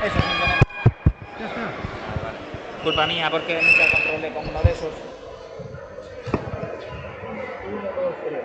Eso simplemente. Ya está. Vale. Culpa mía porque nunca controlé con uno de esos. 1, 2, 3.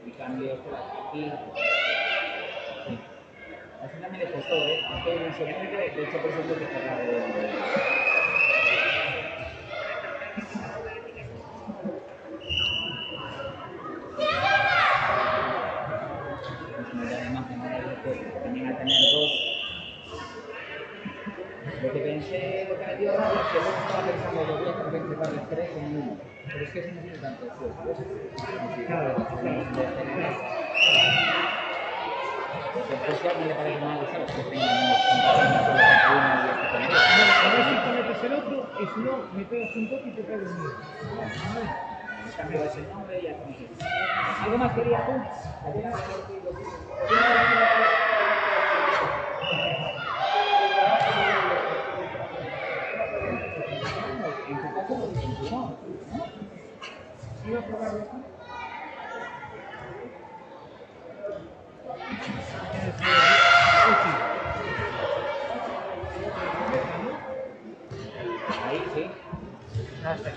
Y cambio por aquí. Sí. Al final me dejó todo, Hace un segundo, de hecho por eso tengo que cerrar el... También al tener dos. Lo que pensé, lo que me dio rabia es que luego estaba pensando, yo voy a completar el 3 en 1. Pero es que eso no tiene tanto esfuerzo, ¿sabes? Después si a alguien le parece mal, ¿sabes? Que tengamos uno y este con dos. A ver si te metes el otro y si no, me pegas un toque y te pego el mío. Cambio ese nombre y ya estamos aquí. ¿Algo más querías tú? En tu caso lo dicen tú, ¿no? Iba a probarlo aquí. Ahí sí. Ya está.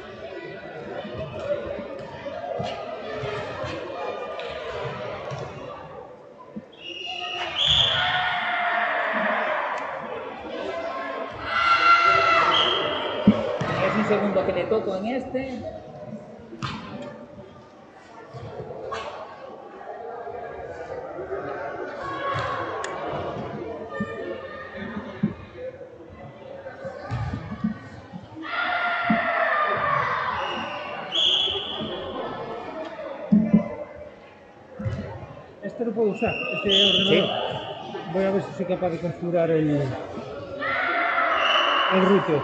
Es un segundo que le toco en este. Este lo puedo usar, este ordenador. Voy a ver si soy capaz de configurar el router.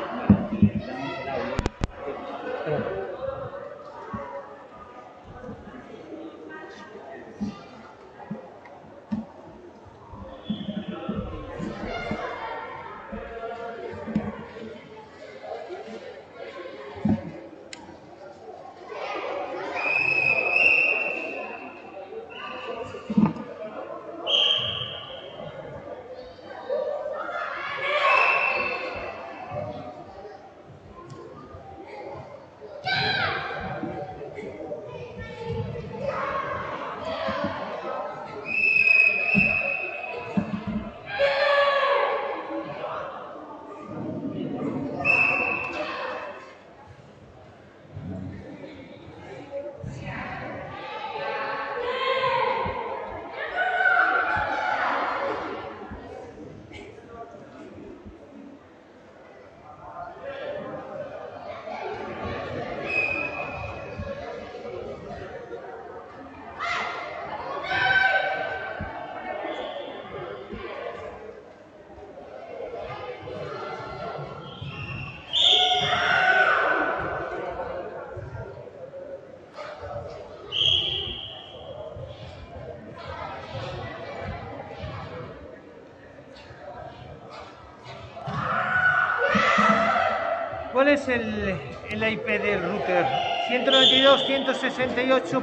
¿Cuál es el IP del router? 192, 168.0.1.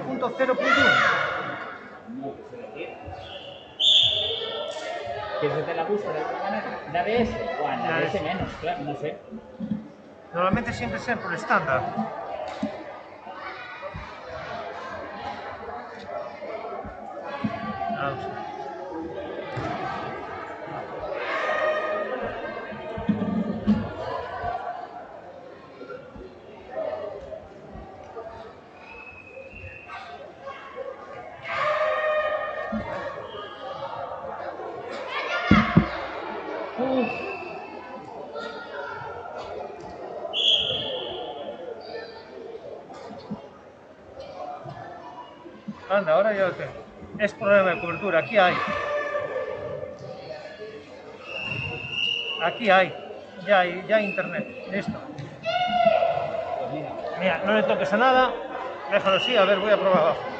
No te sé decir. ¿Quieres hacer la búsqueda de alguna manera? ¿La ABS? Bueno, la ABS menos, claro, no sé. Normalmente siempre sea por estándar. Vamos. Anda, ahora ya lo tengo. Es problema de cobertura. Aquí hay. Aquí hay. Ya hay internet. Listo. Pues mira, Mira, no le toques a nada. Déjalo así. A ver, voy a probar abajo.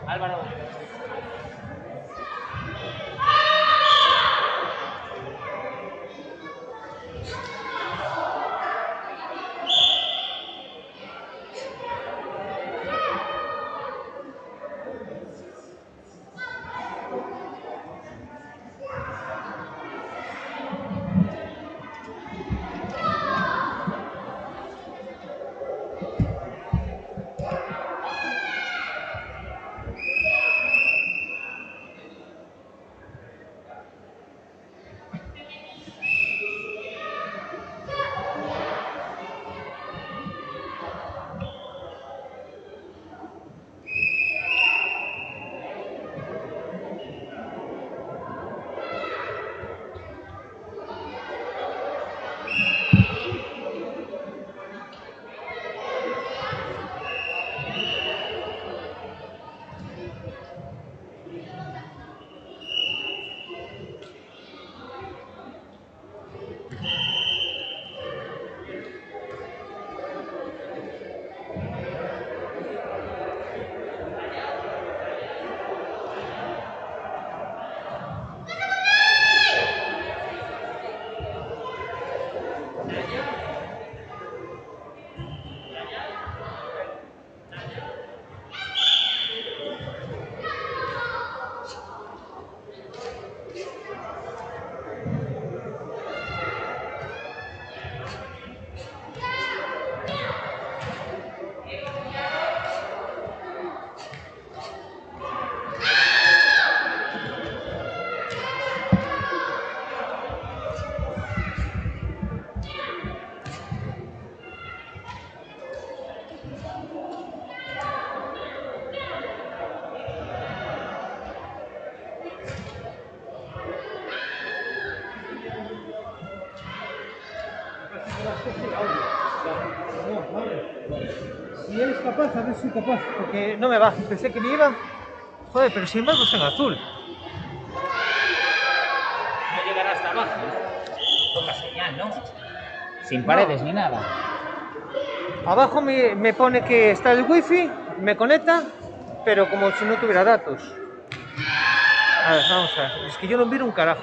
Álvaro. Si eres capaz, a ver si soy capaz. Porque no me va. Pensé que me iba. Joder, pero sin embargo está en azul. No llegará hasta abajo. Poca señal, ¿no? Sin paredes ni nada. Abajo me pone que está el wifi, me conecta, pero como si no tuviera datos. A ver, vamos a ver. Es que yo no miro un carajo.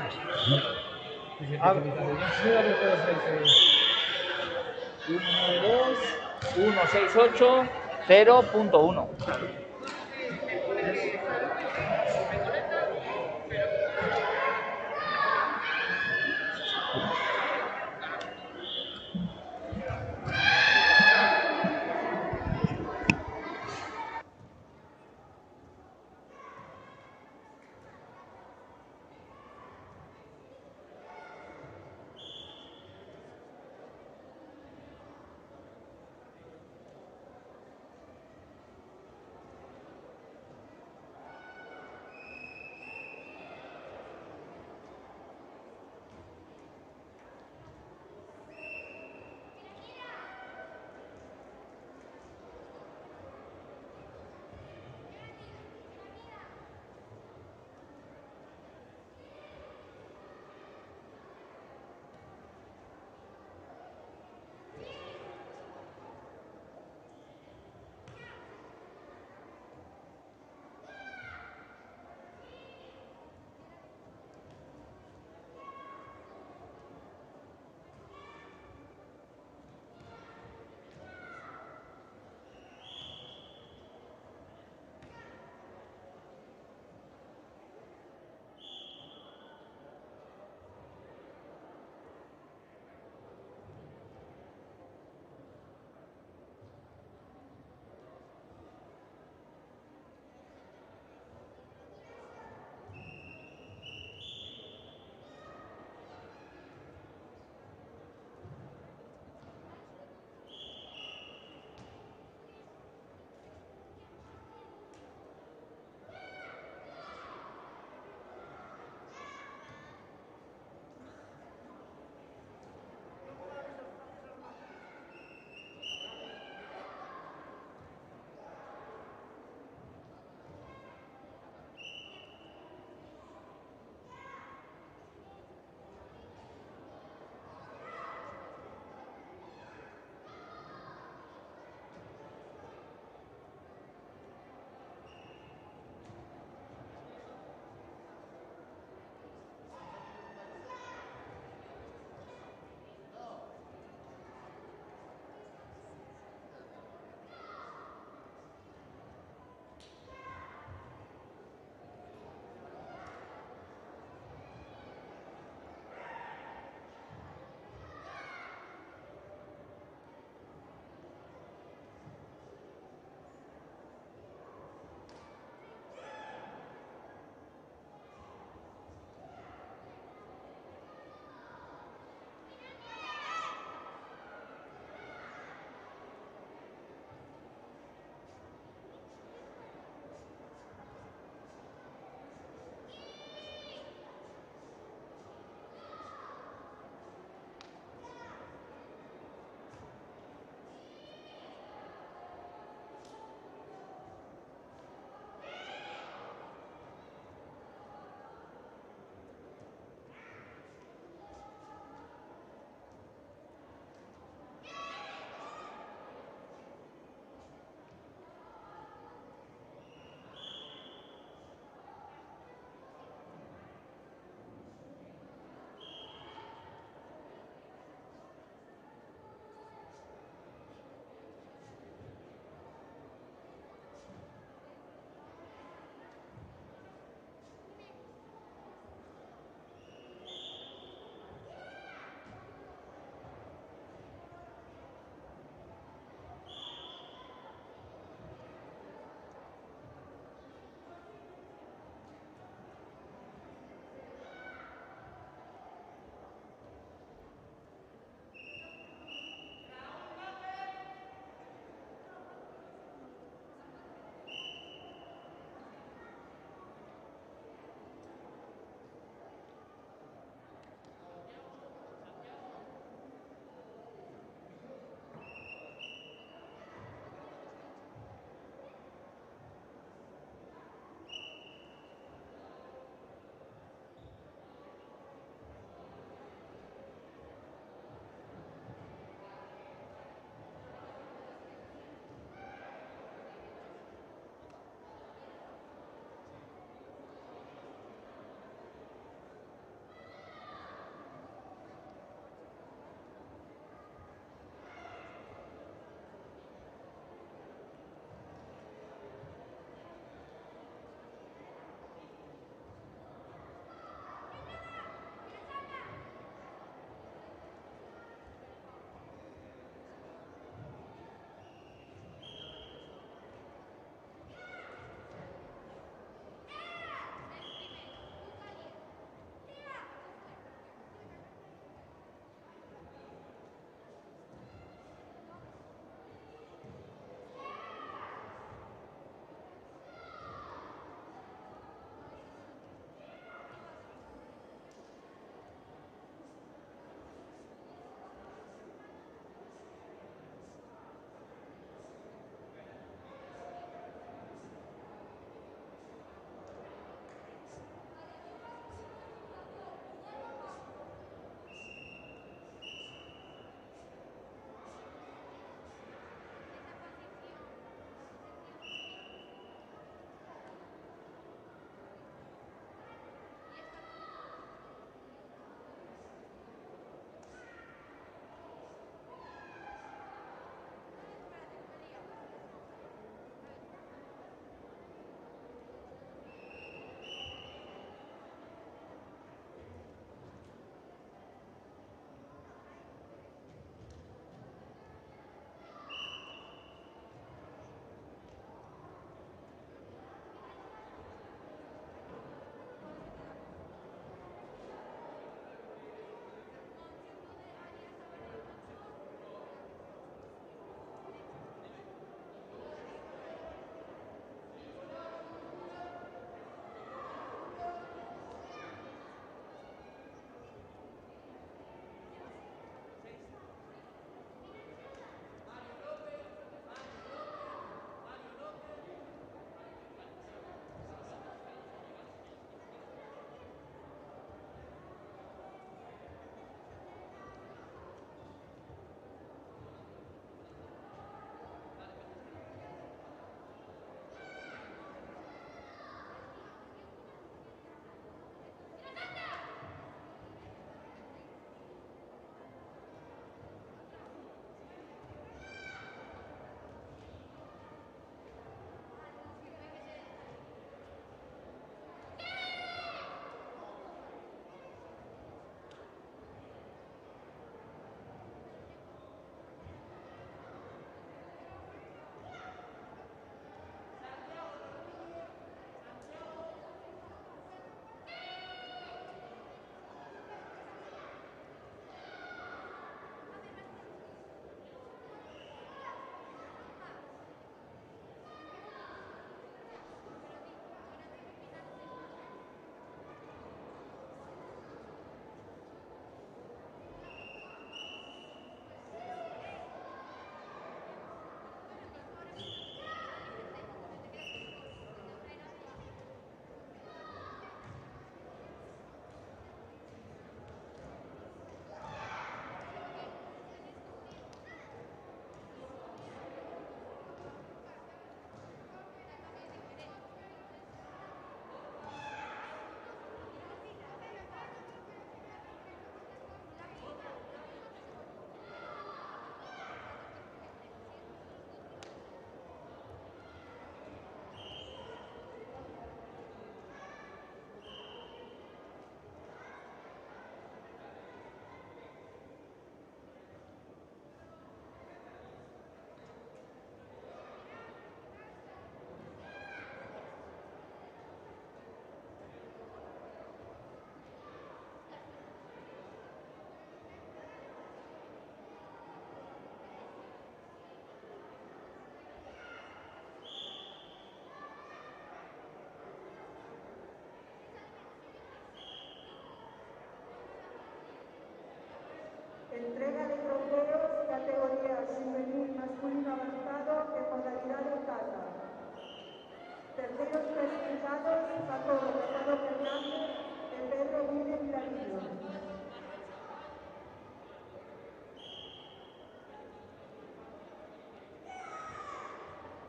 A ver, mira lo que es el- 192.168.0.1.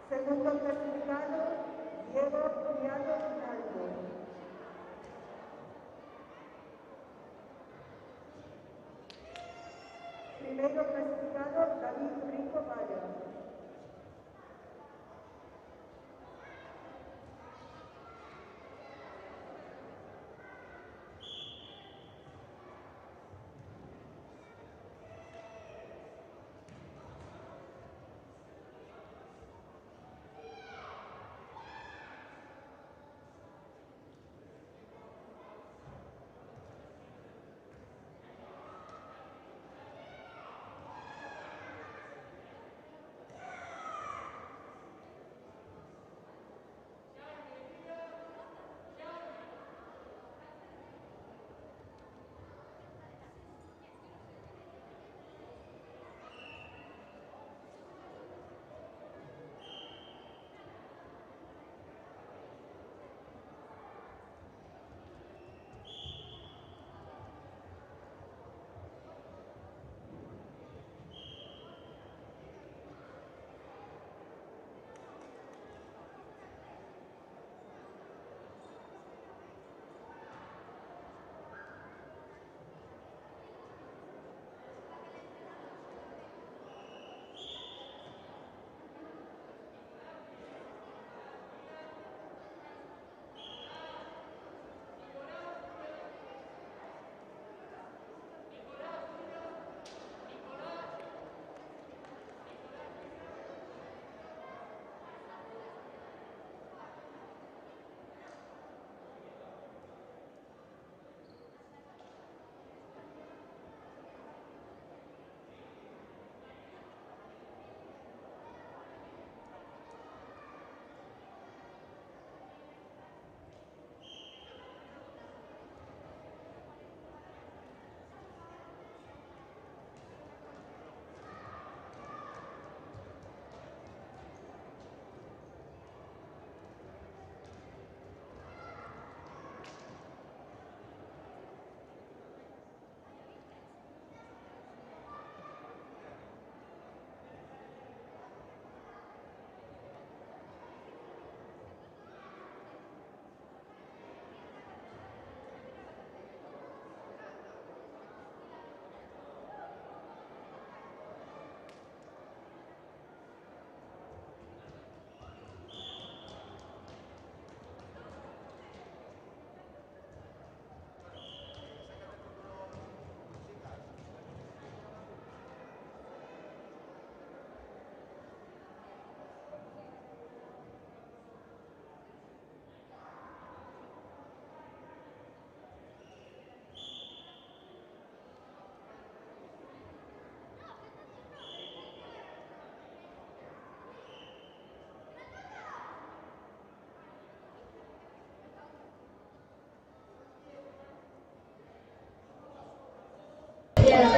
Segundo clasificado, Diego Criado Rinaldo. Primero clasificado, David Rico Valla.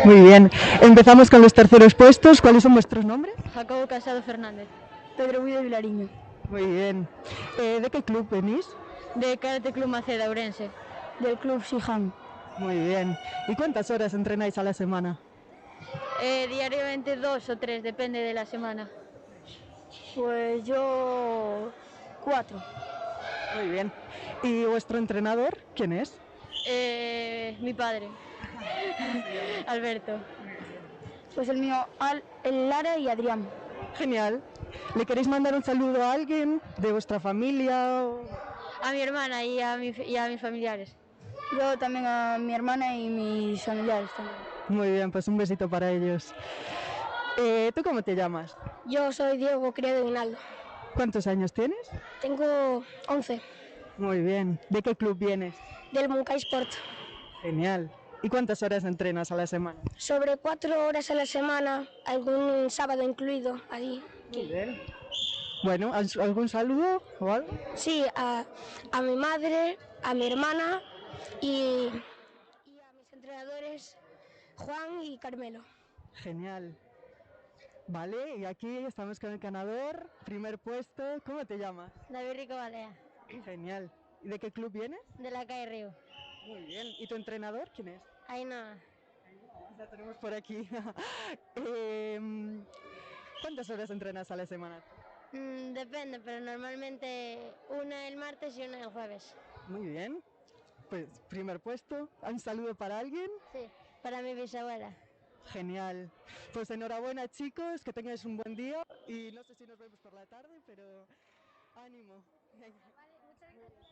Muy bien, empezamos con los terceros puestos. ¿Cuáles son vuestros nombres? Jacobo Casado Fernández, Pedro Guido Vilariño. Muy bien. ¿De qué club venís? de Karate Club Maceda, Ourense. Del Club Sihan. Muy bien. ¿Y cuántas horas entrenáis a la semana? Diariamente 2 o 3, depende de la semana. Pues yo 4. Muy bien. ¿Y vuestro entrenador quién es? Mi padre, Alberto. Pues el mío, el Lara y Adrián. Genial. ¿Le queréis mandar un saludo a alguien de vuestra familia? A mi hermana y a mis familiares. Yo también a mi hermana y mis familiares también. Muy bien, pues un besito para ellos. ¿Tú cómo te llamas? Yo soy Diego Criado Rinaldo. ¿Cuántos años tienes? Tengo 11. Muy bien. ¿De qué club vienes? Del Moncay Sport. Genial. ¿Y cuántas horas entrenas a la semana? Sobre 4 horas a la semana, algún sábado incluido, ahí. Muy bien. Bueno, ¿algún saludo o algo? Sí, a mi madre, a mi hermana y a mis entrenadores Juan y Carmelo. Genial. Vale, y aquí estamos con el ganador, primer puesto. ¿Cómo te llamas? David Rico Balea, Genial. ¿Y de qué club vienes? de la calle Río. Muy bien. ¿Y tu entrenador quién es? Ahí no. La tenemos por aquí. ¿Cuántas horas entrenas a la semana? Depende, pero normalmente una el martes y una el jueves. Muy bien. Pues primer puesto. ¿Un saludo para alguien? Sí, para mi bisabuela. Genial. Pues enhorabuena chicos, que tengáis un buen día y no sé si nos vemos por la tarde, pero ánimo. Vale, muchas gracias.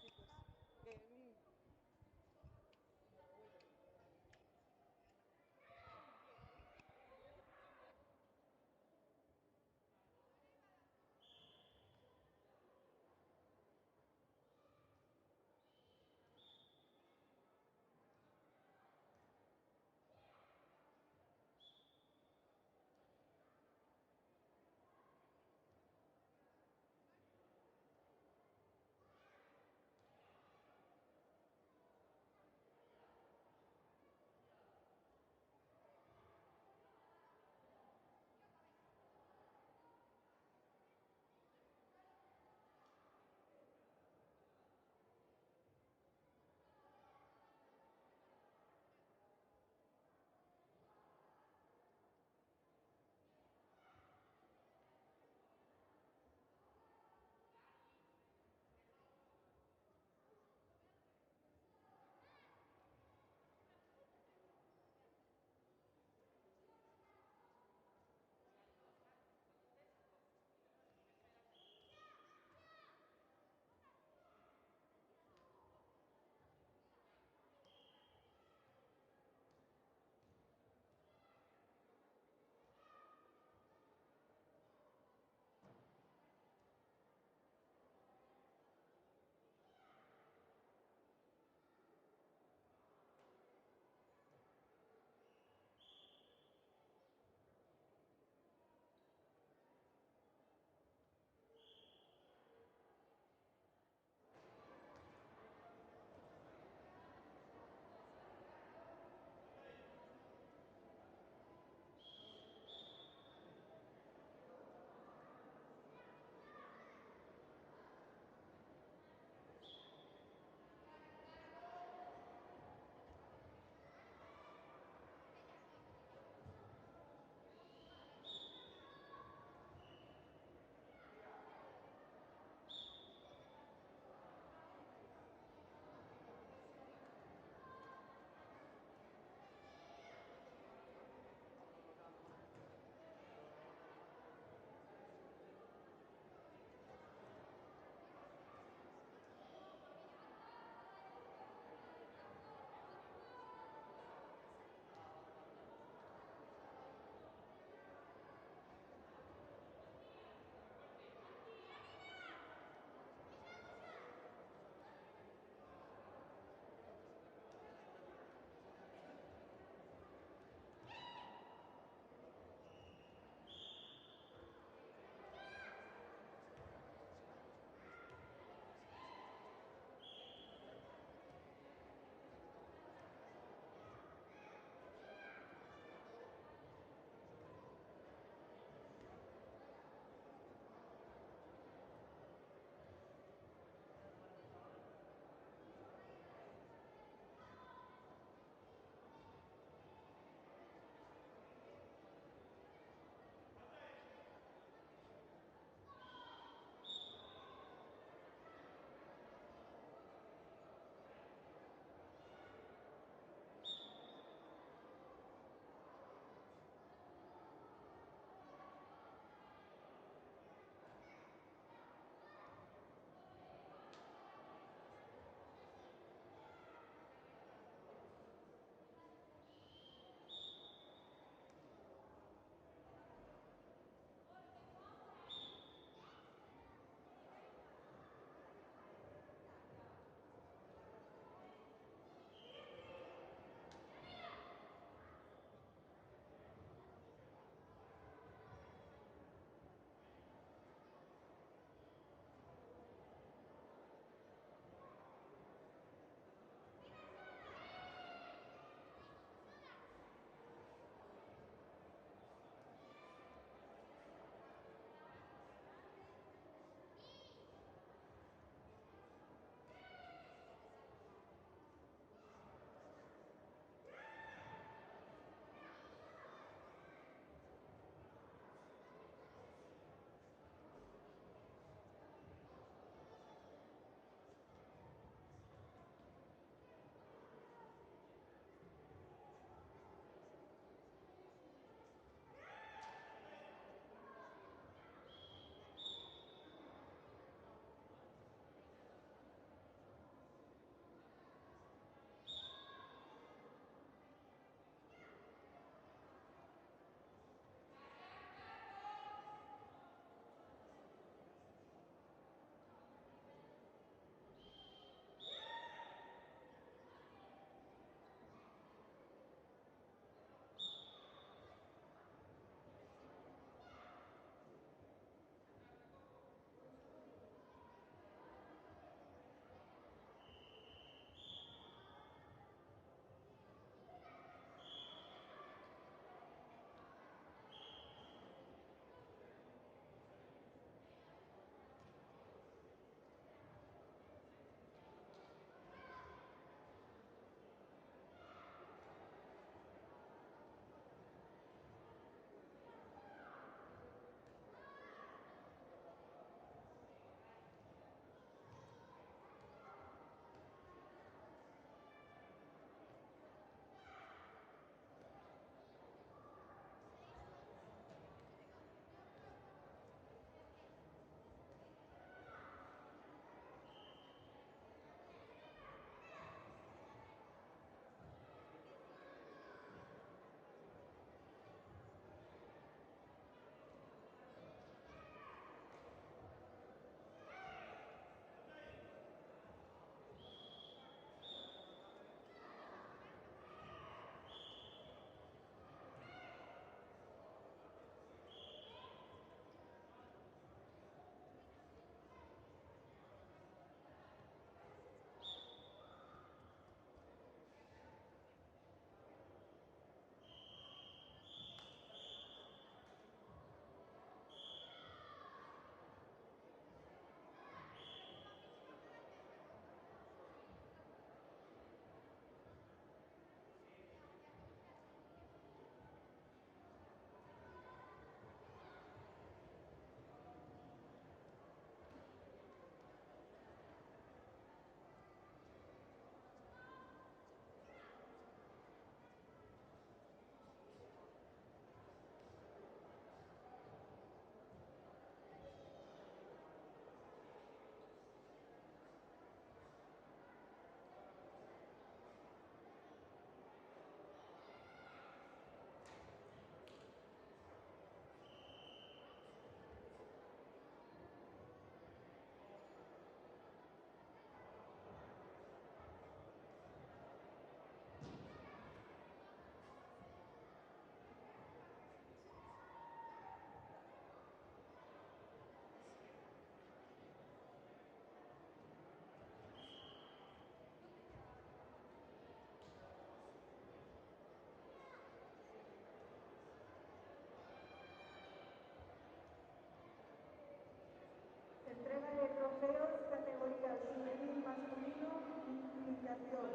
Iniciación.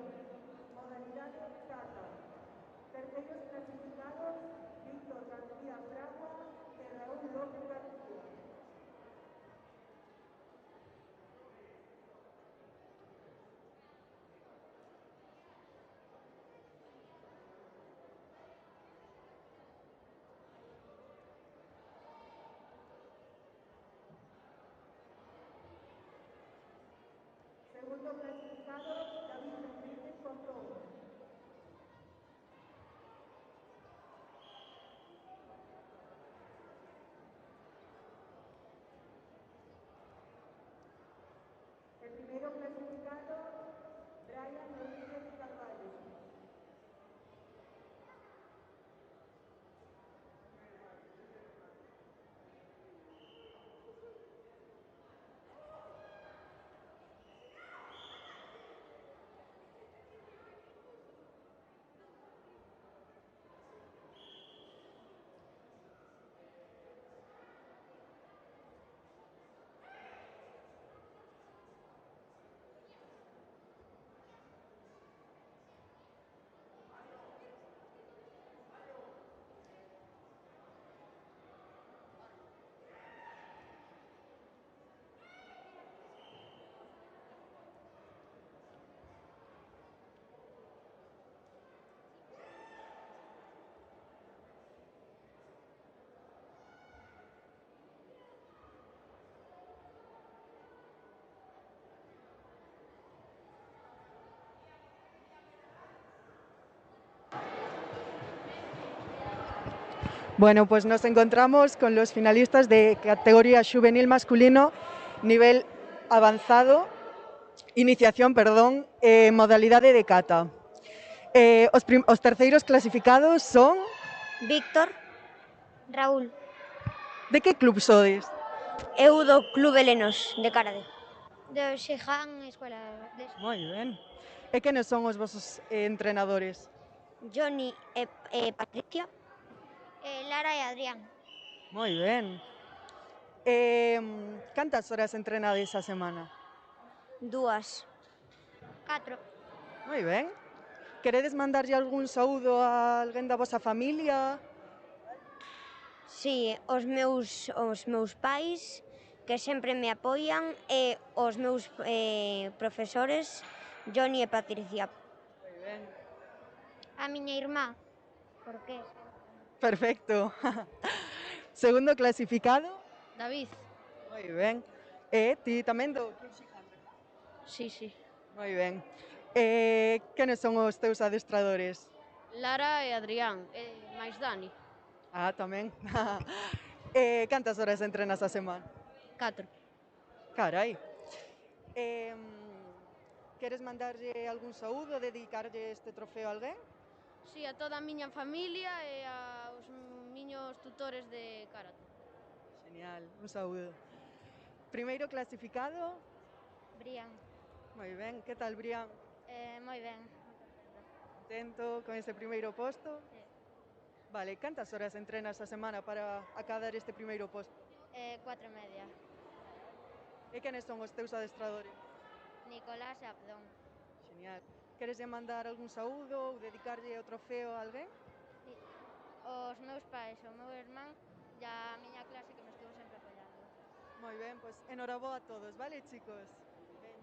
Modalidad kata. Terceros clasificados, Víctor García Fragua y Raúl López García. Segundo clasificado, David Enrique Cordón. El primero clasificado, Brian Rodríguez Carvalho. Bueno, pues nos encontramos con los finalistas de categoría juvenil masculino, nivel avanzado, iniciación, perdón, modalidade de kata. Os terceiros clasificados son... Víctor, Raúl, De que club sodes? eu do Club Helenos de Carade. De Xejan Escuela de Moi ben. E quenes son os vosos entrenadores? Johnny e Patricia, Lara e Adrián. Moi ben. Cantas horas entrenades a semana? 2. 4. Moi ben. Queredes mandarlle algún saúdo a alguén da vosa familia? Sí, os meus pais que sempre me apoian e os meus profesores Johnny e Patricia. Moi ben. A miña irmá, por que? Perfecto. Segundo clasificado? David. Moi ben. E ti tamén do Club Xijan, verdad? Sí, sí. Moi ben. Quenes son os teus adestradores? Lara e Adrián. E máis Dani. Ah, tamén. Cantas horas entrenas a semana? 4. Carai. Queres mandarlle algún saúdo, dedicarlle este trofeo a alguén? Sí, a toda a miña familia e aos miños tutores de karate. Genial, un saúdo. Primeiro clasificado? Brian, Moi ben. Que tal, Brian? moi ben. Contento con ese primeiro posto? Sí. Vale, cantas horas entrenas a semana para acadar este primeiro posto? 4:30. E quenes son os teus adestradores? Nicolás e Abdón. Genial. Queres mandar algún saúdo ou dedicarlle o trofeo a alguén? Os meus pais, o meu irmán e a miña clase que me estuvo sempre apoiando. Moi ben, pois enhoraboa a todos, vale, chicos? Ben.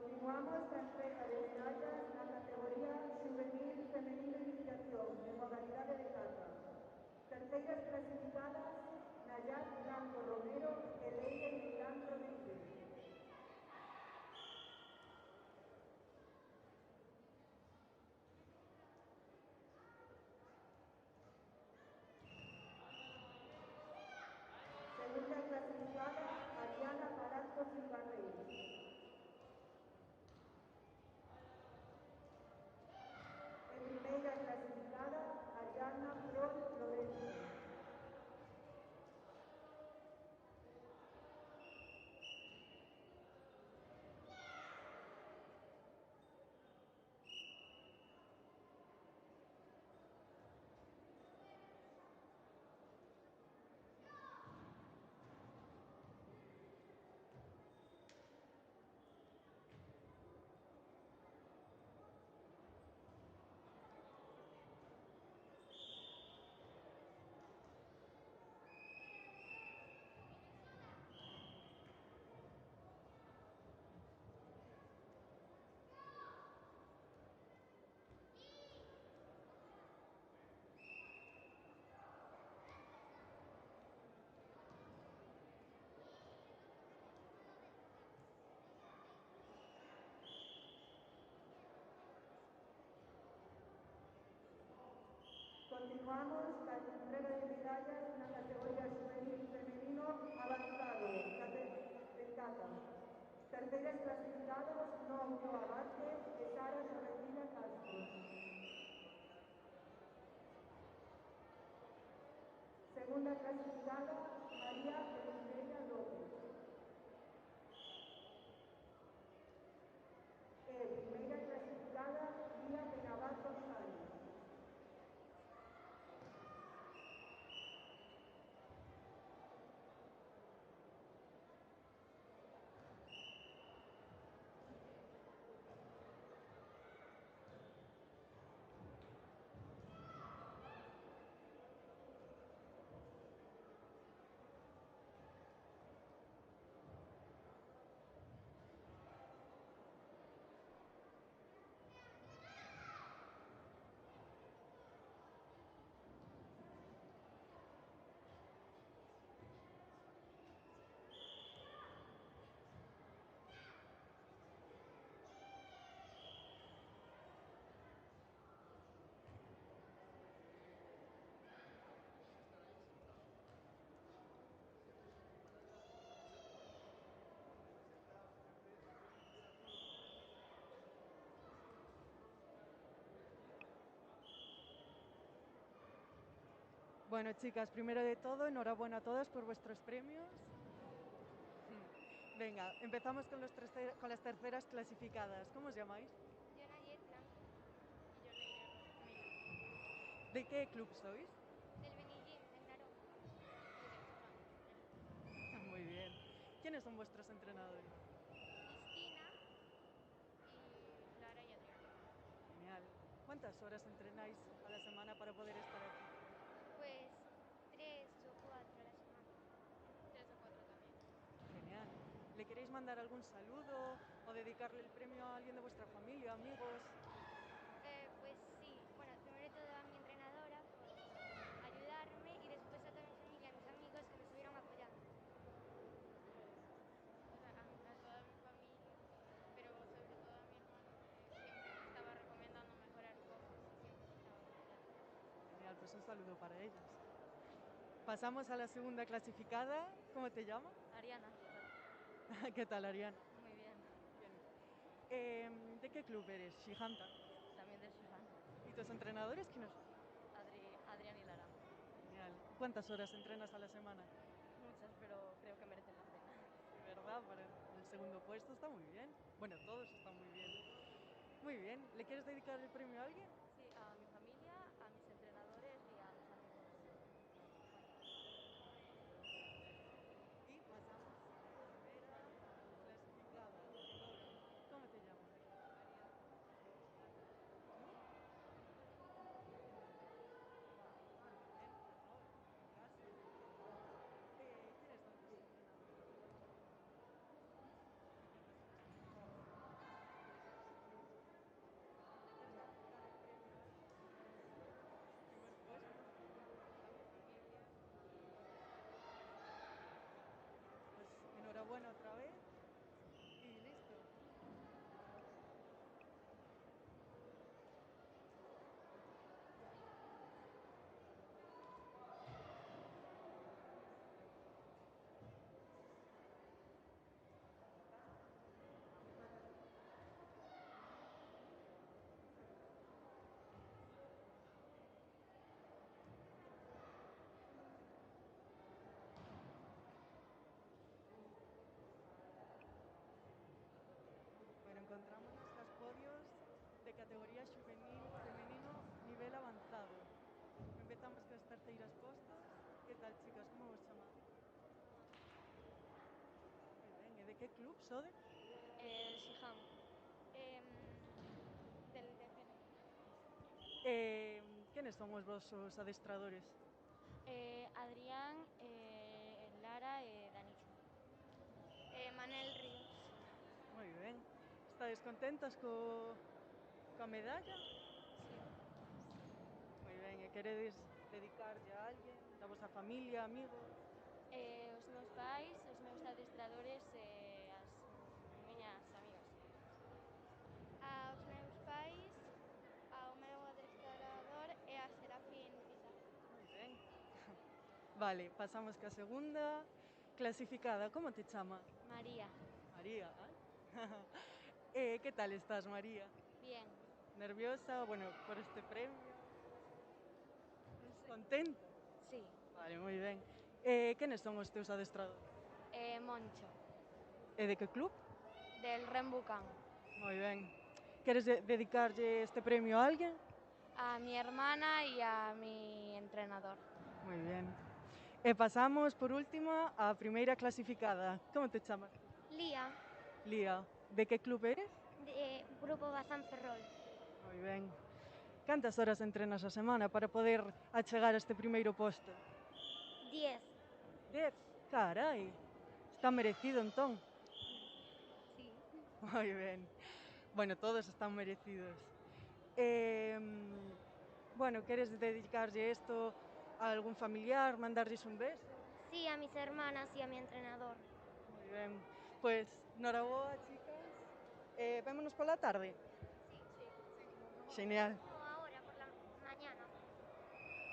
Continuamos la entrega de medallas en la categoría juvenil femenino iniciación en modalidade de cata. Terceiras clasificadas Nayat Blanco Romero e Leire Milán Rodríguez. Segunda clasificada Ariana Parazzo Silvarrey. Primera clasificada, Ariana Flor Lorenzo. Continuamos la entrega de medallas en la categoría juvenil femenino avanzado, de cata. Terceras clasificados, Novio Abate y Sara Sorrentina Castro. Segunda clasificada, María Eugenia López. Primera clasificada, Lía Benavat González. Bueno, chicas, primero de todo, enhorabuena a todas por vuestros premios. Venga, empezamos con las terceras clasificadas. ¿Cómo os llamáis? Yo Nayet Blanco. Y yo Leire Milán. ¿De qué club sois? Del Benillín, en Narón. Y del Chufán. Muy bien. ¿Quiénes son vuestros entrenadores? Cristina y Lara y Adrián. Genial. ¿Cuántas horas entrenáis a la semana para poder estar aquí? Pues 3 o 4 a la semana. 3 o 4 también. Genial. ¿Le queréis mandar algún saludo o dedicarle el premio a alguien de vuestra familia, amigos? Pues sí, bueno, primero de todo a mi entrenadora por ayudarme y después a toda mi familia, a mis amigos que me estuvieron apoyando. O sea, a toda mi familia, pero sobre todo a mi hermano que siempre me estaba recomendando mejorar cosas y siempre me estaba apoyando. Genial, pues un saludo para ellos. Pasamos a la segunda clasificada. ¿Cómo te llamas? Ariana, ¿Qué tal, Ariana? muy bien. Bien. ¿De qué club eres? Shihanta. También del Shifan. ¿Y tus entrenadores quiénes son? Adrián y Lara. Genial. ¿Cuántas horas entrenas a la semana? Muchas, pero creo que merecen la pena. Sí, ¿verdad? Para el segundo puesto está muy bien. Bueno, todos están muy bien. Muy bien. ¿Le quieres dedicar el premio a alguien? Sí, a mi familia, a mis entrenadores y a mis amigos. Y pasamos a la primera clasificada. ¿Cómo te llamas? María. ¿Cómo? Bien, no, casi. ¿Quiénes son tus entrenadores? categoría xuvenil femenino nivel avanzado. Empezamos cas terceiras postas. Que tal, chicas, como vos chamades? Moi ben, e de que club sodes? Xiján. Del DCN. Quenes son os vosos adestradores? Adrián, Lara e Danicho. Manel Ríos. Moi ben. Estades contentas coa medalla? Sí. Moi ben, e queredes dedicarlle a alguén, da vosa familia, amigos? Os meus pais, os meus adestradores e as miñas amigas. Aos meus pais, ao meu adestrador e a Serafín Pizarro. Moi ben. Vale, pasamos ca segunda clasificada. Como te chama? María. María. Que tal estás, María? Bien. Nerviosa, bueno, por este premio? Contenta? Sí. Vale, moi ben. Quenes son os teus adestradores? Moncho. E de que club? Del Rembucán. Moi ben. Queres dedicarlle este premio a alguén? A mi hermana y a mi entrenador. Moi ben. E pasamos, por último, á primeira clasificada. Como te chamas? Lía, Lía. De que club eres? de Grupo Bazán Ferrol. Moi ben. Cantas horas entrenas a semana para poder achegar a este primeiro posto? 10. 10. Carai. Está merecido, entón. Sí. Moi ben. Bueno, todos están merecidos. Bueno, queres dedicarlle isto a algún familiar, mandarlles un beso? Sí, a mis hermanas y a mi entrenador. Moi ben. Pois, noraboa, chicas. Vémonos pola tarde? Sí. Genial. No, ahora, por la mañana.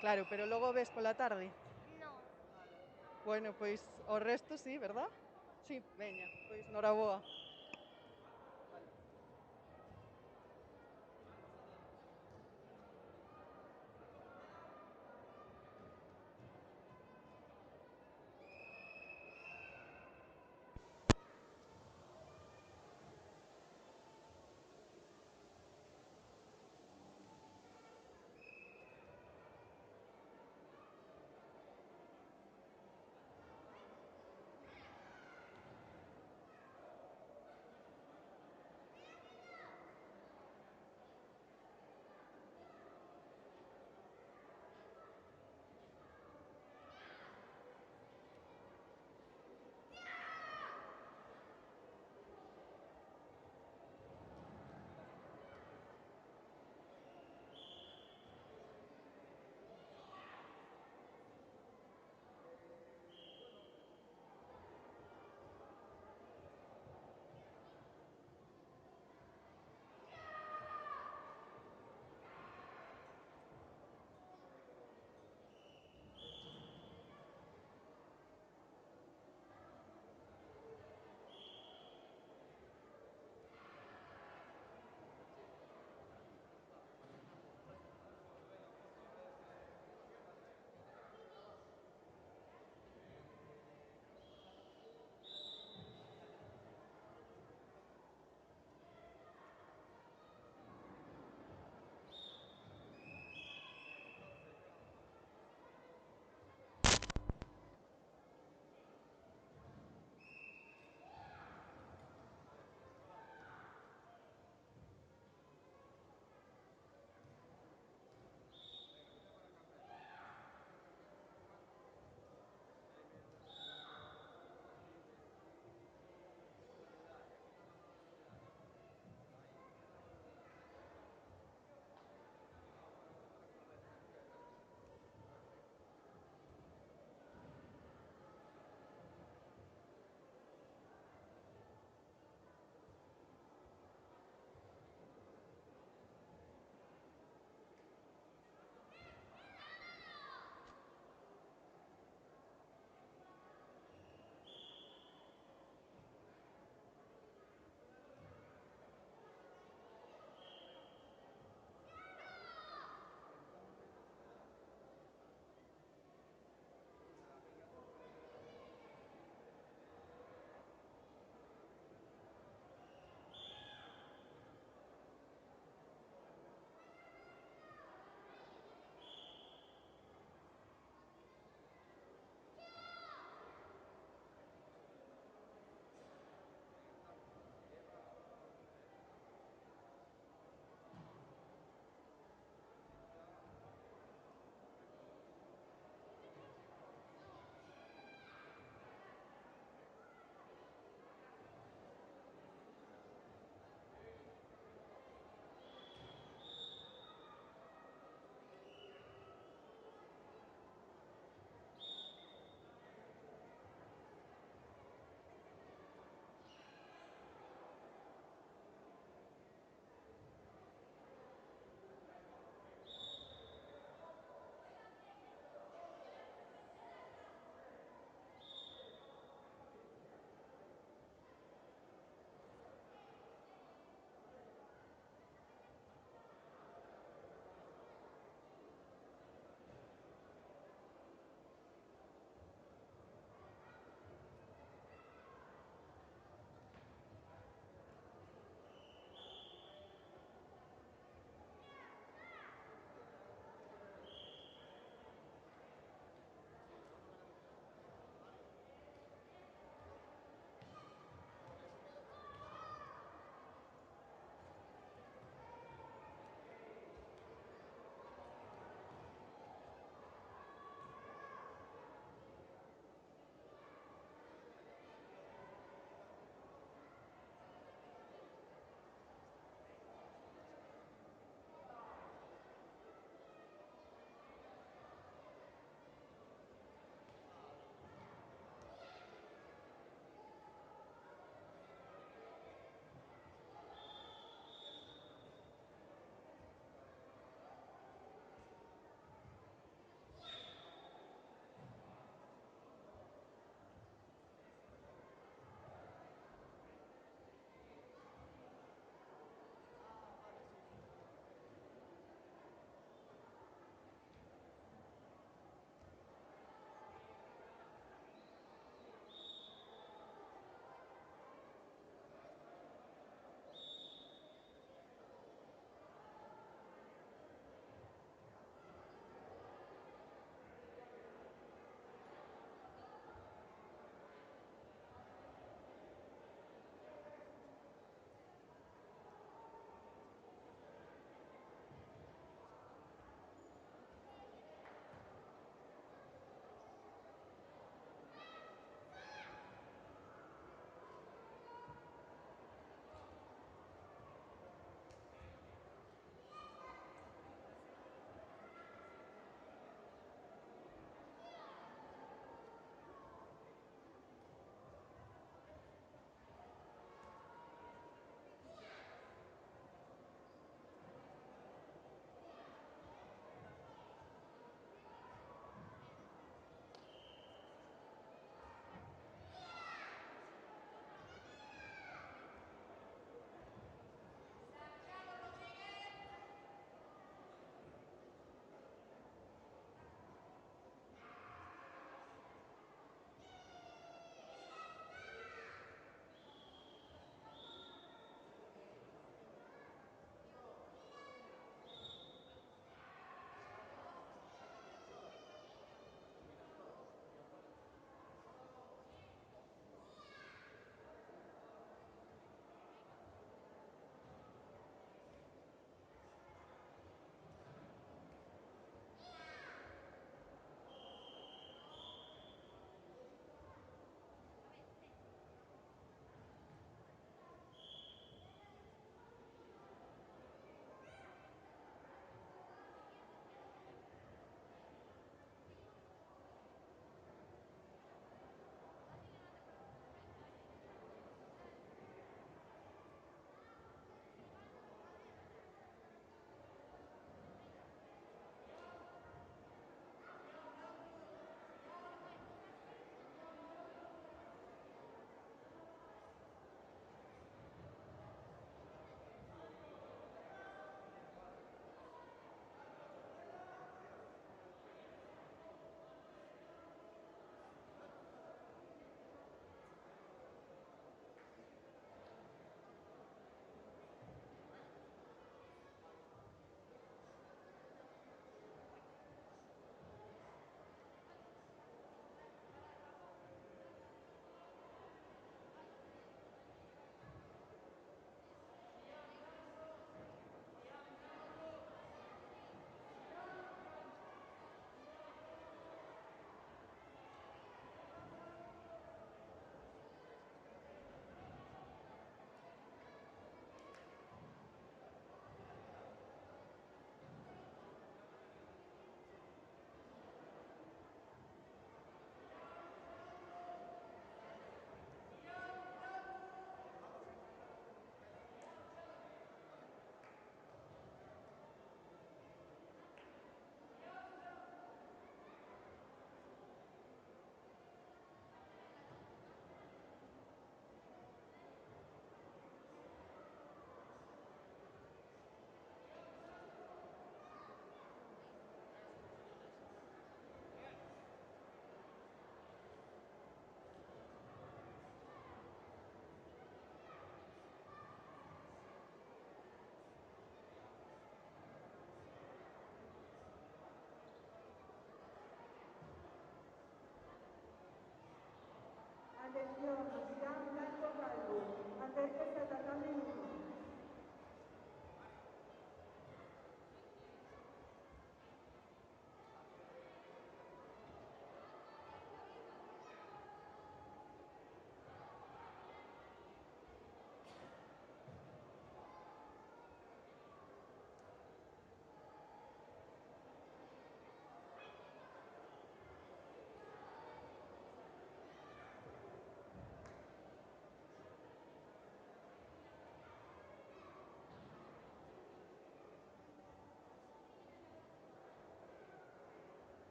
Claro, pero logo ves pola tarde. No. Bueno, pois o resto sí, verdad? Sí, veña, pois noraboa.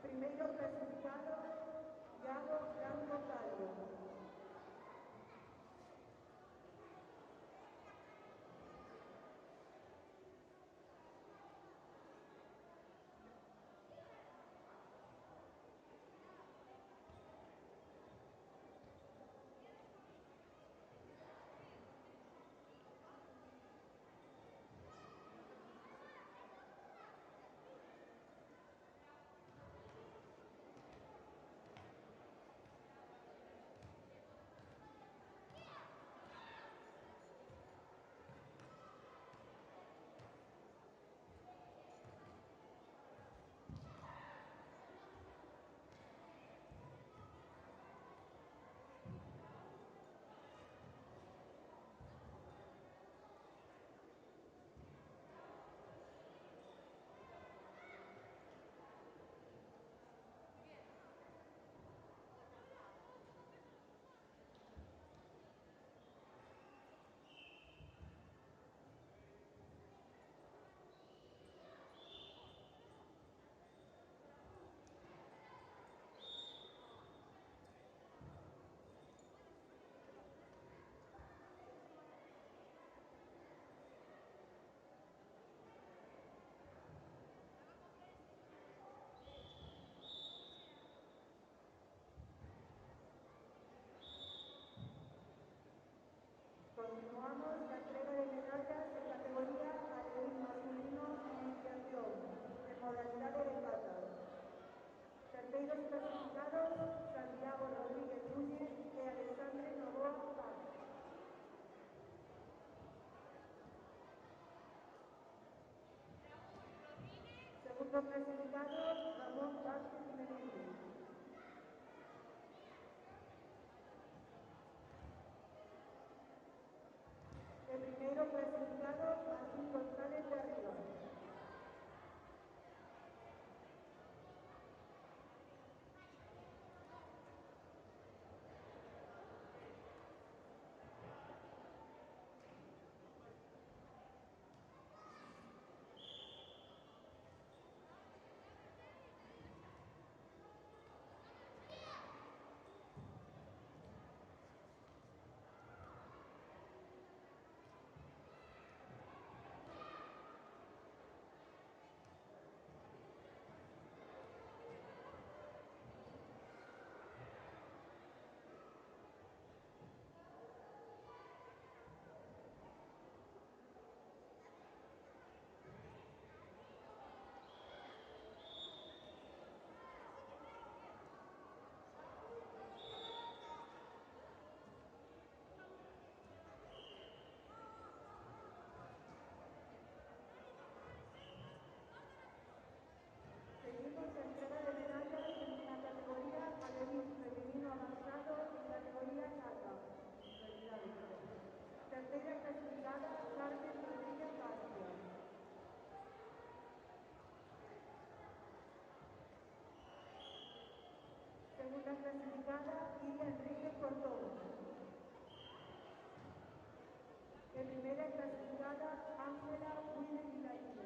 Primeiro clasificado, Iago Franco Calvo. Continuamos la entrega de medallas en categoría alevín masculino en iniciación, en modalidad de kata. Terceiros clasificados, Santiago Rodríguez Núñez e Alexandre Novoa Paz. Segundo clasificado, Ramón Vázquez Menéndez. El primero clasificado, Martín González de Arriba. Seguimos la entrega de medallas en la categoría alevín femenino avanzado en categoría kata. Tercera clasificada, Carmen Rodríguez García. Segunda clasificada, Iria Enrique Cordón. En primera clasificada, Ángela Wilde Vilaína.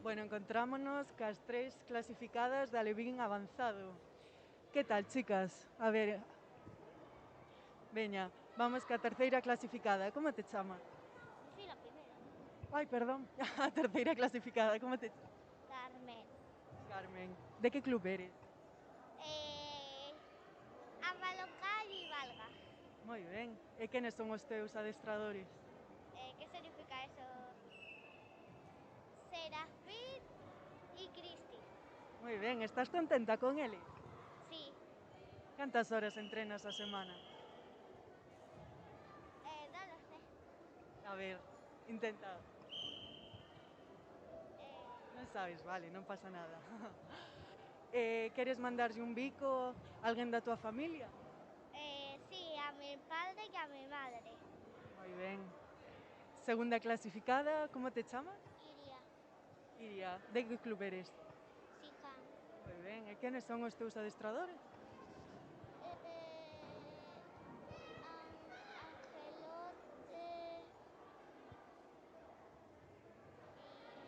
Bueno, encontrámonos cas 3 clasificadas de alevín avanzado. Que tal, chicas? A ver, veña, vamos ca terceira clasificada. Como te chama? Sí, la primera. Ai, perdón, a terceira clasificada, como te chama? Carmen. Carmen. De que club eres? Avalocar y Valga. Moi ben. E quenes son os teus adestradores? ¿Qué significa eso? Serafín y Cristi. Moi ben, estás contenta con eles? Sí. Cantas horas entrenas a semana? No lo sé. A ver, intenta. Eh, Non sabes, vale, non pasa nada. Queres mandarlle un bico a alguén da tua familia? sí, a mi padre y a mi madre. Moi ben. Segunda clasificada, como te chamas? Iría. Iria. De que club eres? Sican. Moi ben. E quenes son os teus adestradores? Angelote.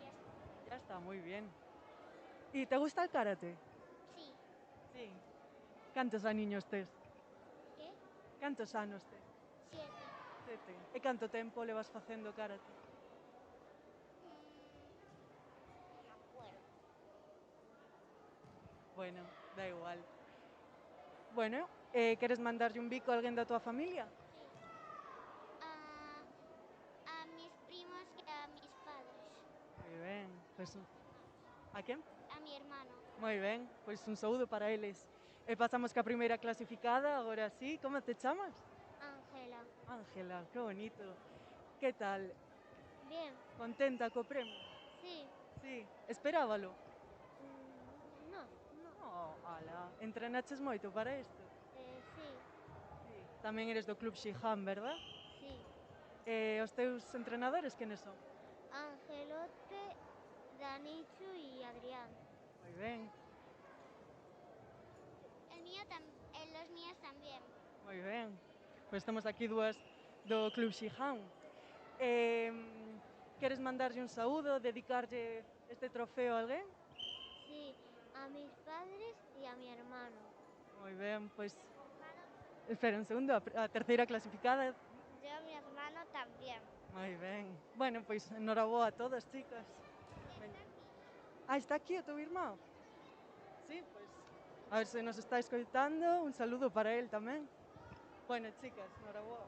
Y ya está. Ya está, moi bien. E te gusta el karate? Sí. Sí. Cantos aniños tes? ¿Qué? Cantos anos tes? 7. 7. E canto tempo levas facendo karate? No me acuerdo. Bueno, da igual. Bueno, queres mandarlle un bico a alguén da tua familia? Sí. A mis primos y a mis padres. Moi ben. Pois, a quen? A mi hermano. Moi ben, pois un saúdo para eles. E pasamos ca primeira clasificada, agora sí. Como te chamas? Ángela. Ángela, que bonito. Que tal? Bien. Contenta co premio? Sí. Sí. Esperábalo? No. Oh, ala. Entrenaches moito para isto? Sí. Sí. Tamén eres do Club Xihan, verdad? Sí. E os teus entrenadores quenes son? Angelote, Danichu y Adrián. Moi ben, Los míos también. moi ben. Pois temos aquí dúas do Club Xihan. Queres mandarlle un saúdo, dedicarlle este trofeo a alguén? Sí, a mis padres y a mi hermano. Moi ben, pois... Espera un segundo, a terceira clasificada. Yo a mi hermano también. Moi ben. Bueno, pois enhoraboa a todas, chicas. Ah, está aquí o teu irmão? Sí, pois... A ver se nos está escoitando, un saludo para él tamén. Bueno, chicas, enhoraboa.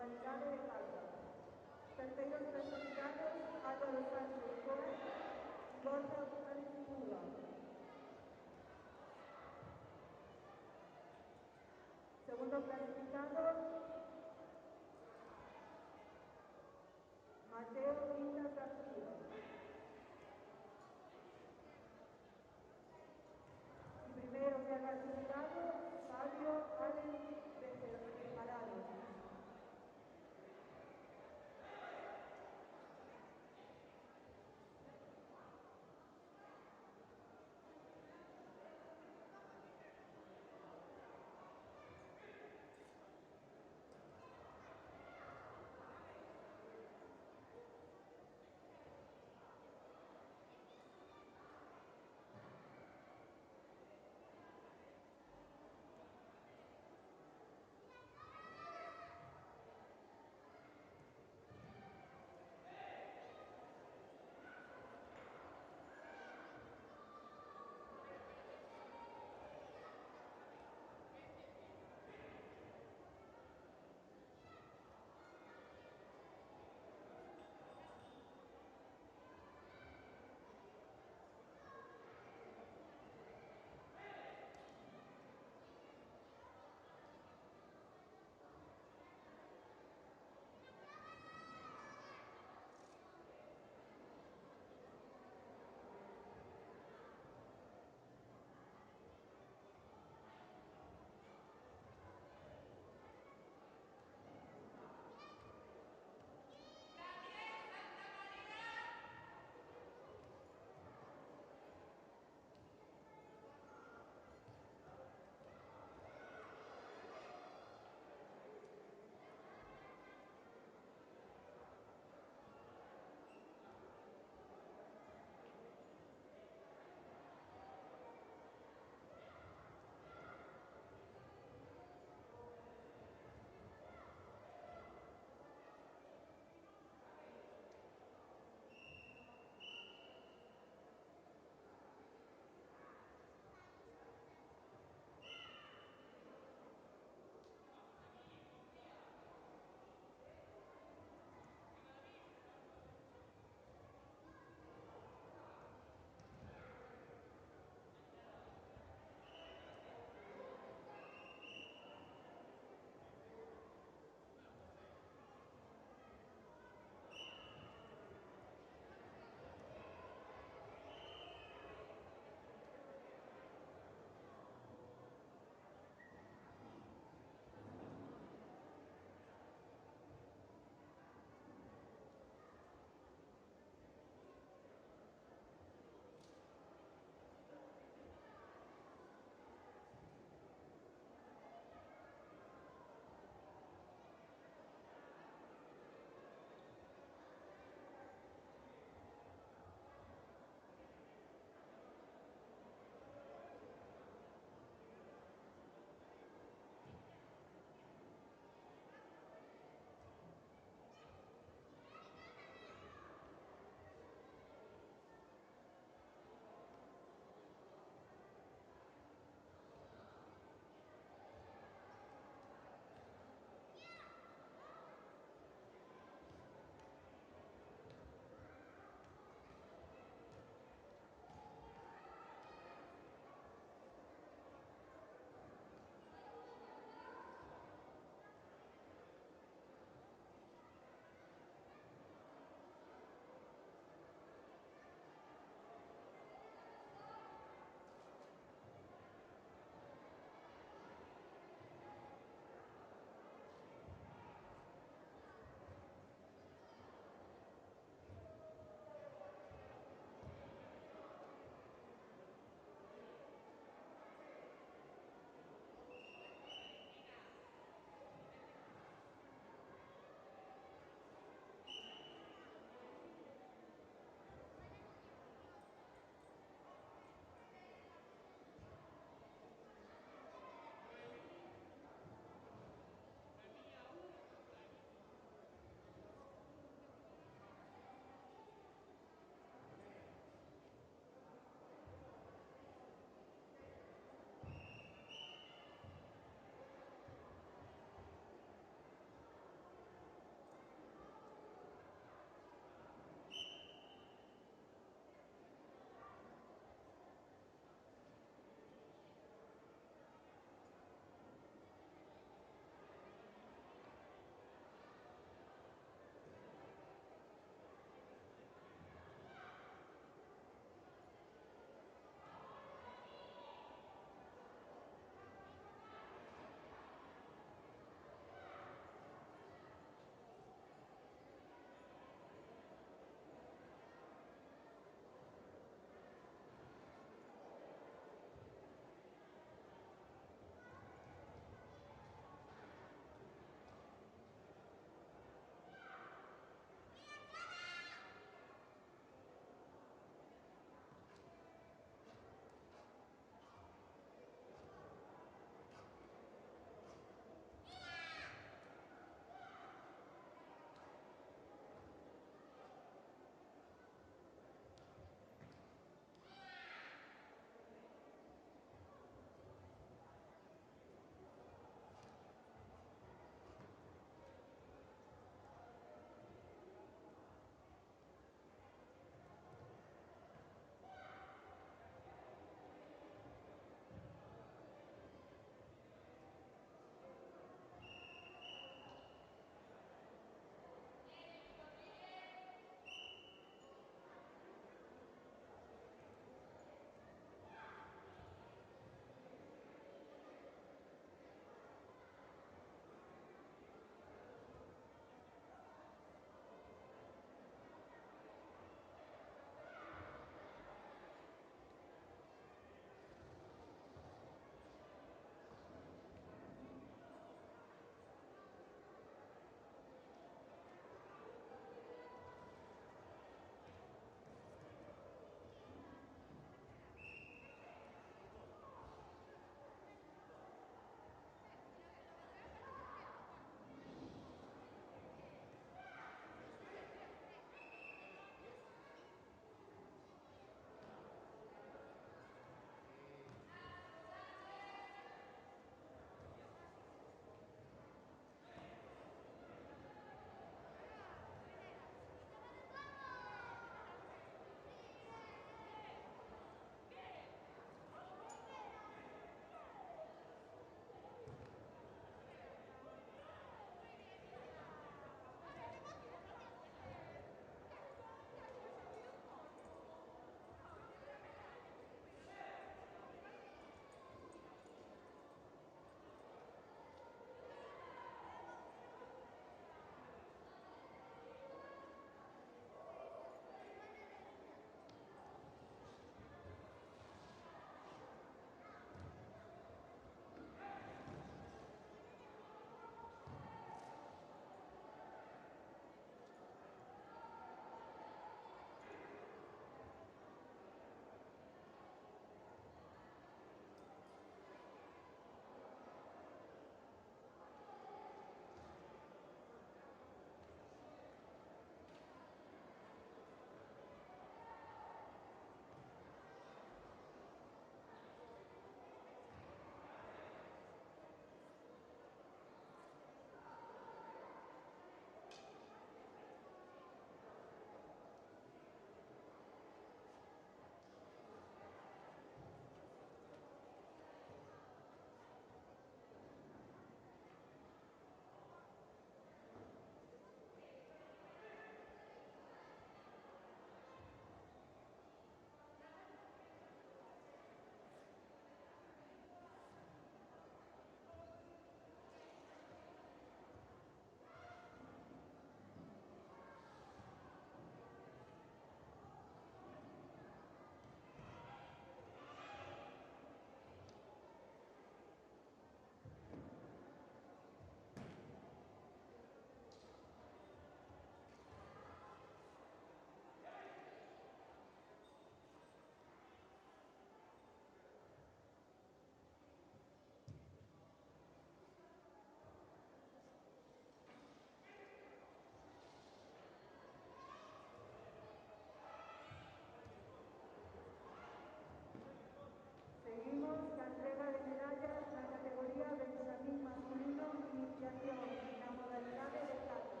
iniciación en la modalidad de cata.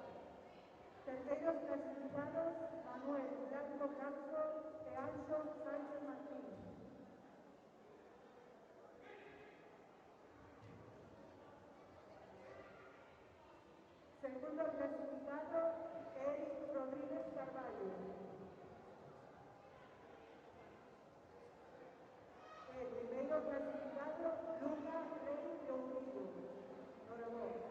Terceros clasificados, Manuel Blanco Blanco e Anxo Sánchez Martín. Segundo clasificado, Eric Rodríguez Carvalho. El primeiro clasificado, Luca Rey Lourido. Enhorabuena.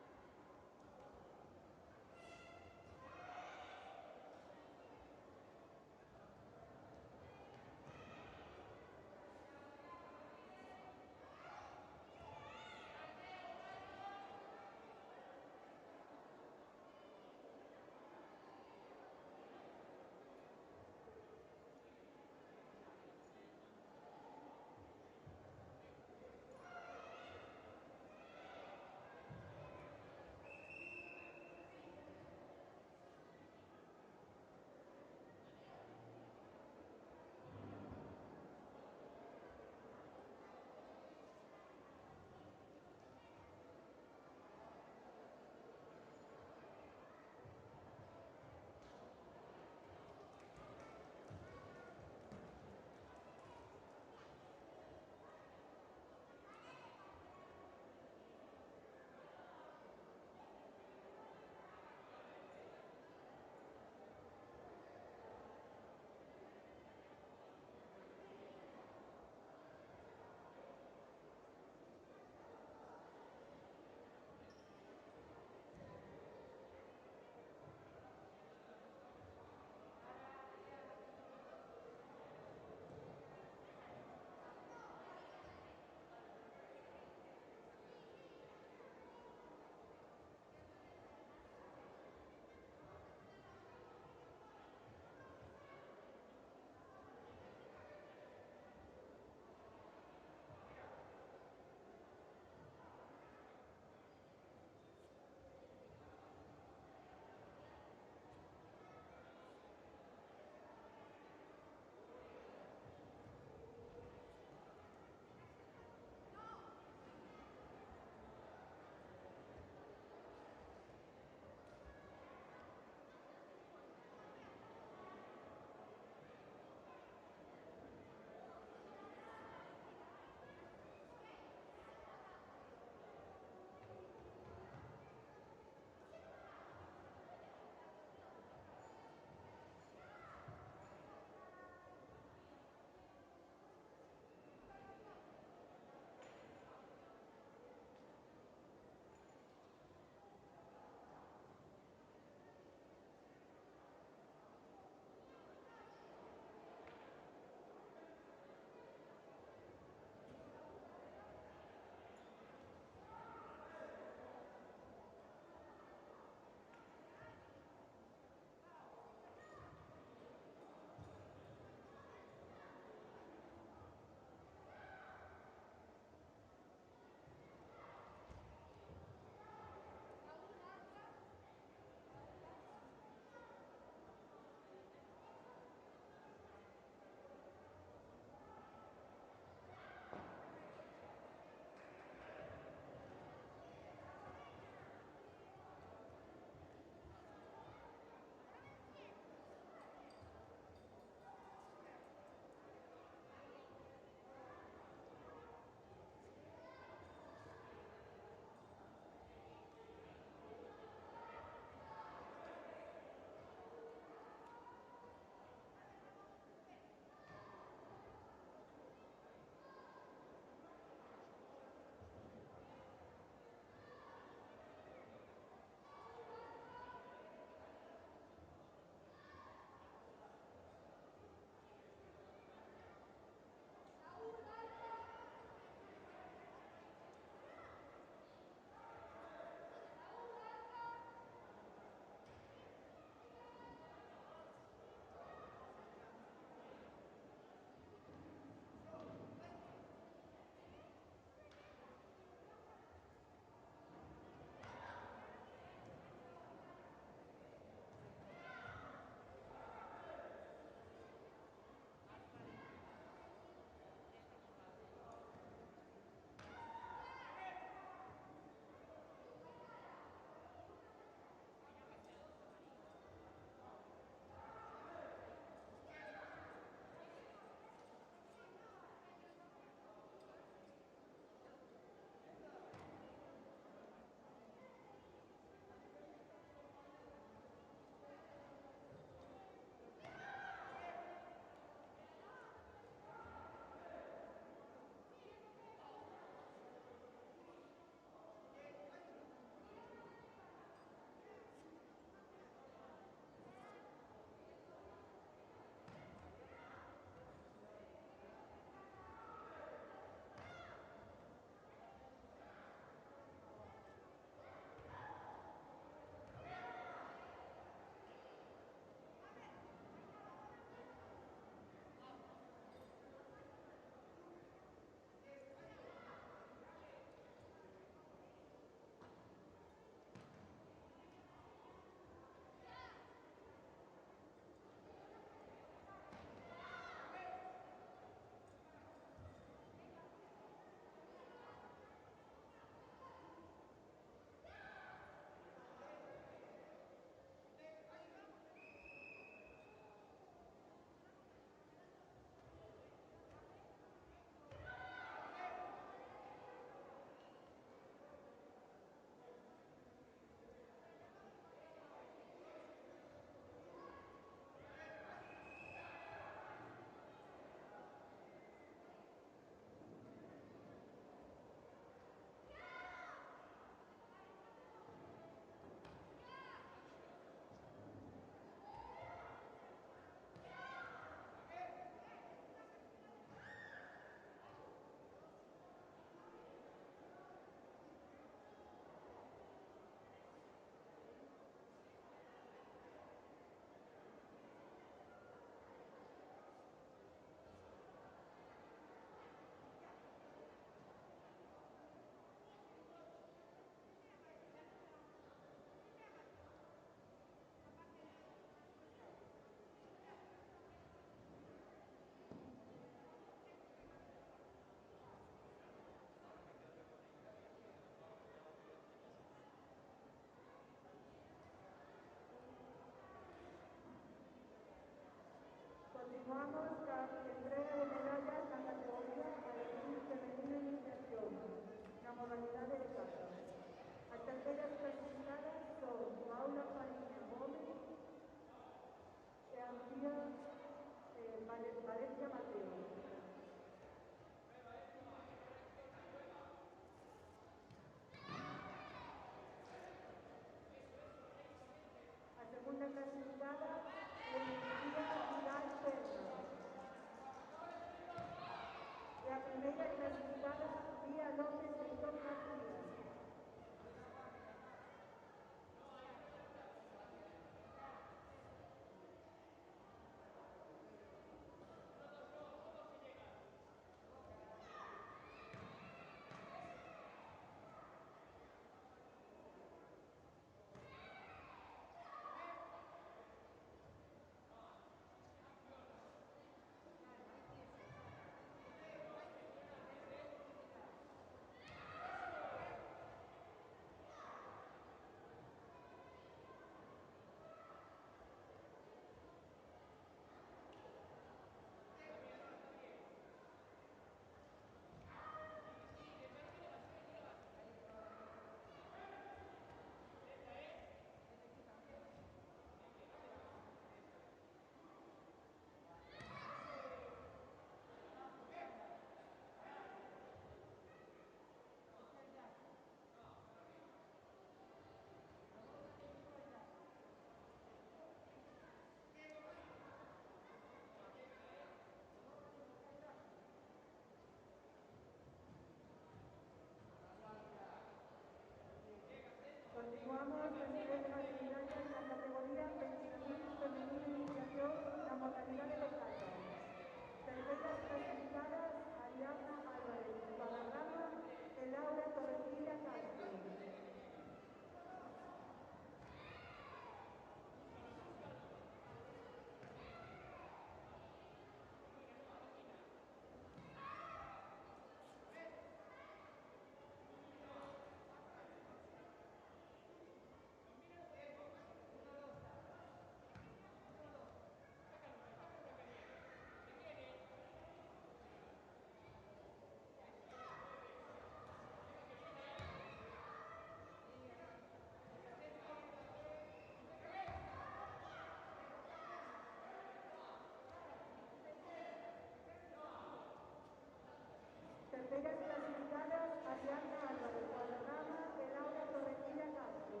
Terceras clasificadas, Ariadna Álvarez Guadarrama y Laura Torrecilla Castro.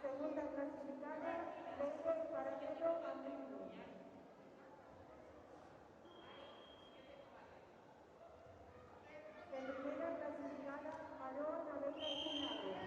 Segunda clasificada, Leire Paramelo Andrino. Tercera clasificada, Aroa Navella Espinado.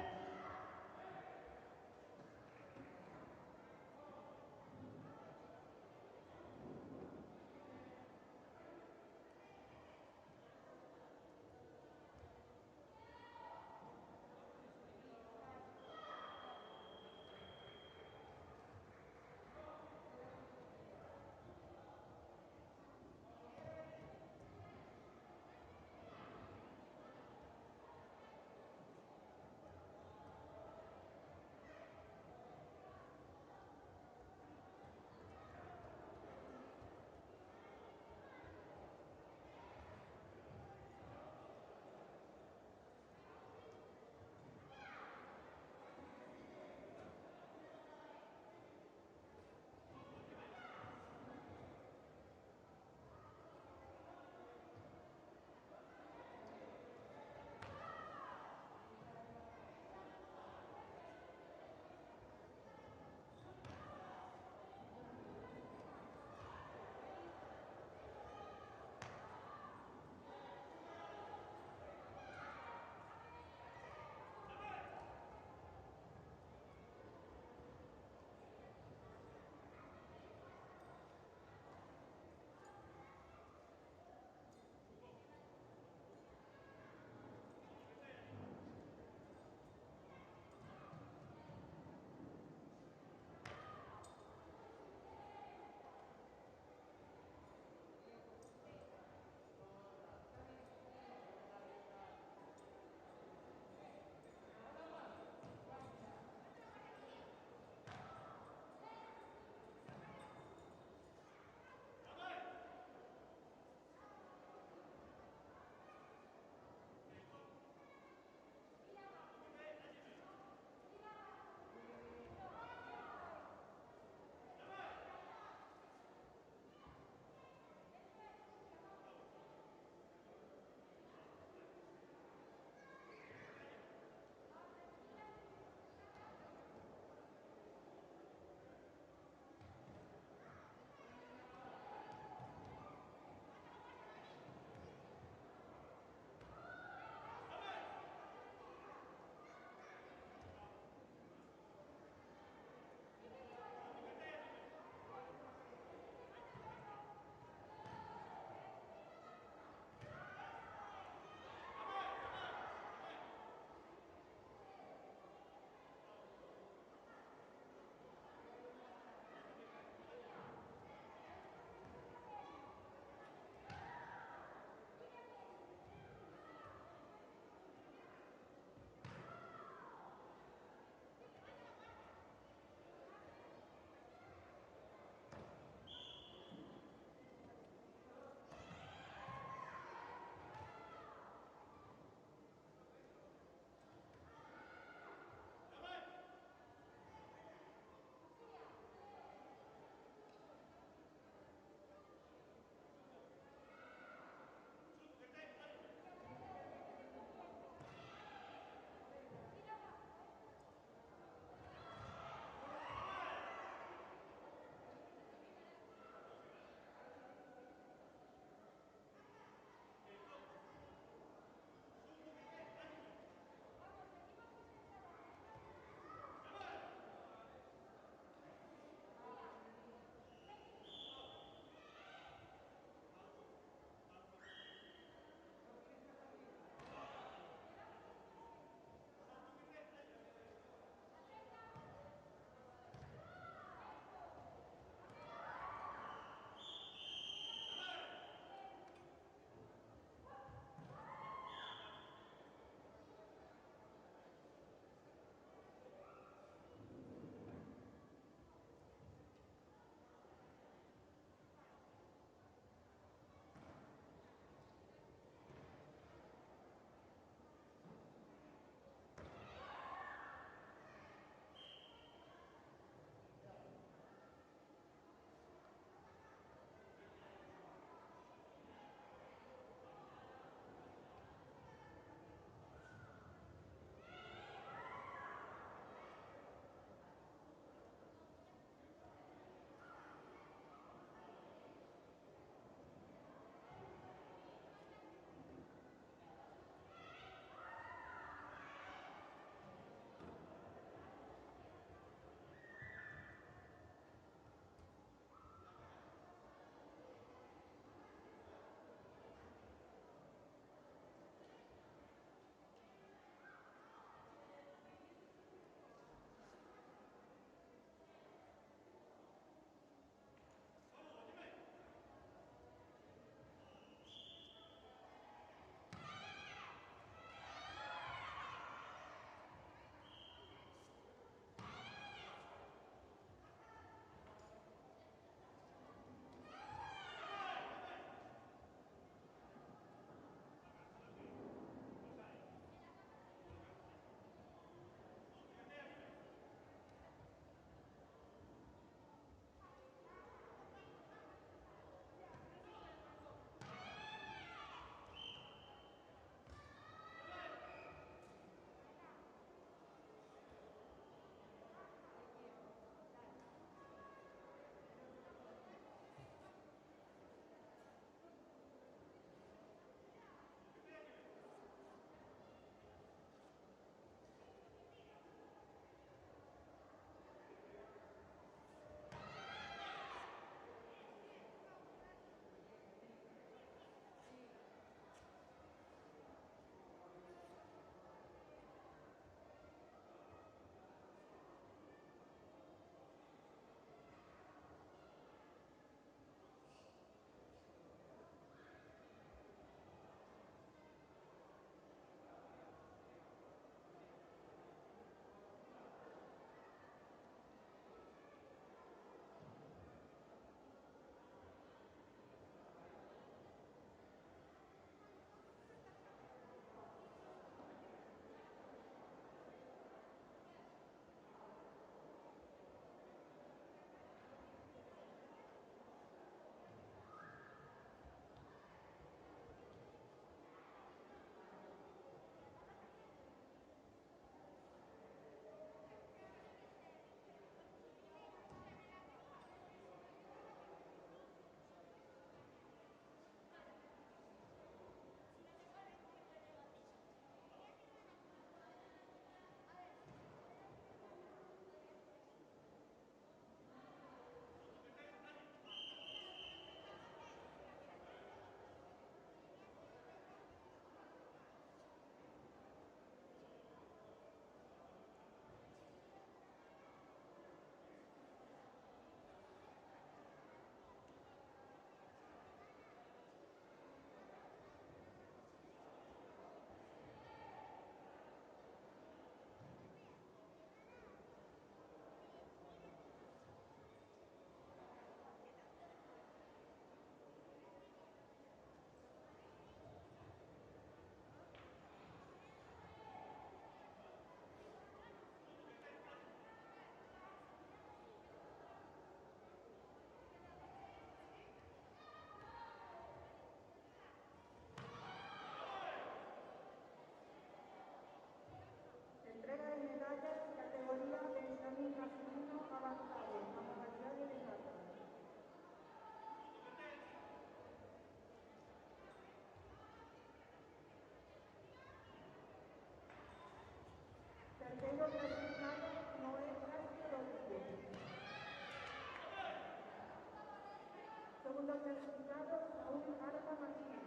Segundo clasificado, Saúl Arma Martínez.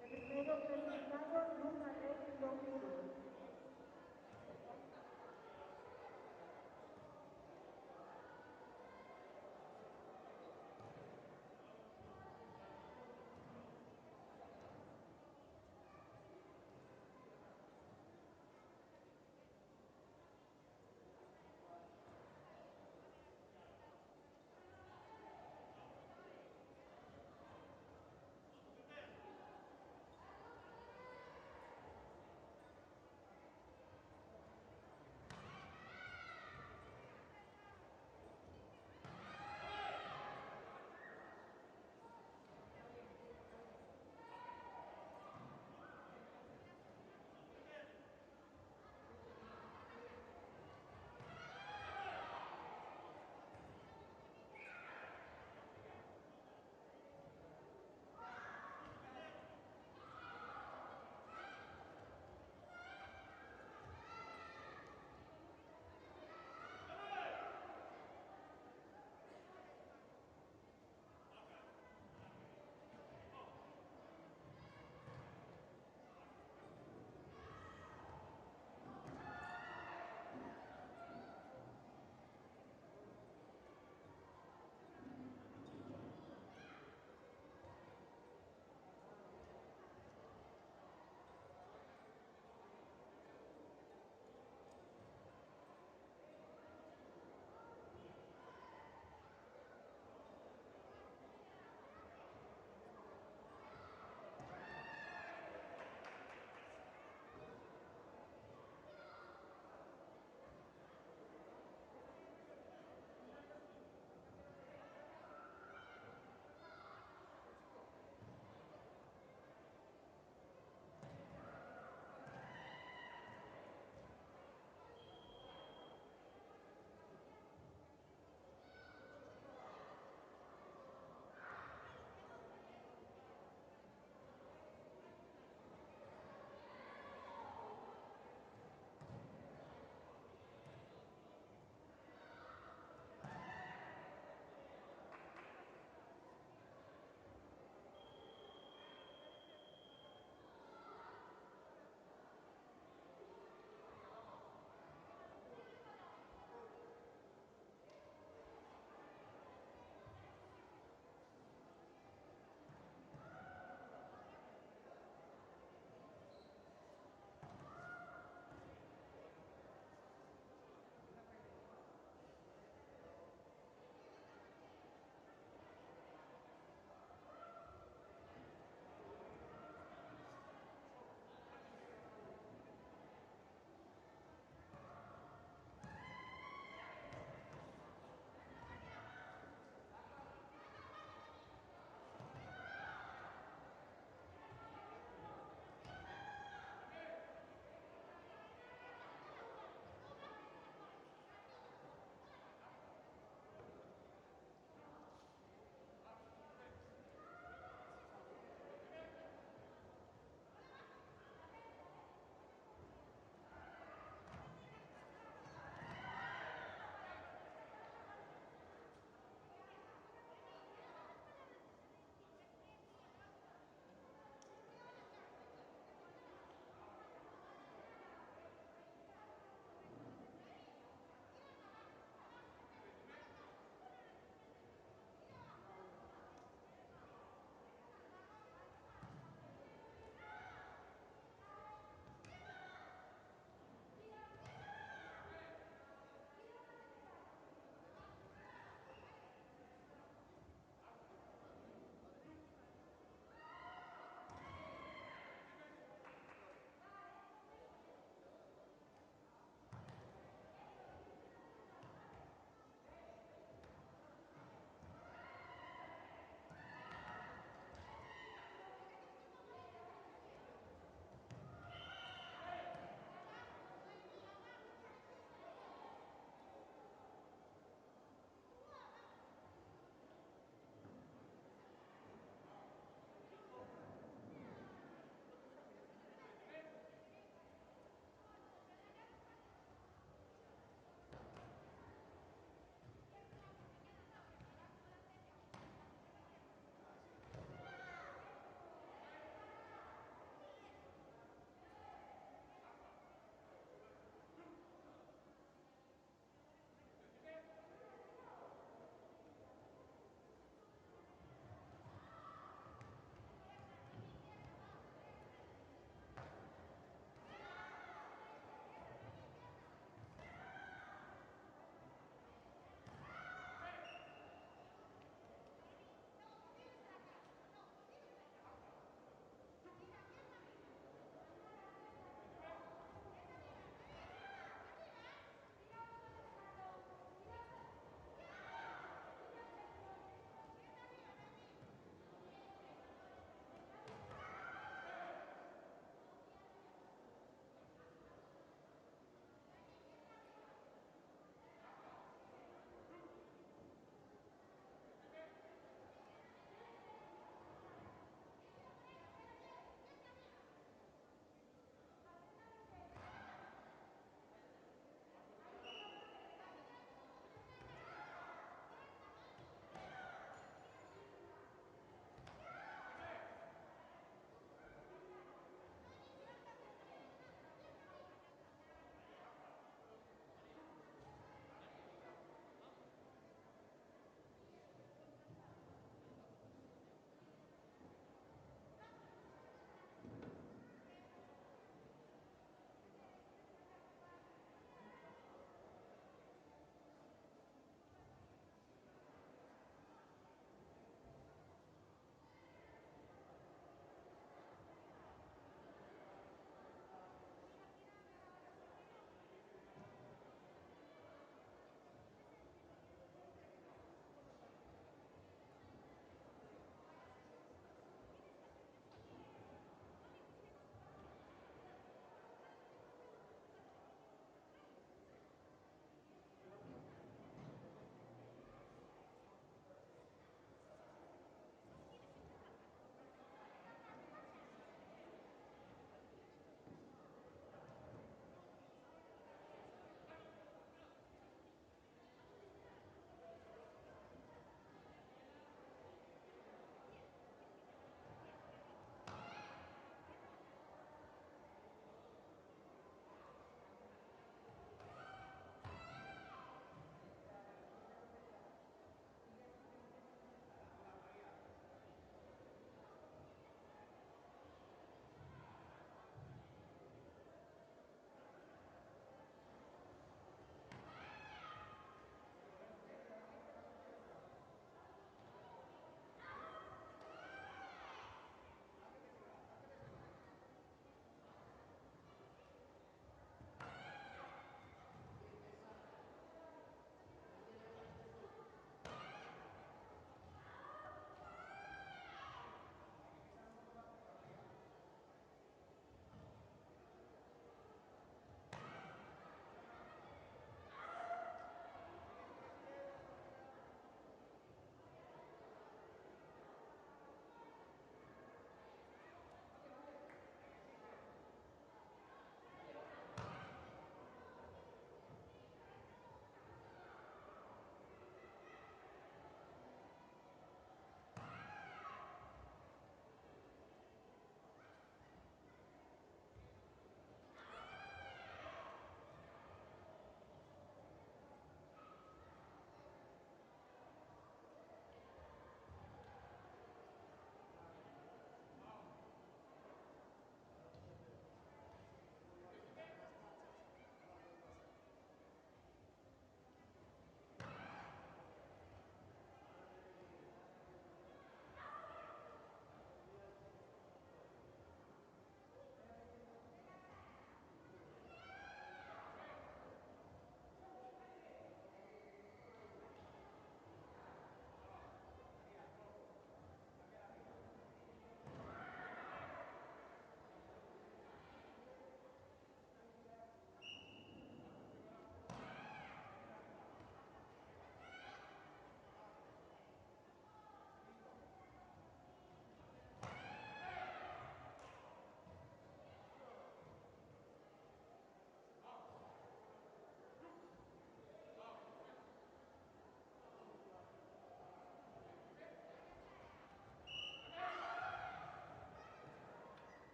Tercero clasificado, Luna Rey Lomuro.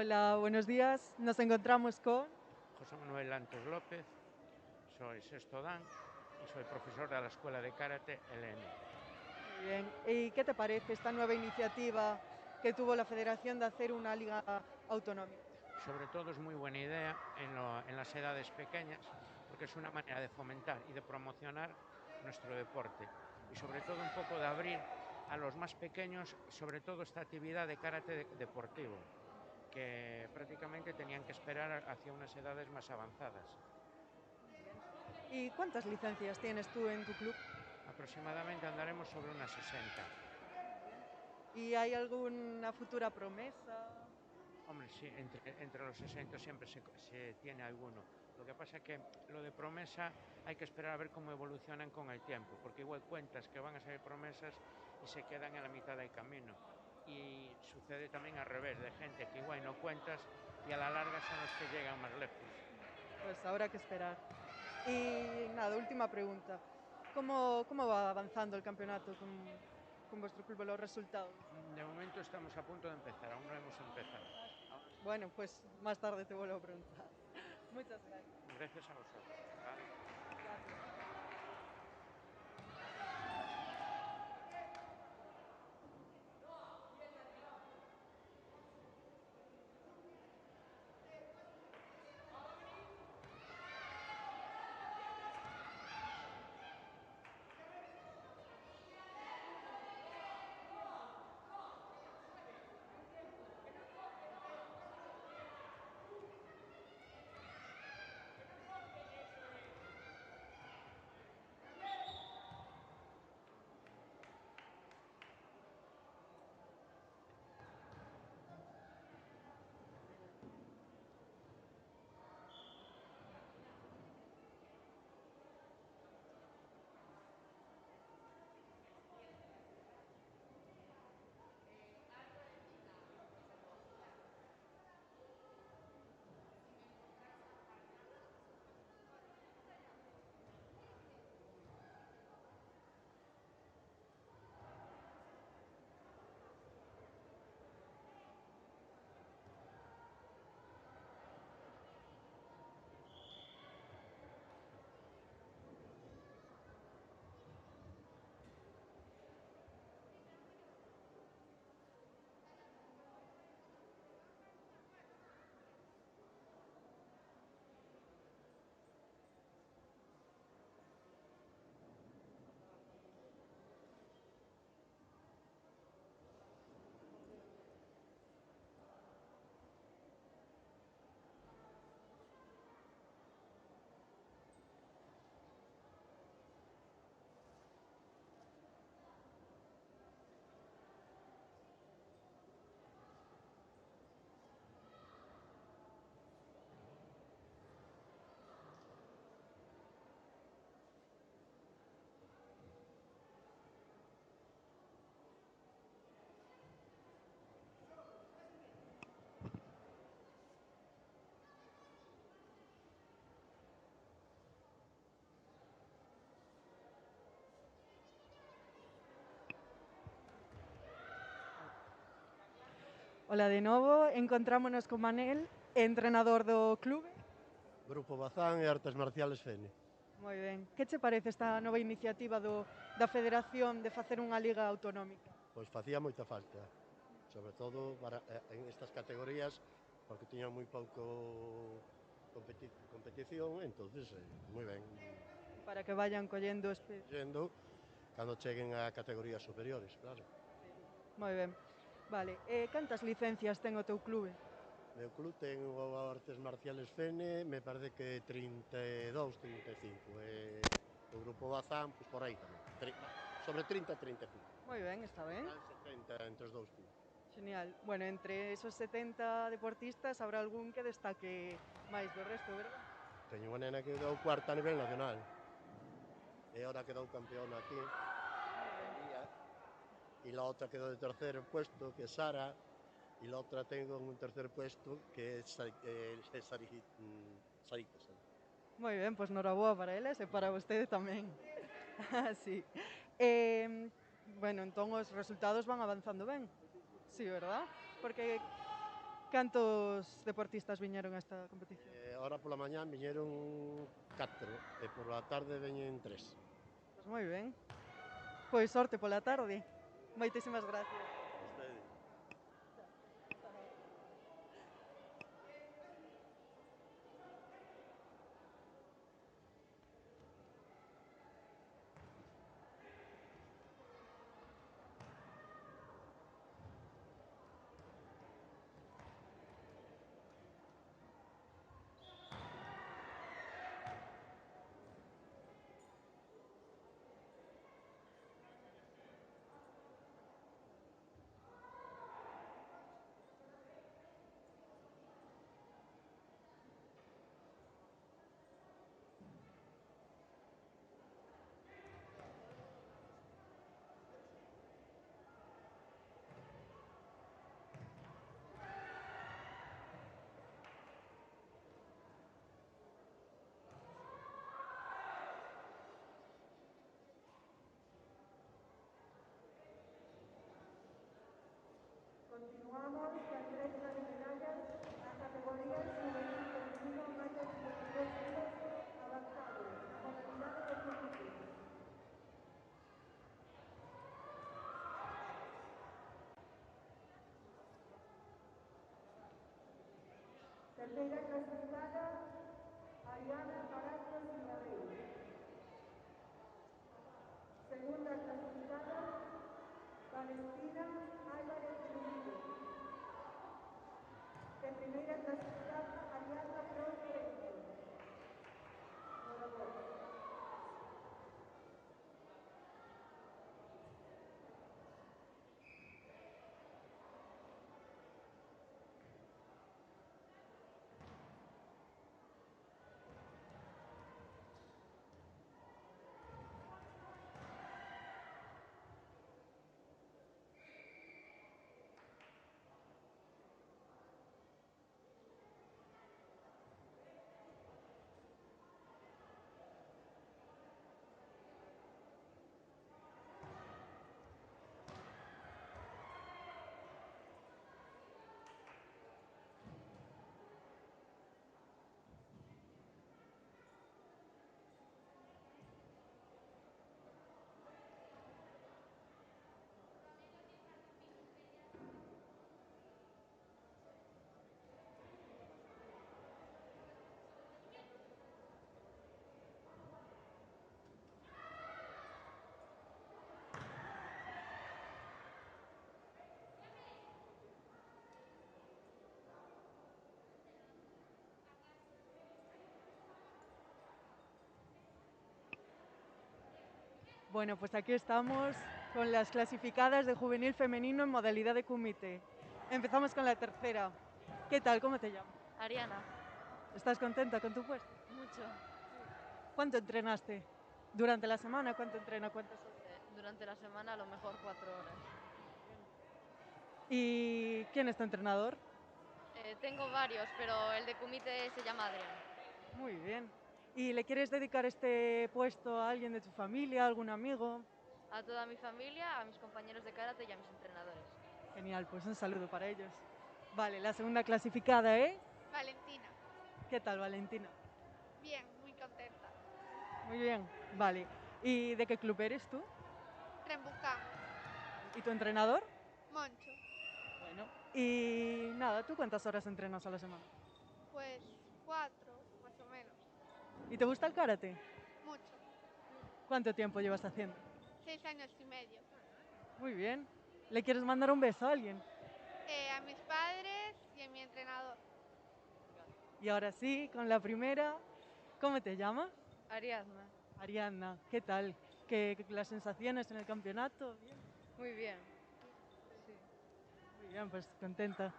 Hola, buenos días. Nos encontramos con... José Manuel Lantos López, soy sexto dan y soy profesor de la Escuela de Karate LN. Muy bien. ¿Y qué te parece esta nueva iniciativa que tuvo la Federación de hacer una liga autonómica? Sobre todo es muy buena idea en las edades pequeñas porque es una manera de fomentar y de promocionar nuestro deporte y sobre todo un poco de abrir a los más pequeños, sobre todo esta actividad de karate deportivo, que prácticamente tenían que esperar hacia unas edades más avanzadas. ¿Y cuántas licencias tienes tú en tu club? Aproximadamente andaremos sobre unas 60. ¿Y hay alguna futura promesa? Hombre, sí, entre los 60 siempre se tiene alguno. Lo que pasa es que lo de promesa hay que esperar a ver cómo evolucionan con el tiempo, porque igual cuentas que van a ser promesas y se quedan en la mitad del camino. Y sucede también al revés, de gente que igual no cuentas y a la larga son los que llegan más lejos. Pues habrá que esperar. Y nada, última pregunta. ¿Cómo va avanzando el campeonato con vuestro club, los resultados? De momento estamos a punto de empezar, aún no hemos empezado. Bueno, pues más tarde te vuelvo a preguntar. Muchas gracias. Gracias a vosotros. ¿Vale? Gracias. Hola de novo, encontrámonos con Manel, entrenador do clube. Grupo Bazán e Artes Marciales Fene. Moi ben. Que che parece esta nova iniciativa da Federación de facer unha liga autonómica? Pois facía moita falta, sobre todo en estas categorías, porque tiñan moi pouco competición, entonces, moi ben. Para que vayan collendo Yendo, cando cheguen a categorías superiores, claro. Moi ben. Vale, cantas licencias ten o teu clube? Meu club ten o Artes Marciales Fene, me parece que 32, 35, e o Grupo Bazán, pois por aí tamén, sobre 30 e 35. Moi ben, está ben. 70 entre os dous clubes. Genial. Bueno, entre esos 70 deportistas habrá algún que destaque máis do resto, verdad? Teño unha nena que quedou cuarta a nivel nacional. E ahora quedou campeona aquí. Y la otra quedó de tercer puesto, que es Sara, y la otra tengo en un tercer puesto, que es Sarita. Moi ben, pois noraboa para elas e para vostede tamén. Sí. Bueno, entón os resultados van avanzando ben. Sí, verdad? Porque Cantos deportistas viñeron a esta competición? Ahora pola mañán viñeron 4 e por la tarde veñen 3. Pois moi ben. Pois sorte pola tarde. Moitísimas gracias. Continuamos la entrega de medallas a categorías juvenil femenino mayor de 52 kilos avanzado, la modalidad de comité. Terceira clasificada, Ariana Caracas Villarreal. Segunda clasificada, Valentina Álvarez Trujillo. De primeira clasificada, Ariadna Flor Lorenzo. Enhorabuena. Bueno, pues aquí estamos con las clasificadas de juvenil femenino en modalidad de kumite. Empezamos con la tercera. ¿Qué tal? ¿Cómo te llamas? Ariana, ¿Estás contenta con tu puesto? mucho. ¿Cuánto entrenaste? ¿Durante la semana? ¿Cuánto entrena? ¿Cuántas horas? Durante la semana a lo mejor 4 horas. ¿Y quién es tu entrenador? Tengo varios, pero el de Kumite se llama Adrián. Muy bien. ¿Y le quieres dedicar este puesto a alguien de tu familia, a algún amigo? A toda mi familia, a mis compañeros de karate y a mis entrenadores. Genial, pues un saludo para ellos. Vale, la segunda clasificada, ¿eh? Valentina. ¿Qué tal, Valentina? Bien, muy contenta. Muy bien, vale. ¿Y de qué club eres tú? Rembucán. ¿Y tu entrenador? Moncho. Bueno. Y nada, ¿tú cuántas horas entrenas a la semana? Pues 4, más o menos. ¿Y te gusta el karate? Mucho. ¿Cuánto tiempo llevas haciendo? 6 años y medio. Muy bien. ¿Le quieres mandar un beso a alguien? A mis padres y a mi entrenador. Y ahora sí, con la primera, ¿cómo te llamas? Ariadna, Ariadna, ¿qué tal? ¿Qué las sensaciones en el campeonato? Bien. muy bien. Sí. Muy bien, pues contenta.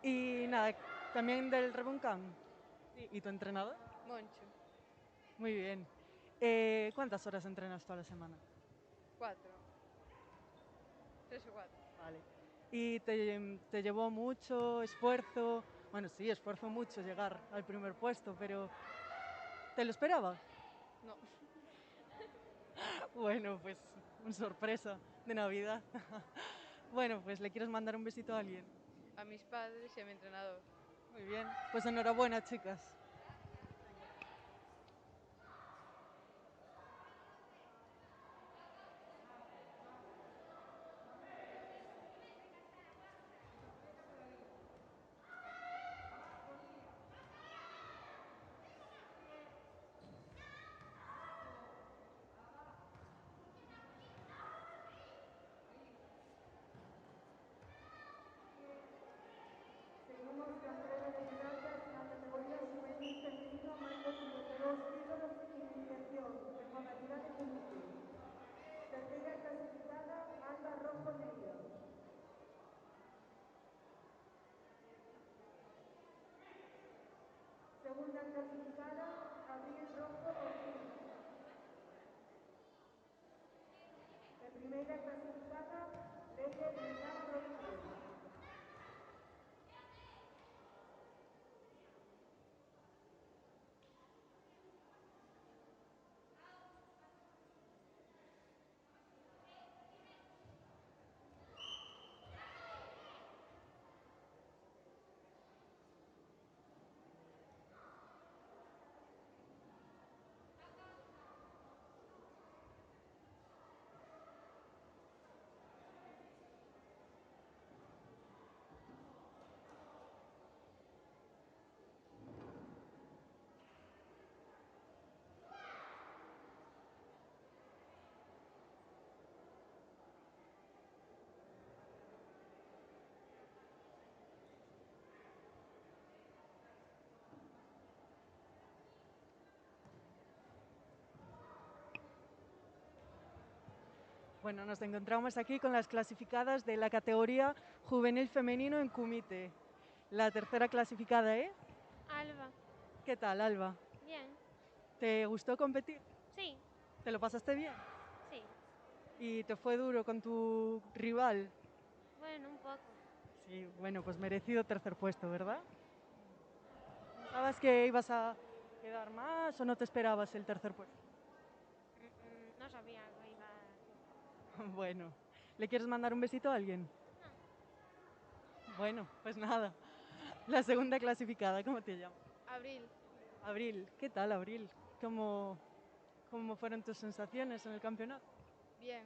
Y nada, también del Rebuncán. Sí. ¿Y tu entrenador? Moncho, Muy bien. ¿Cuántas horas entrenas toda la semana? 4. 3 o 4. Vale. ¿Y te llevó mucho esfuerzo? Bueno, sí, esfuerzo mucho llegar al primer puesto, pero ¿te lo esperabas? No. Bueno, pues una sorpresa de Navidad. Bueno, pues ¿le quieres mandar un besito a alguien? a mis padres y a mi entrenador. Muy bien, pues enhorabuena, chicas. Seguimos la entrega de medallas en la categoría juvenil femenino más de 52 kilos iniciación en modalidad de comité. Tercera clasificada, Alba Rojo Negra. Segunda clasificada, Abril Rojo Ortiz. De primera clasificada, Leye Villar Rodríguez. Bueno, nos encontramos aquí con las clasificadas de la categoría juvenil femenino en Kumite. La tercera clasificada, ¿eh? Alba. ¿Qué tal, Alba? Bien. ¿Te gustó competir? Sí. ¿Te lo pasaste bien? Sí. ¿Y te fue duro con tu rival? Bueno, un poco. Sí, bueno, pues merecido tercer puesto, ¿verdad? ¿Pensabas que ibas a quedar más o no te esperabas el tercer puesto? No sabía que iba a... Bueno, ¿le quieres mandar un besito a alguien? Bueno, pues nada. La segunda clasificada, ¿cómo te llamas? Abril. Abril, ¿qué tal, Abril? ¿Cómo fueron tus sensaciones en el campeonato? Bien.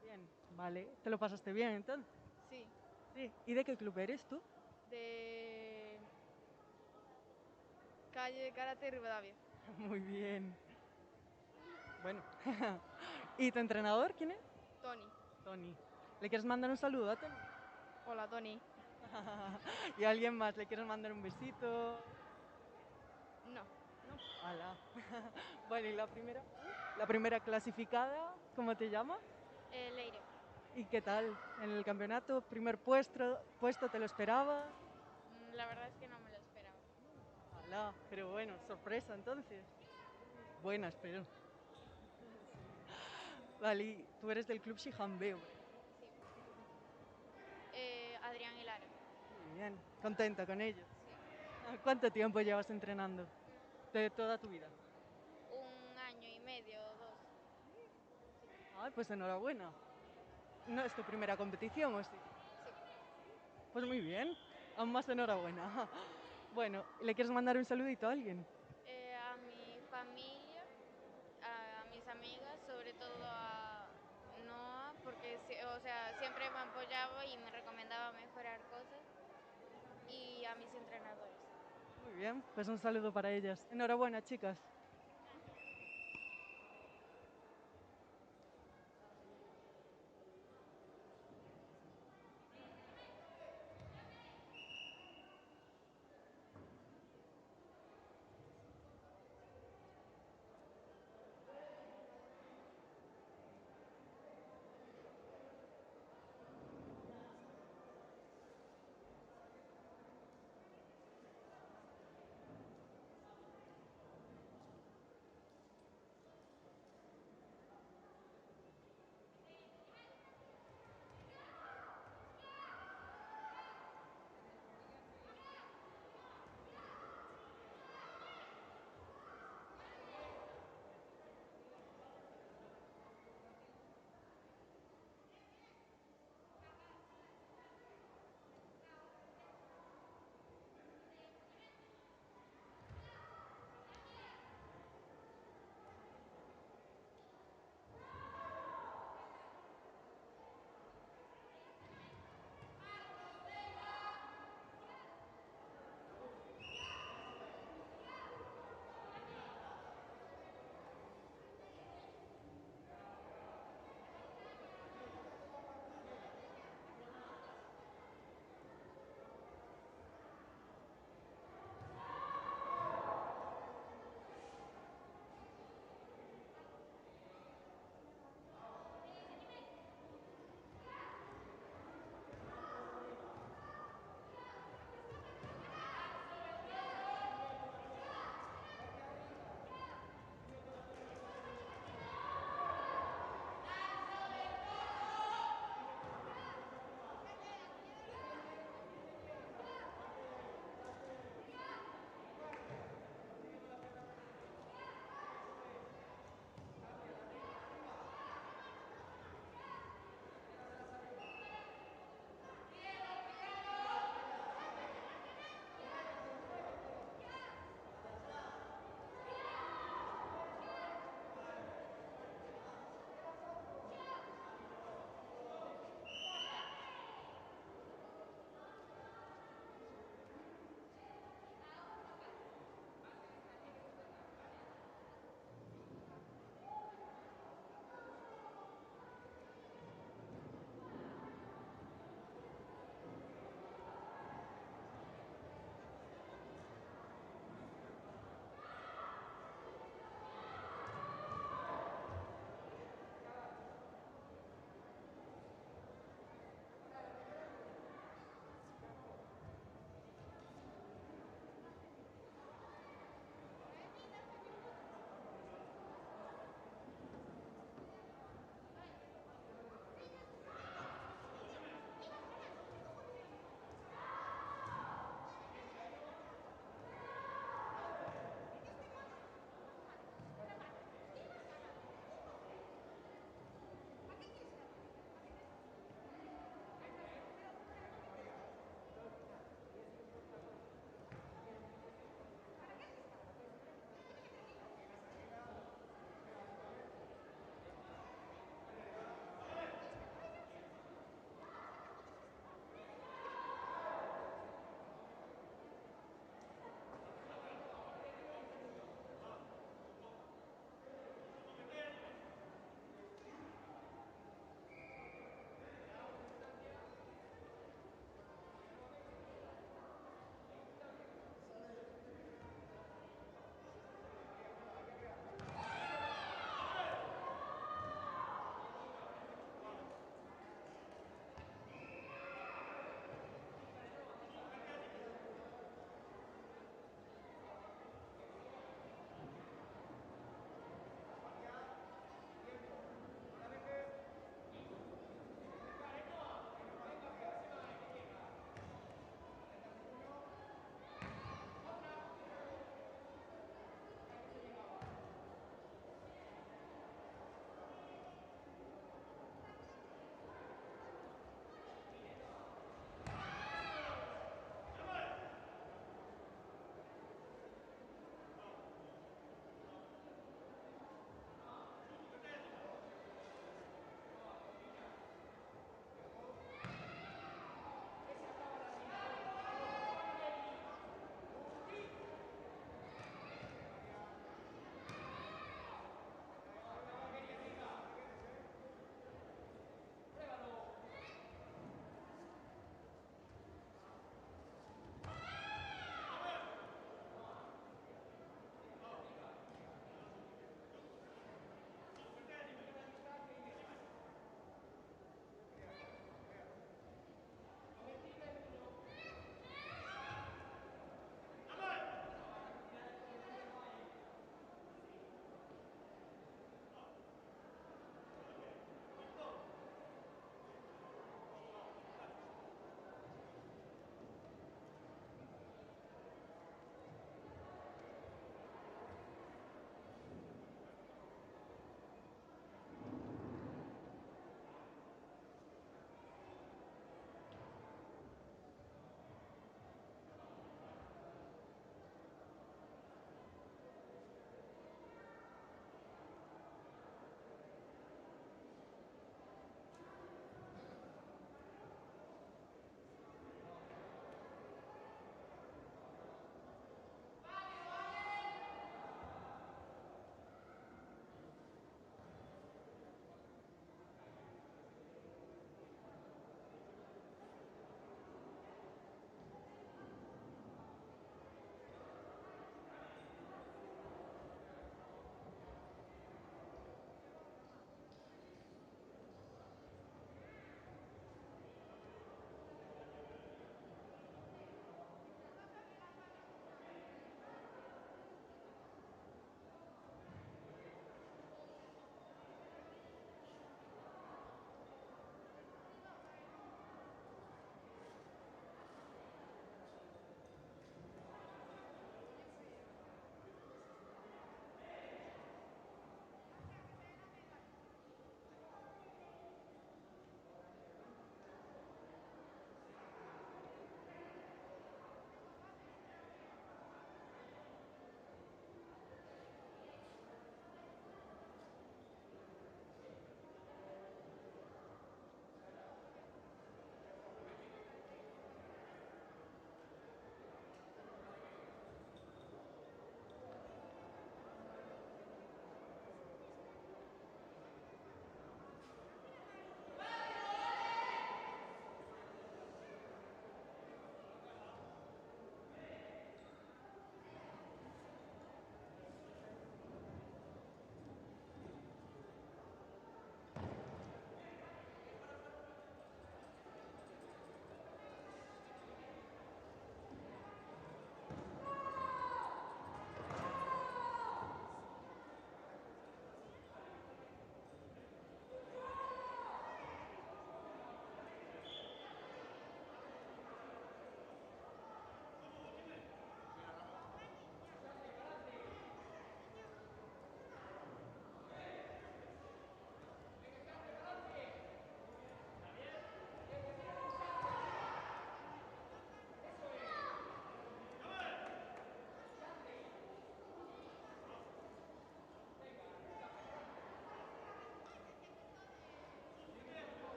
Bien, vale. ¿Te lo pasaste bien entonces? Sí. Sí. ¿Y de qué club eres tú? De calle Karate Rivadavia. Muy bien. Bueno. ¿Y tu entrenador quién es? Tony. Tony. ¿Le quieres mandar un saludo a Tony? Hola, Tony. ¿Y a alguien más le quieres mandar un besito? No. No. Hala. Vale, ¿y la primera? La primera clasificada, ¿cómo te llamas? Leire. ¿Y qué tal en el campeonato? ¿Primer puesto te lo esperabas? La verdad es que no me lo esperaba. Hala, pero bueno, sorpresa entonces. Buena, espero. Vale, ¿y tú eres del club Shihambeo? Sí. Adrián y Lara. Muy bien, contenta con ellos. Sí. ¿Cuánto tiempo llevas entrenando? ¿De toda tu vida? 1 año y medio o 2. Ay, pues enhorabuena. ¿No es tu primera competición o sí? Sí. Pues muy bien, aún más enhorabuena. Bueno, ¿le quieres mandar un saludito a alguien? A mi familia, a mis amigas, sobre todo a Noah, porque o sea, siempre me apoyaba y me recomendaba mejorar cosas, y a mis entrenadores. Muy bien, pues un saludo para ellas. Enhorabuena, chicas.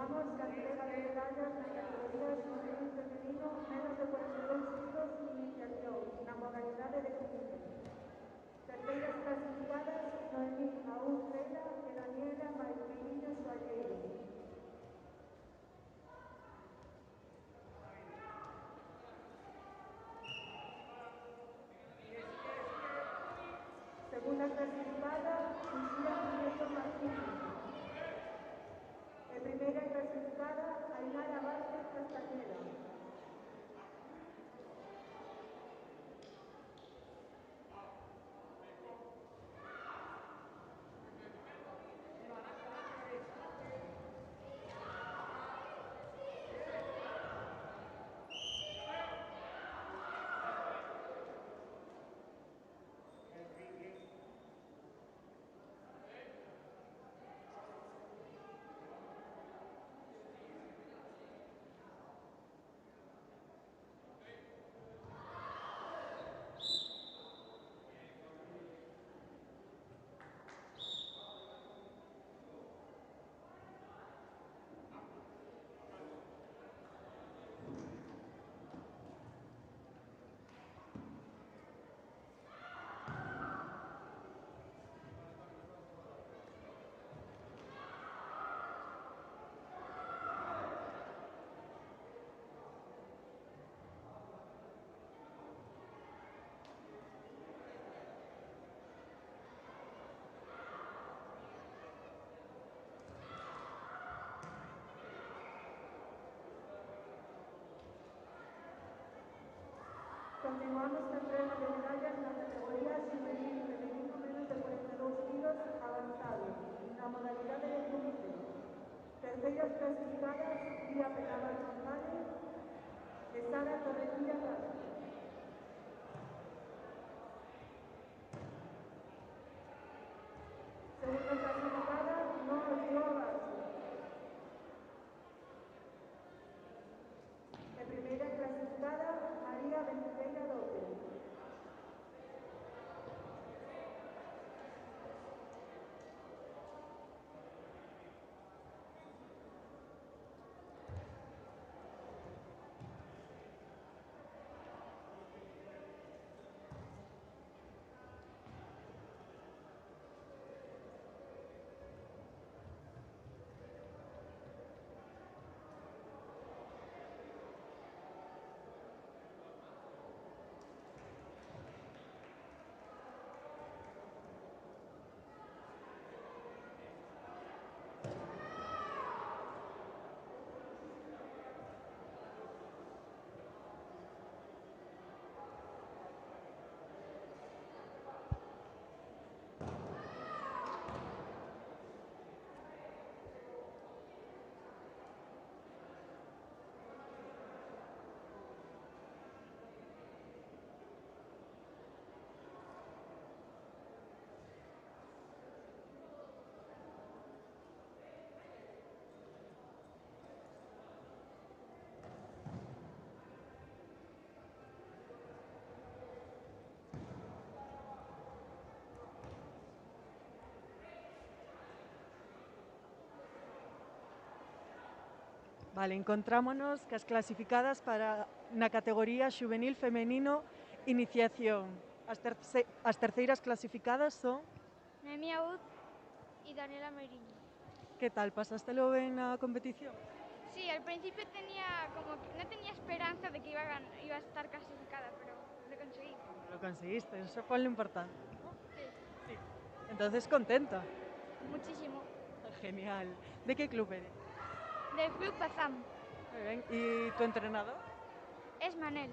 Continuamos la entrega de medallas na categoría xuvenil femenino menos de 42 kilos sin iniciación, na modalidade de equipo. Terceiras clasificadas Noemí Aún Vela e Daniela Maipiriño Soalleiro. Segunda clasificada, Lucía Prieto Martínez. E primeira clasificada, Ainara Vázquez Castañeda. Continuamos la entrega de medallas na categoría xuvenil femenino menos de 42 kilos avanzado, na modalidade de cruce. Terceiras clasificadas, Lía Penaval González e Sara Torrecilla Castro. Segunda clasificada, Noa Vázquez. E primeira clasificada, María Venceira López. Vale, encontrámonos cas clasificadas para na categoría xuvenil femenino iniciación. As terceiras clasificadas son... Noemí Aún y Daniela Maipiriño. Que tal, pasástelo ben na competición? Sí, al principio tenía como que no tenía esperanza de que iba a estar clasificada, pero lo conseguí. Lo conseguiste, eso fue lo importante, ¿no? Sí, Sí. Entonces, contenta. muchísimo. Genial. ¿De qué club eres? Del Club Bazán. Muy bien. ¿Y tu entrenador? Es Manel.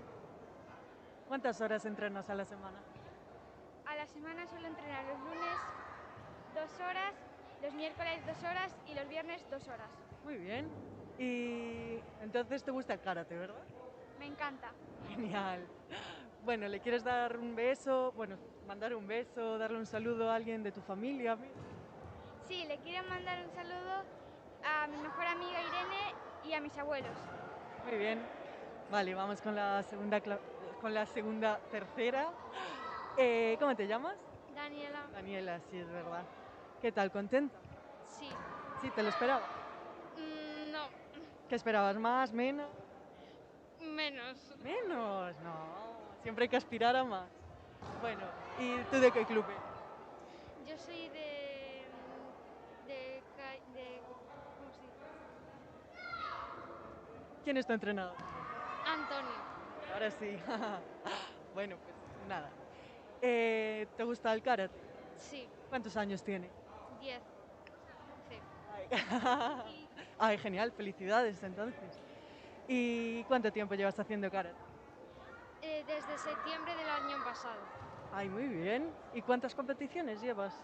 ¿Cuántas horas entrenas a la semana? A la semana suelo entrenar los lunes 2 horas, los miércoles 2 horas y los viernes 2 horas. Muy bien. Y entonces te gusta el karate, ¿verdad? Me encanta. Genial. Bueno, ¿le quieres dar un beso? Bueno, mandar un beso, darle un saludo a alguien de tu familia. Sí, le quiero mandar un saludo a mi mejor amiga Irene y a mis abuelos. Muy bien. Vale, vamos con la segunda tercera. ¿Cómo te llamas? Daniela. Daniela, sí, es verdad. ¿Qué tal? ¿Contenta? Sí. Sí, ¿te lo esperaba? No. ¿Qué esperabas? ¿Más? ¿Menos? Menos. Menos, no. Siempre hay que aspirar a más. Bueno, ¿y tú de qué club eres? Yo soy ¿cómo se dice? ¿Quién es tu entrenador? Antonio. Ahora sí. Bueno, pues nada. ¿Te gusta el karate? Sí, ¿Cuántos años tiene? 10. Sí. Ay, genial, felicidades entonces. ¿Y cuánto tiempo llevas haciendo karate? Desde septiembre del año pasado. Ay, muy bien. ¿Y cuántas competiciones llevas?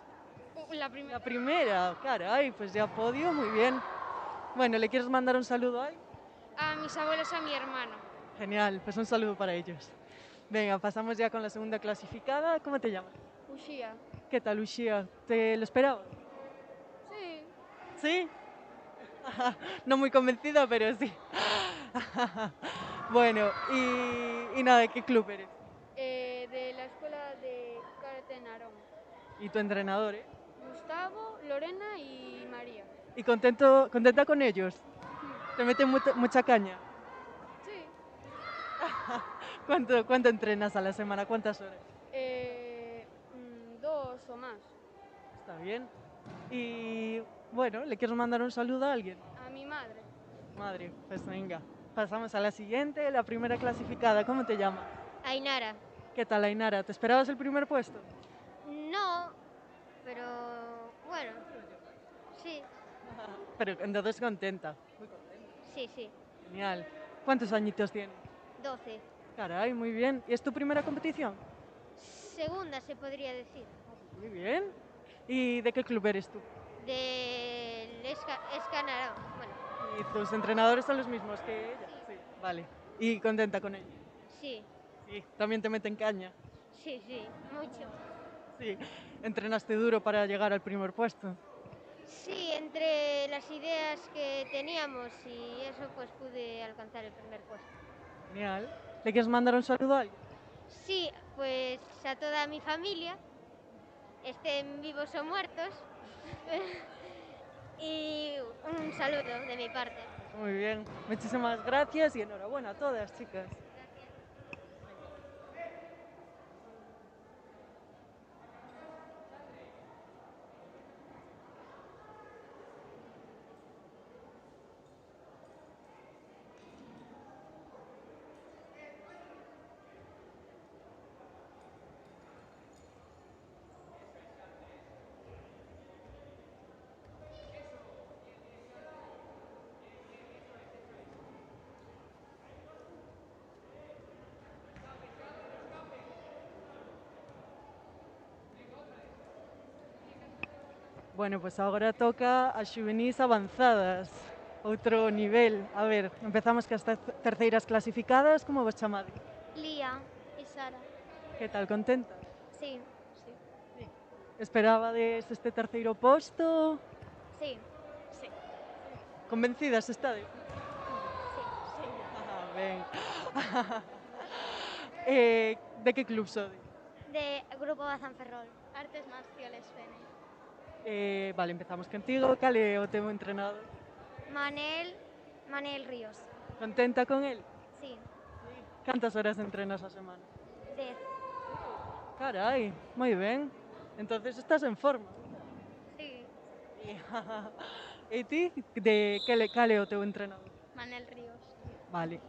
La primera. La primera, caray, pues ya podio, muy bien. Bueno, ¿le quieres mandar un saludo a alguien? A mis abuelos, a mi hermano. Genial, pues un saludo para ellos. Venga, pasamos ya con la segunda clasificada. ¿Cómo te llamas? Ushia. ¿Qué tal, Ushia? ¿Te lo esperabas? Sí. ¿Sí? No muy convencida, pero sí. Bueno, y nada, ¿de qué club eres? De la escuela de karate Narón. ¿Y tu entrenador, eh? Gustavo, Lorena y María. ¿Y contenta con ellos? ¿Te meten mucha caña? Sí. ¿Cuánto entrenas a la semana? ¿Cuántas horas? 2 o más. Está bien. Y bueno, ¿le quieres mandar un saludo a alguien? A mi madre. Madre, pues venga. Pasamos a la siguiente, la primera clasificada. ¿Cómo te llamas? Ainara. ¿Qué tal, Ainara? ¿Te esperabas el primer puesto? No, pero bueno, sí, Pero entonces contenta. sí, sí. Genial. ¿Cuántos añitos tienes? 12. Caray, muy bien. ¿Y es tu primera competición? Segunda se podría decir. Muy bien. ¿Y de qué club eres tú? Del Escanarón. Bueno, ¿Y tus entrenadores son los mismos que ella? Sí. Vale. ¿Y contenta con ella? sí, Sí. ¿También te meten caña? sí, sí, mucho. Sí. ¿Entrenaste duro para llegar al primer puesto? Sí, entre las ideas que teníamos y eso, pues pude alcanzar el primer puesto. Genial. ¿Le quieres mandar un saludo a alguien? Sí, pues a toda mi familia, estén vivos o muertos, y un saludo de mi parte. Muy bien. Muchísimas gracias y enhorabuena a todas, chicas. Gracias. Bueno, pues ahora toca a xuvenís avanzadas, outro nivel. A ver, empezamos que as terceiras clasificadas, como vos chamades? Lía y Sara. Que tal, contenta? Sí, sí. Esperabades este terceiro posto? Sí, sí. Convencidas estades? Sí. Ben. De que club sodes? De Grupo Bazán Ferrol. Artes Marciales Fene. Vale, empezamos contigo. Cal é o teu entrenador? Manel Ríos. Contenta con él? Sí. Cantas horas entrenas a semana? 10. Carai, moi ben. Entonces estás en forma. Sí. E ti, cal é o teu entrenador? Manel Ríos. Vale.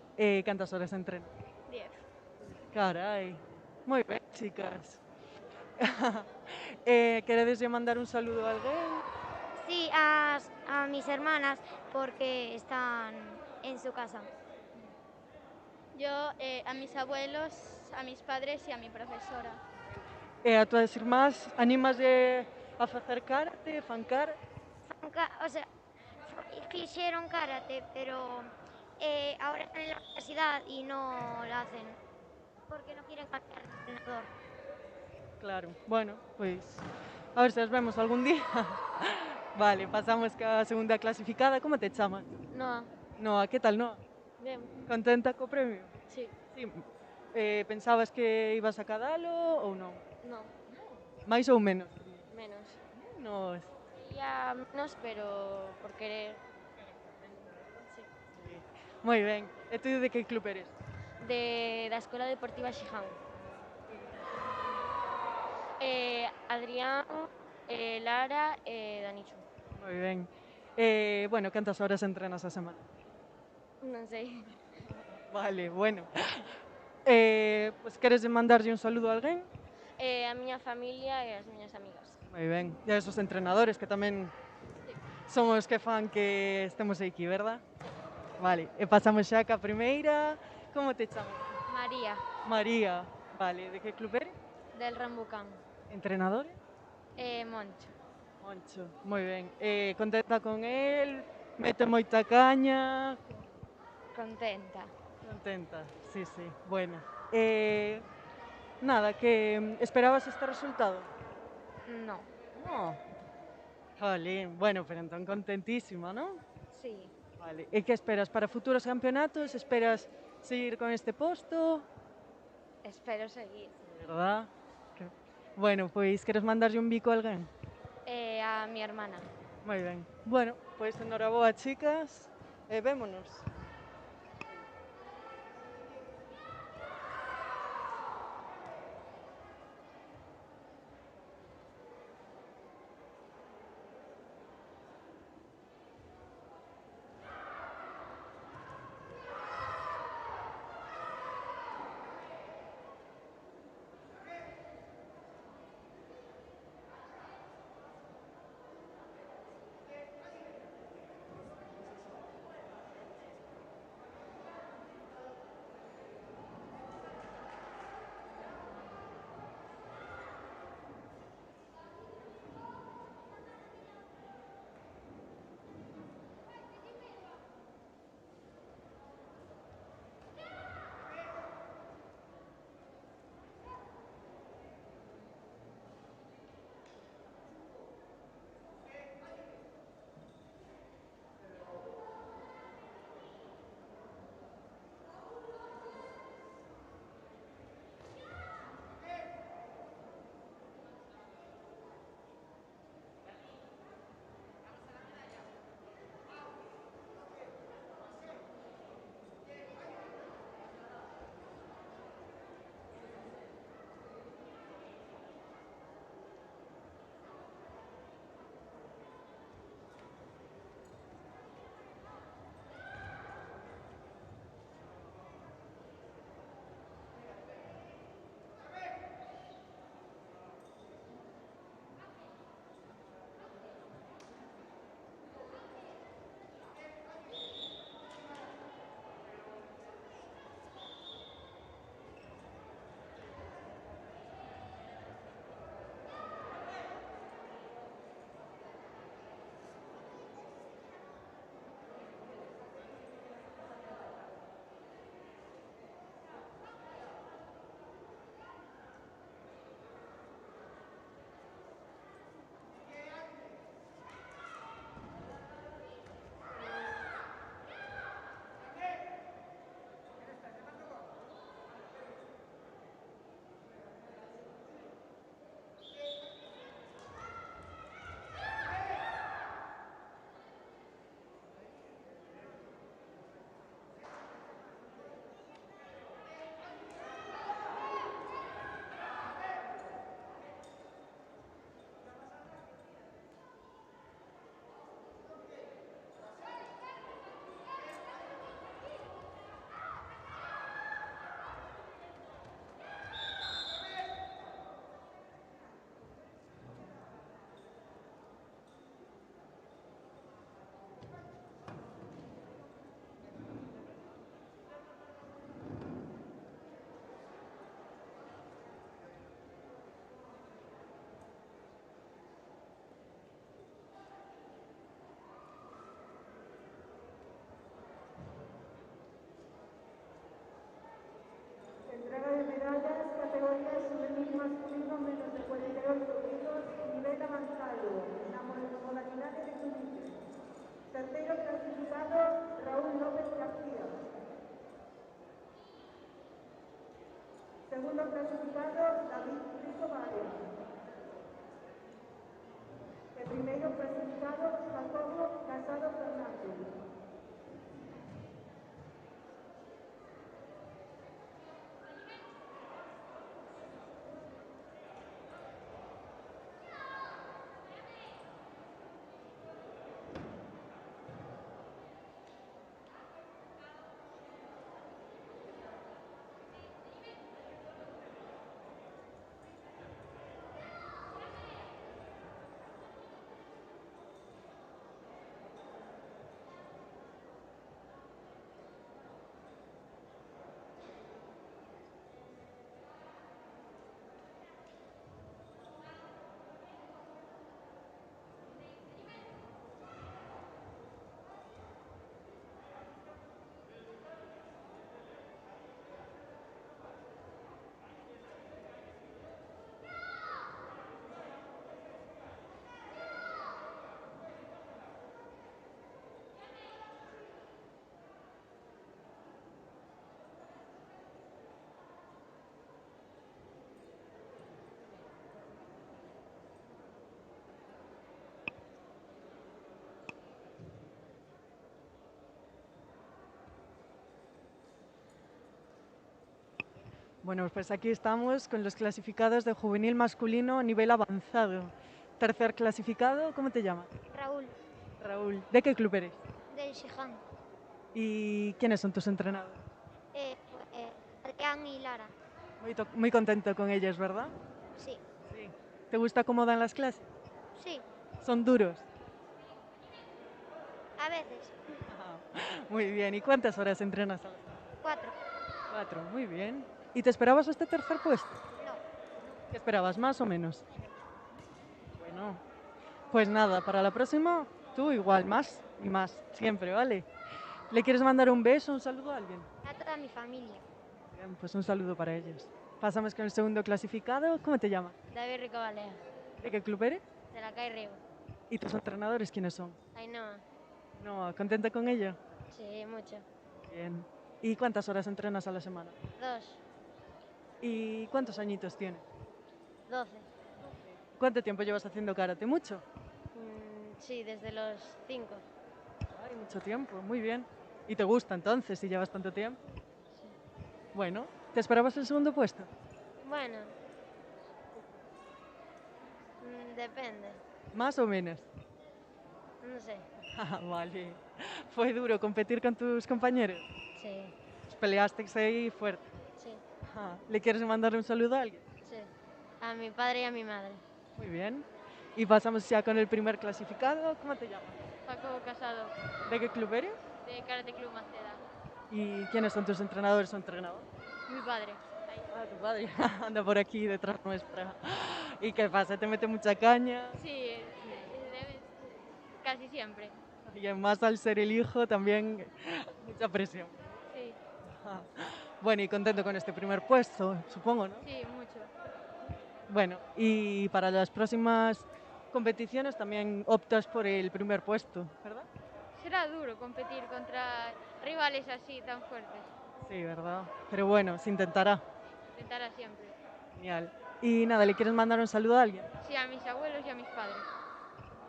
Cantas horas entrenas? 10. Carai, moi ben, chicas. Queredes mandar un saludo a alguén? Sí, a mis hermanas porque están en su casa. Yo a mis abuelos, a mis padres y a mi profesora. E a túas irmás animas a facer karate, fan karate? O sea, quisieron karate, pero ahora están en la universidad y no lo hacen porque no quieren cambiar de entrenador. Claro, bueno, pois a ver se as vemos algún día. Vale, pasamos ca segunda clasificada. Como te chamas? No, Noa, que tal, Noa? bien, Contenta co premio? sí, Sí. Pensabas que ibas a cadalo ou non? no, Mais ou menos? menos. Menos. Ya menos, pero por querer. Sí. Sí. Moi ben. E tú de que club eres? Da Escola Deportiva Xiján. Adrián, Lara e Danicho. Moi ben. Bueno, cantas horas entrenas a semana? Non sei. Vale, bueno. Pues queres mandarlle un saludo a alguén? A miña familia e as miñas amigas. Moi ben. E a esos entrenadores que tamén son os que fan que estemos aquí, verdad? Vale, e pasamos xa ca primeira. Como te chamas? María, María. Vale, de que club eres? del Rambucán. Entrenador? Moncho. Moncho, moi ben. Contenta con el? Mete moita caña? Contenta. Contenta, sí, sí. Bueno. Nada, que esperabas este resultado? No. No. Jolín, bueno, pero entón contentísima, ¿no? Sí. Vale. E que esperas para futuros campeonatos? Esperas seguir con este posto? Espero seguir. Verdad? Bueno, pois queres mandarlle un bico a alguén? A mi hermana. Moi ben. Bueno, pois enhoraboa, chicas, e vémonos. Entrega de medallas, categoría juvenil masculino menos de 48 kilos, nivel avanzado, en la modalidad de equilibrio. Tercero clasificado, Raúl López García. Segundo clasificado, David Rico Varela. El primero clasificado, Jacobo Casado Fernández. Bueno, pues aquí estamos con los clasificados de juvenil masculino a nivel avanzado. Tercer clasificado, ¿cómo te llamas? Raúl, Raúl. ¿De qué club eres? del Xiján. ¿Y quiénes son tus entrenadores? Adrián y Lara. Muy contento con ellos, ¿verdad? Sí. Sí. ¿Te gusta cómo dan las clases? Sí, ¿Son duros? a veces. Muy bien. ¿Y cuántas horas entrenas a la semana? 4. 4. Muy bien. ¿Y te esperabas este tercer puesto? No. ¿Qué esperabas, más o menos? Bueno, pues nada, para la próxima, tú igual, más y más, siempre, ¿vale? ¿Le quieres mandar un beso, un saludo a alguien? A toda mi familia. Bien, pues un saludo para ellos. Pasamos con el segundo clasificado. ¿Cómo te llamas? David Rico Balea, ¿De qué club eres? de la calle Riego. ¿Y tus entrenadores quiénes son? Ainhoa. No, ¿contenta con ello? Sí, mucho. Bien. ¿Y cuántas horas entrenas a la semana? 2. ¿Y cuántos añitos tienes? 12. ¿Cuánto tiempo llevas haciendo karate? ¿Mucho? Sí, desde los 5. Ay, mucho tiempo, muy bien. ¿Y te gusta entonces si llevas tanto tiempo? Sí. Bueno, ¿te esperabas el segundo puesto? Bueno. Depende. ¿Más o menos? No sé. Ah, vale. ¿Fue duro competir con tus compañeros? Sí. Os peleasteis ahí fuerte. Sí. Ah, ¿le quieres mandar un saludo a alguien? Sí. A mi padre y a mi madre. Muy bien. Y pasamos ya con el primer clasificado. ¿Cómo te llamas? Paco Casado, ¿De qué club eres? de Karate Club Maceda. ¿Y quiénes son tus entrenadores o entrenador? Mi padre. Ahí. Ah, tu padre. Anda por aquí detrás nuestra. ¿Y qué pasa? ¿Te mete mucha caña? Sí, casi siempre. Y además al ser el hijo también mucha presión. Sí, Ah. Bueno, y contento con este primer puesto, supongo, ¿no? sí, mucho. Bueno, y para las próximas competiciones también optas por el primer puesto, ¿verdad? Será duro competir contra rivales así tan fuertes. Sí, ¿verdad? Pero bueno, se intentará. Intentará siempre. Genial. Y nada, ¿le quieres mandar un saludo a alguien? Sí, a mis abuelos y a mis padres.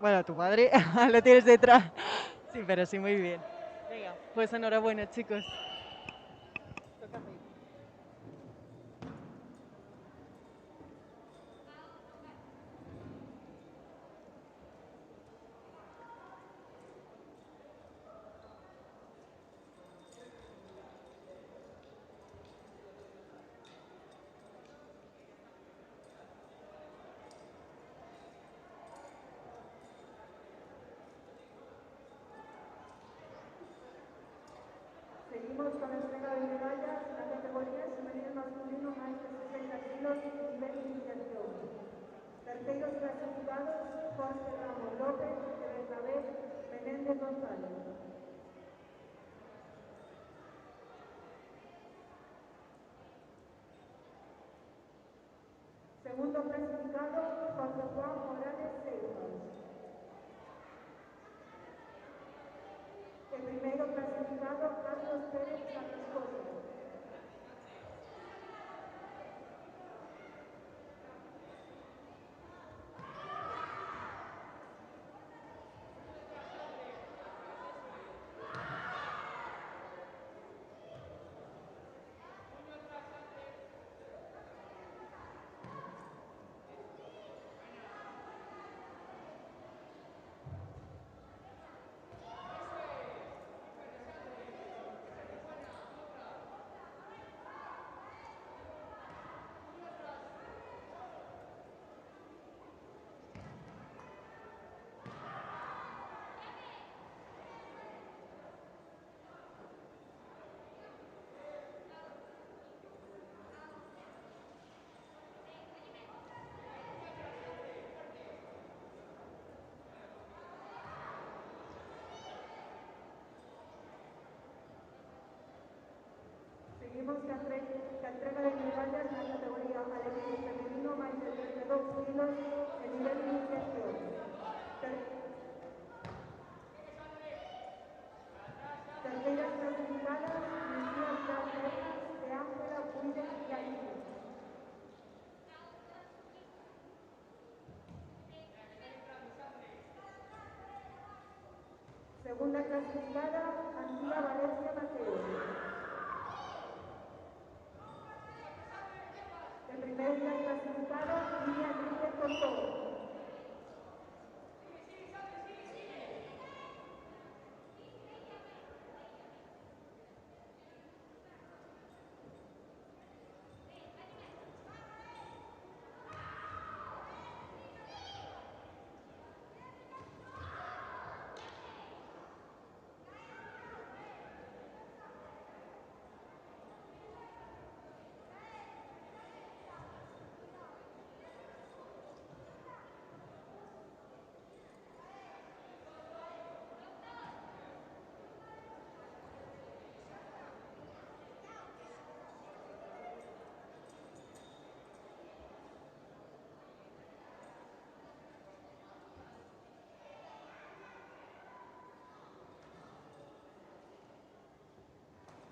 Bueno, a tu padre lo tienes detrás. Sí, pero sí, muy bien. Venga, pues enhorabuena, chicos. Seguimos con la entrega de medallas en la categoría femenil masculino más de 60 kilos, nivel de iniciación. Terceros clasificados, Jorge Ramos López, de Bernabé Menéndez González. Segundo clasificado, José Juan Morales Seixas. El primero clasificado, Carlos Pérez Carrascosa. Seguimos que entrega de medallas en la categoría alevín femenino más de 32 kilos en nivel de iniciación. Terceras clasificadas, Lucía Cáceres de Ángela Puides y Alicia. Segunda clasificada, Antía Valencia Mateo.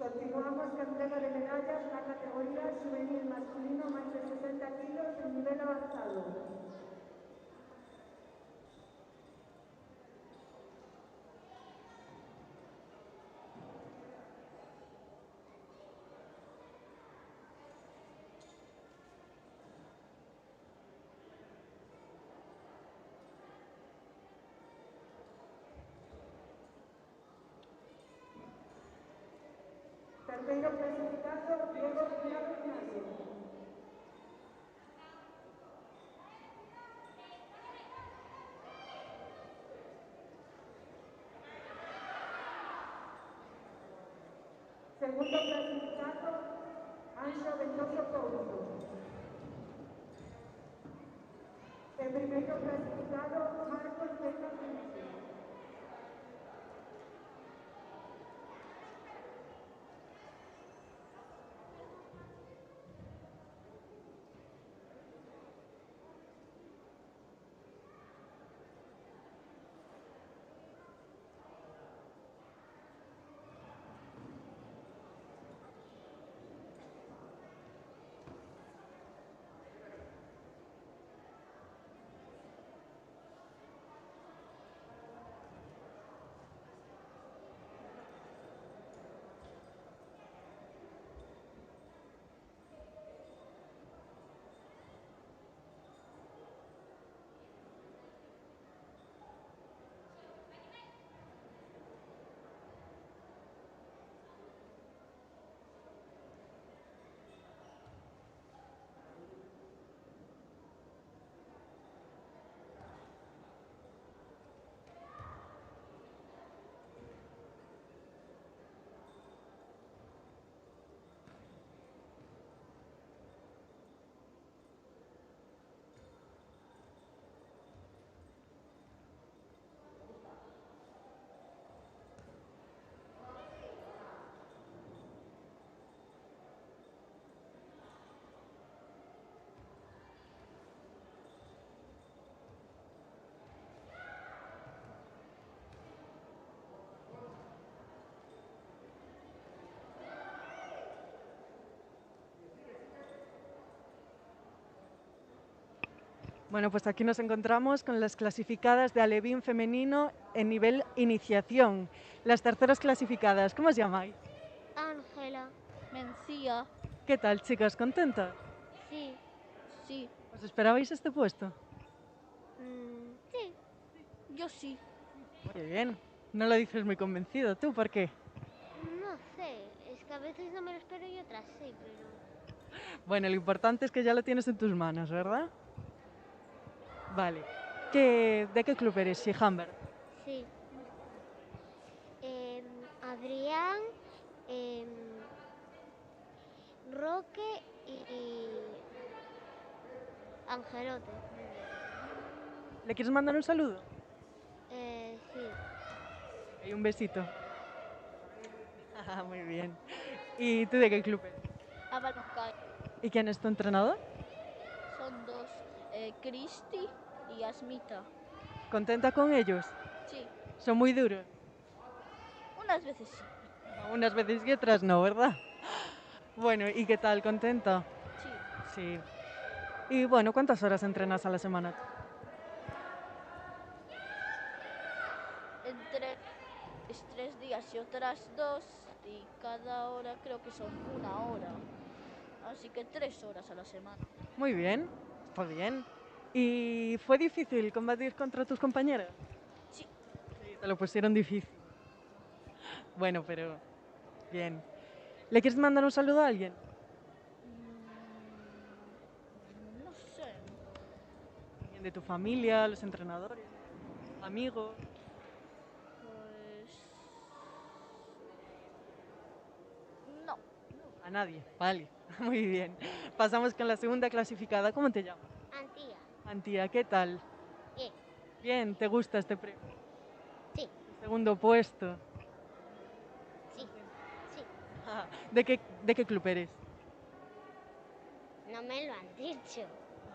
Continuamos con entrega de medallas na categoría juvenil masculino máis de 60 kilos en nivel avanzado. Terceiro clasificado, Diego Pilar Ignacio. Segundo clasificado, Anxo Ventoso Couso. E primeiro clasificado, Marcos Vega Pinto. Bueno, pues aquí nos encontramos con las clasificadas de alevín femenino en nivel iniciación. Las terceras clasificadas, ¿cómo os llamáis? Ángela. Mencía. ¿Qué tal, chicas? ¿Contentas? Sí. Sí. ¿Os esperabais este puesto? Sí. Yo sí. Muy bien. No lo dices muy convencido. ¿Tú por qué? No sé. Es que a veces no me lo espero y otras sí, pero... Bueno, lo importante es que ya lo tienes en tus manos, ¿verdad? Vale. ¿De qué club eres, Shihamber? Sí. Adrián, Roque y Angelote. ¿Le quieres mandar un saludo? Sí. Y un besito. Muy bien. ¿Y tú de qué club eres? Avalonkai. ¿Y quién es tu entrenador? Son dos, Cristi y Asmita. ¿Contenta con ellos? Sí, Son muy duros. unas veces sí. Unas veces y otras no, ¿verdad? Bueno, ¿y qué tal? ¿Contenta? Sí. Sí. Y bueno, ¿cuántas horas entrenas a la semana? Entre 3 días y otras 2, y cada hora creo que son 1 hora. Así que 3 horas a la semana. Muy bien, está bien. ¿Y fue difícil combatir contra tus compañeras? Sí. Sí, te lo pusieron difícil. Bueno, pero bien. ¿Le quieres mandar un saludo a alguien? No sé. ¿Alguien de tu familia, los entrenadores, amigos? Pues... no. A nadie, vale. Muy bien. Pasamos con la segunda clasificada. ¿Cómo te llamas? Antía. Antía, ¿qué tal? Bien. Bien, ¿te gusta este premio? Sí. El segundo puesto. Sí. Sí. ¿De qué club eres? No me lo han dicho.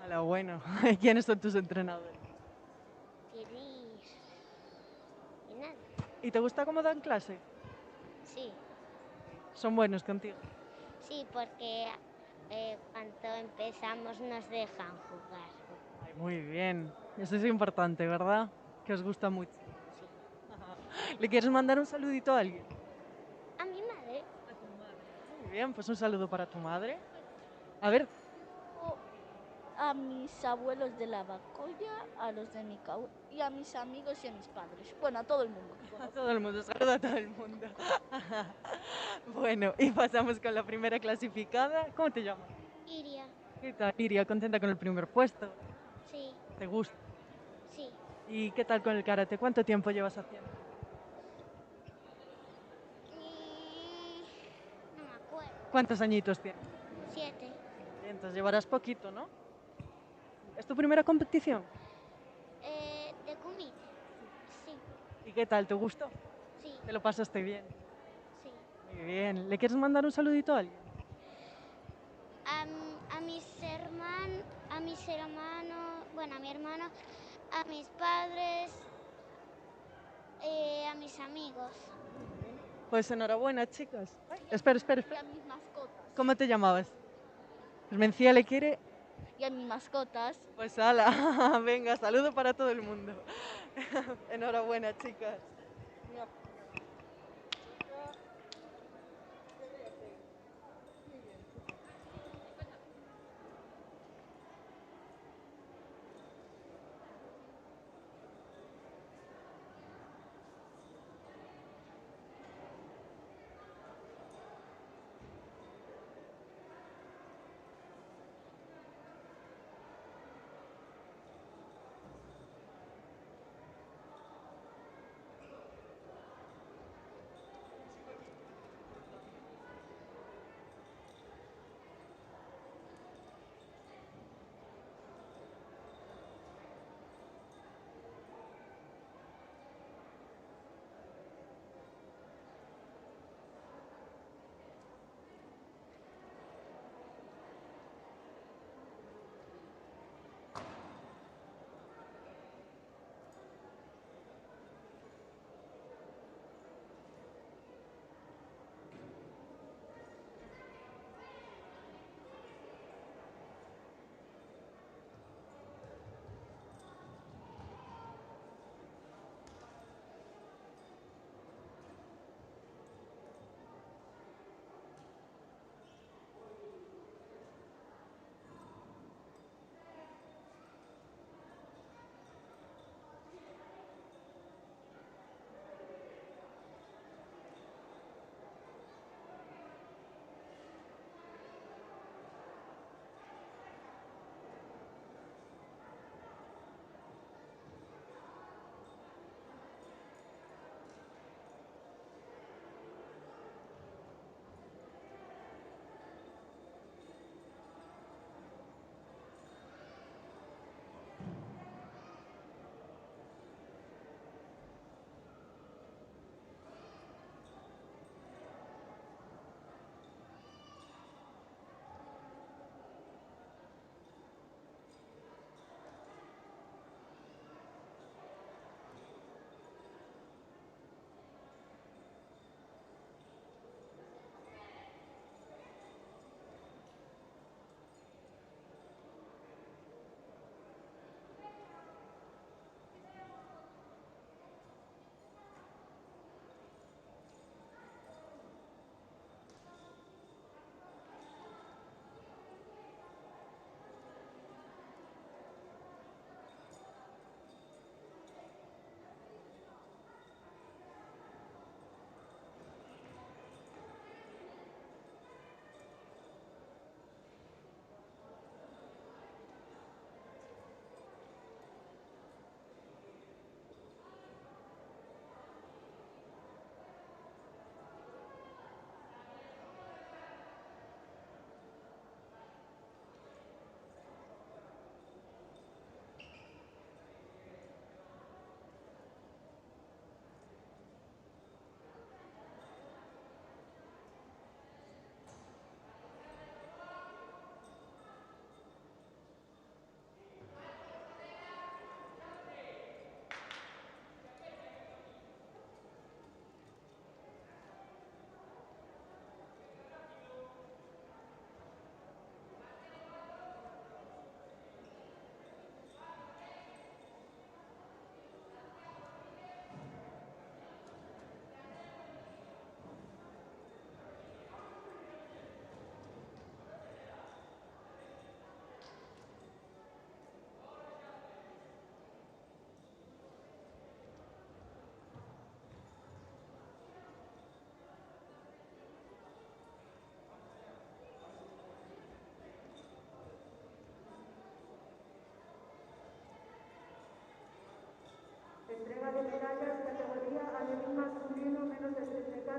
Hola, bueno. ¿Quiénes son tus entrenadores? Iris. Y nada. ¿Y te gusta cómo dan clase? Sí. Son buenos contigo. Sí, porque cuando empezamos nos dejan jugar. Ay, muy bien. Eso es importante, ¿verdad? Que os gusta mucho. ¿Le quieres mandar un saludito a alguien? A mi madre. Muy bien, pues un saludo para tu madre. A ver, A mis abuelos de la Bacolla, a los de mi y a mis amigos y a mis padres. Bueno, a todo el mundo. a todo el mundo, saluda a todo el mundo. Bueno, y pasamos con la primera clasificada. ¿Cómo te llamas? Iria. ¿Qué tal, Iria? ¿Contenta con el primer puesto? Sí, ¿Te gusta? sí. ¿Y qué tal con el karate? ¿Cuánto tiempo llevas haciendo? No me acuerdo. ¿Cuántos añitos tienes? 7. Entonces llevarás poquito, ¿no? ¿Es tu primera competición? De comida. Sí, ¿Y qué tal? ¿Te gustó? sí, ¿Te lo pasaste bien? sí. Muy bien. ¿Le quieres mandar un saludito a alguien? A mis hermanos, bueno, a mi hermano, a mis padres, a mis amigos. Pues enhorabuena, chicas. Ay, espera, espera, Y espera. a mis mascotas. ¿Cómo te llamabas? Pues Mencía le quiere. Y a mis mascotas. Pues ala, venga, saludo para todo el mundo. Enhorabuena, chicas.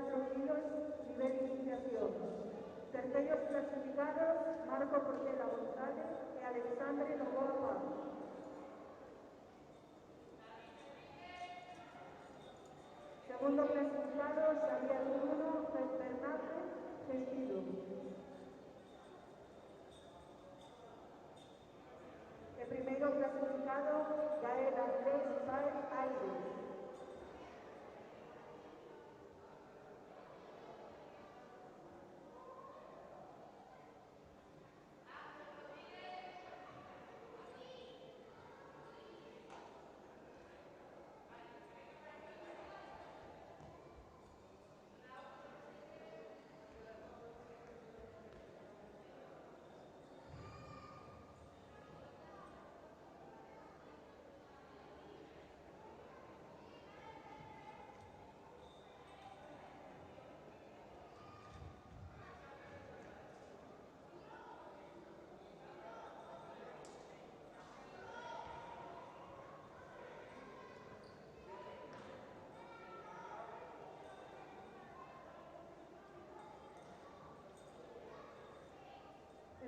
74 kilos, nivel iniciación. Terceros clasificados, Marco Portela González e Alexandre Novoa Paz. Segundo clasificado, Xavier Bruno Fernández Gestido. El primeiro clasificado, Gael Andrés Páez Aires.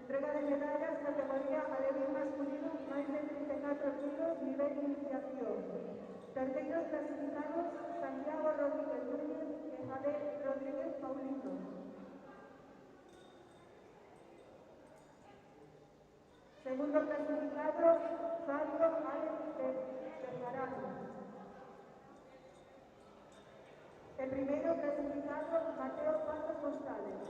Entrega de medallas, categoría alevín masculino, máis de 34 kilos, nivel iniciación. Terceiros clasificados, Santiago Rodríguez Núñez e Javier Rodríguez Paulino. Segundo clasificado, Fabio Alex Bejarano. El primeiro clasificado, Mateo Pazo González.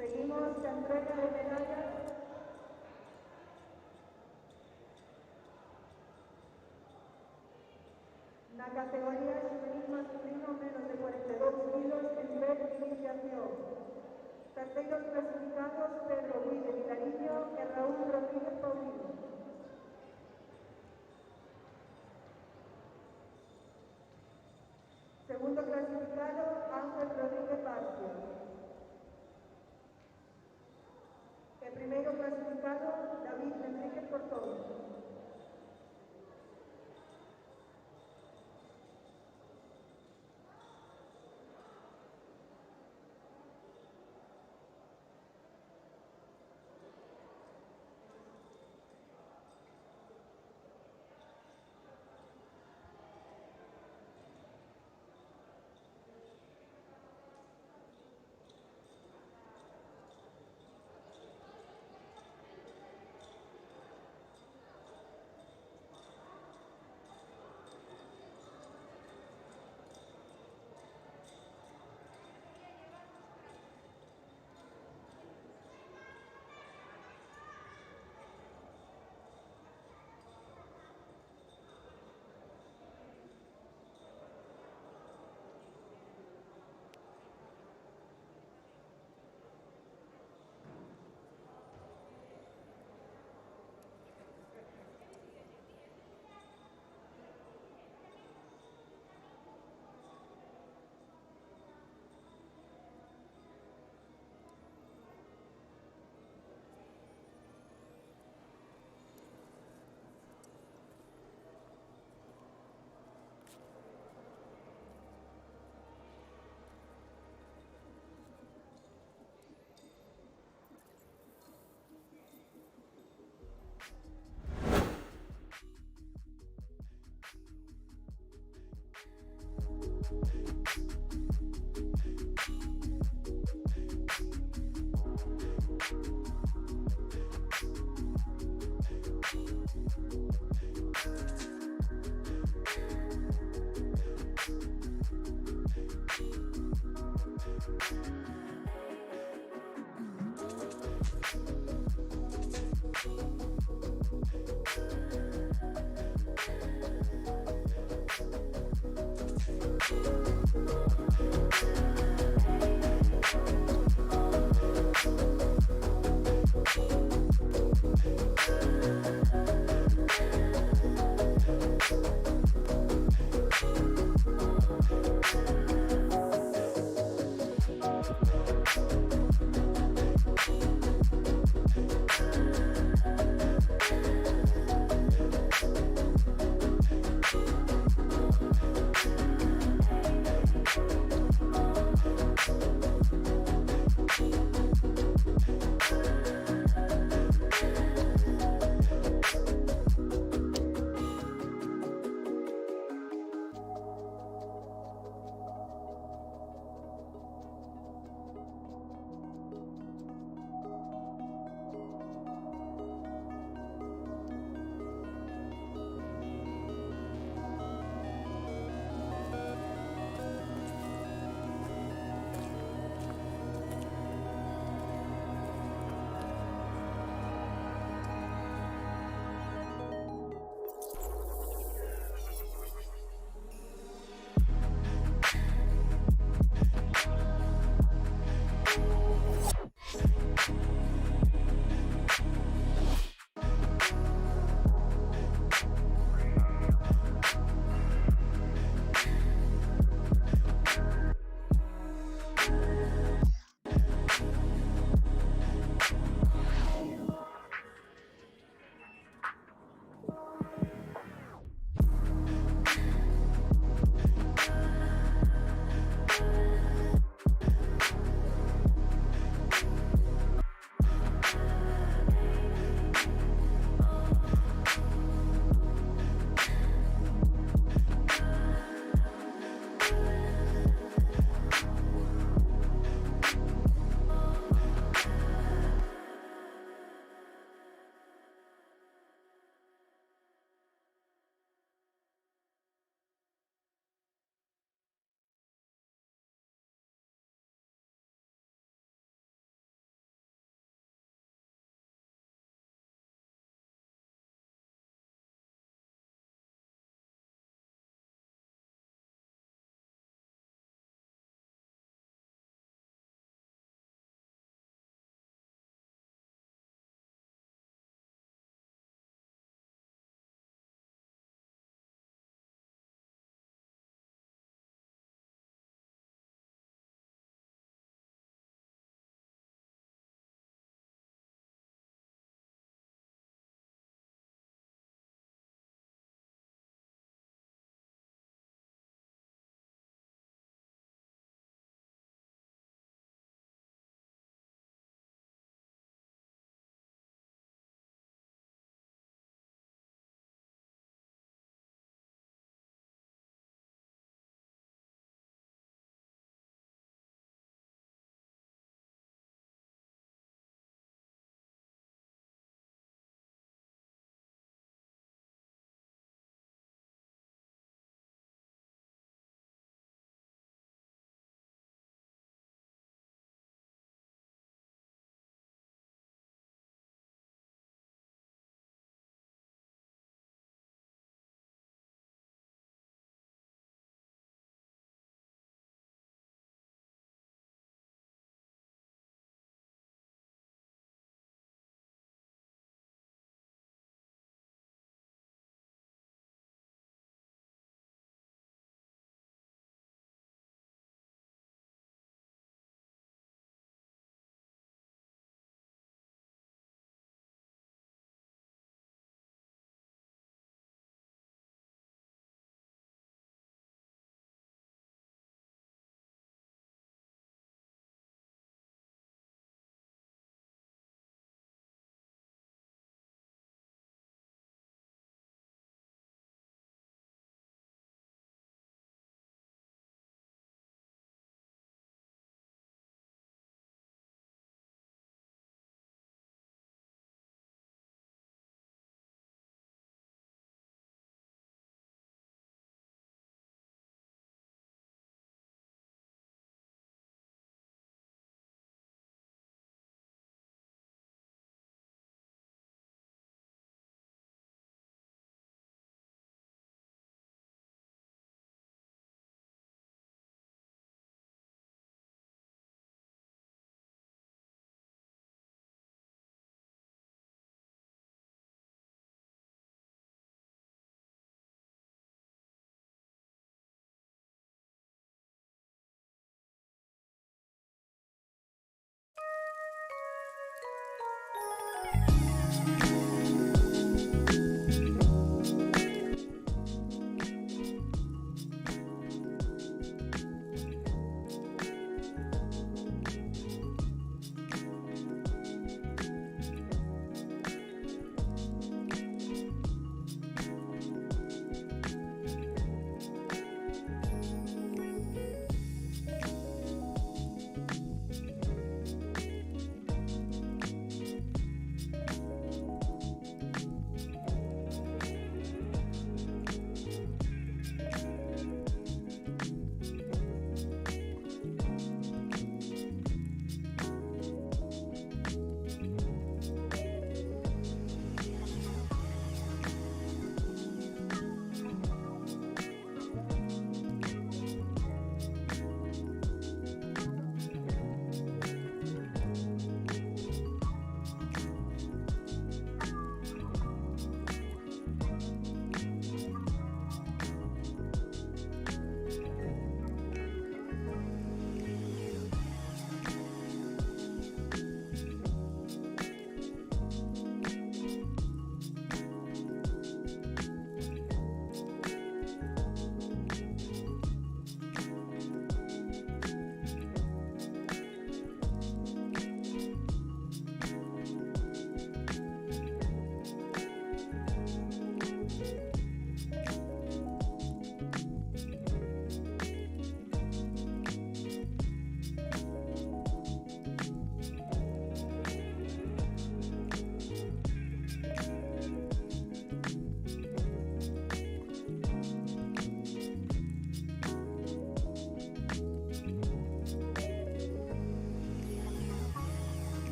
Seguimos la entrega de medallas. Na categoría juvenil masculino menos de 42 kilos en nivel de iniciación. Terceiros clasificados, Pedro Guille Vilariño e Raúl Rodríguez Paulino. Segundo clasificado, Ángel Rodríguez Vázquez. El primeiro clasificado, David Enrique Portón.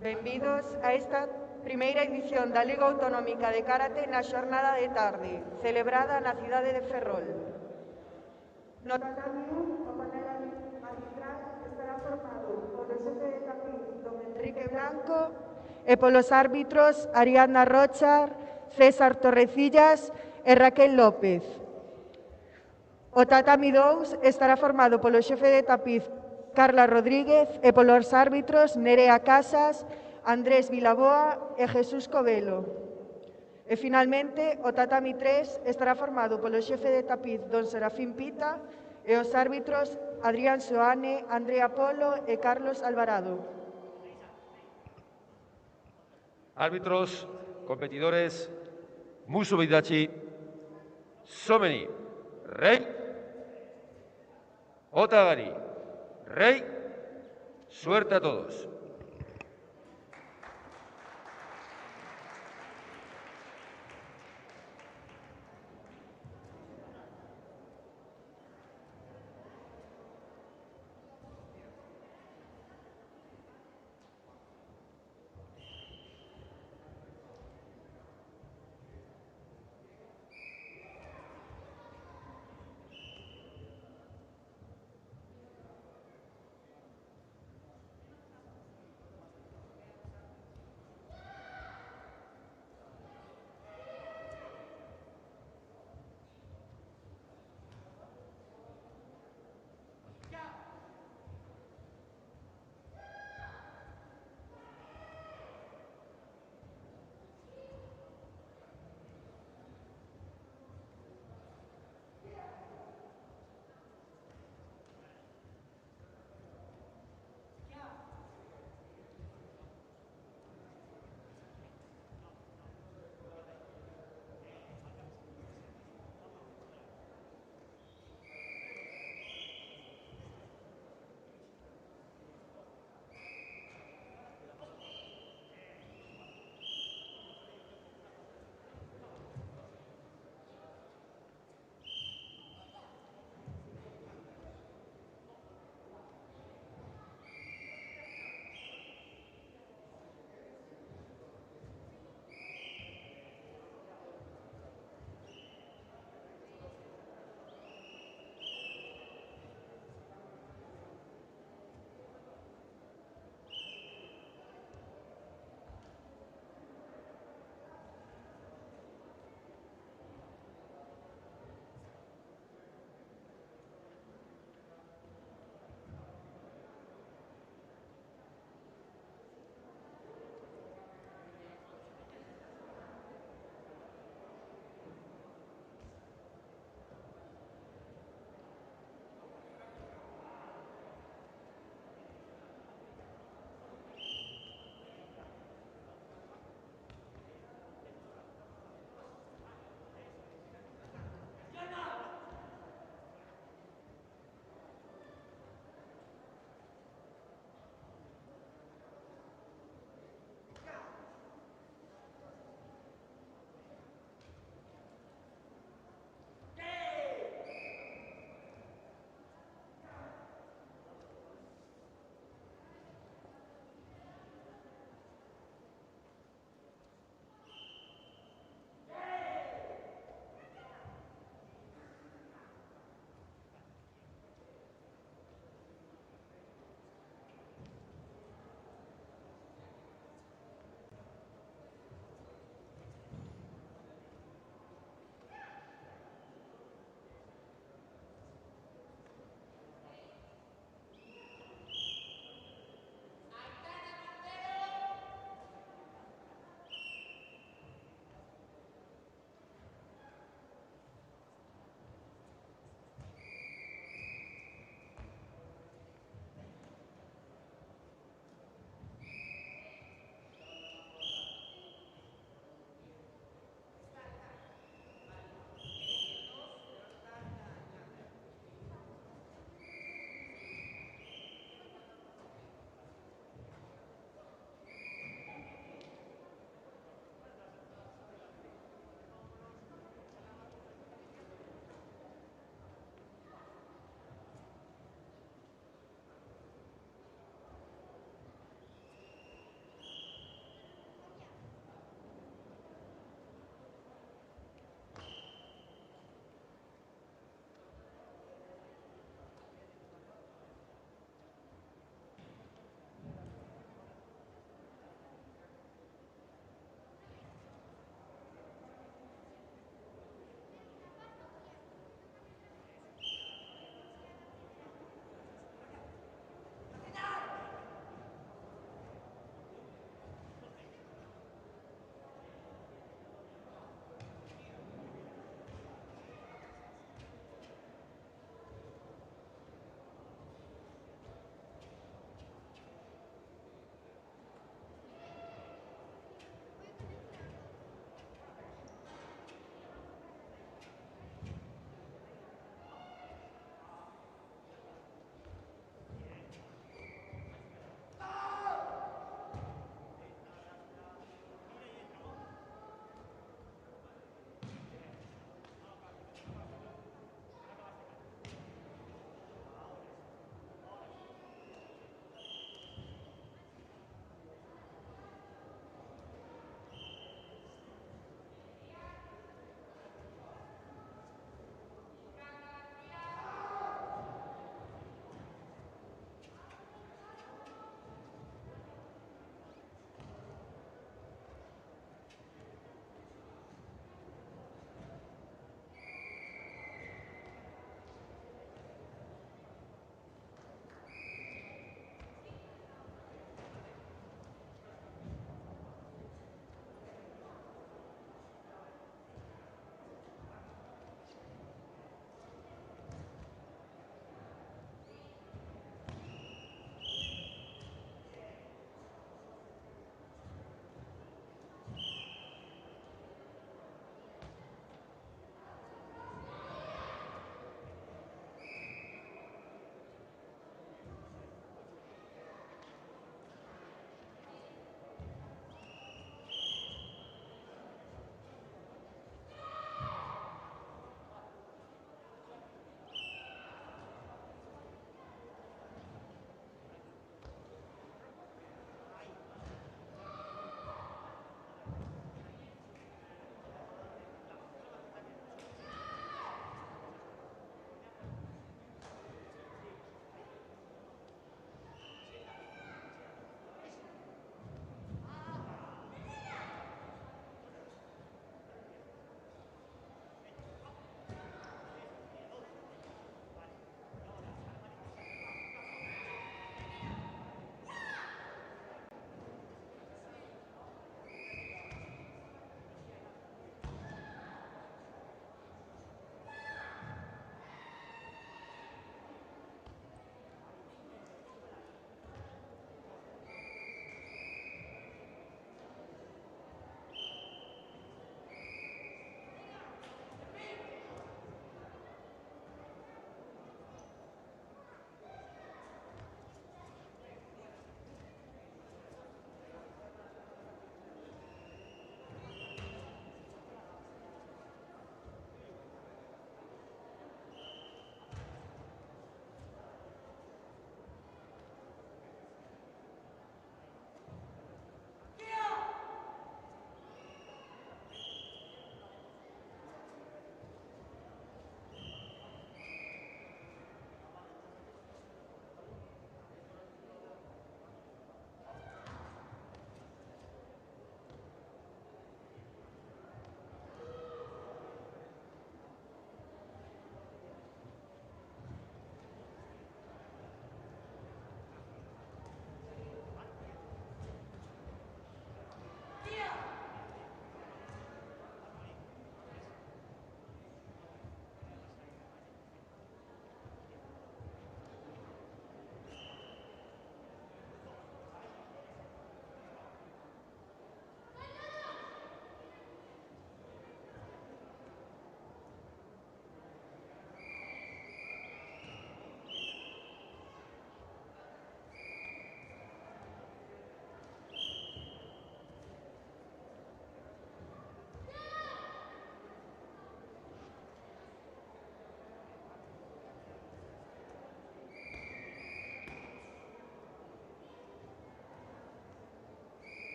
Benvidos a esta primeira edición da Liga Autonómica de Karate na xornada de tarde, celebrada na cidade de Ferrol. No tatami 1, o panel arbitral estará formado polo xefe de tapiz don Enrique Blanco e polos árbitros Ariadna Rocha, César Torrecillas e Raquel López. O tatami 2 estará formado polo xefe de tapiz Carla Rodríguez e polos árbitros Nerea Casas, Andrés Vilaboa e Jesús Covelo. E finalmente, o tatami 3 estará formado polo xefe de tapiz don Serafín Pita e os árbitros Adrián Soane, Andrea Polo e Carlos Alvarado. Árbitros, competidores, musu bidachi, someni, rei, otagari, rey, suerte a todos.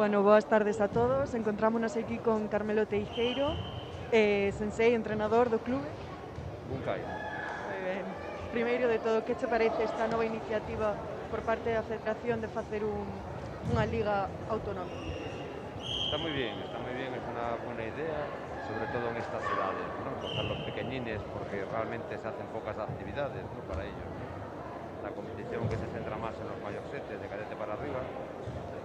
Bueno, boas tardes a todos. Encontrámonos aquí con Carmelo Teijeiro, sensei, entrenador do clube. Bunkai. Moi ben. Primeiro de todo, que che parece esta nova iniciativa por parte da Federación de facer unha liga autonómica? Está muy bien, es una buena idea, sobre todo en estas edades, ¿no? Para los pequeñines, porque realmente se hacen pocas actividades, ¿no? Para ellos, ¿no? La competición que se centra más en los mayorcetes, de cadete para arriba,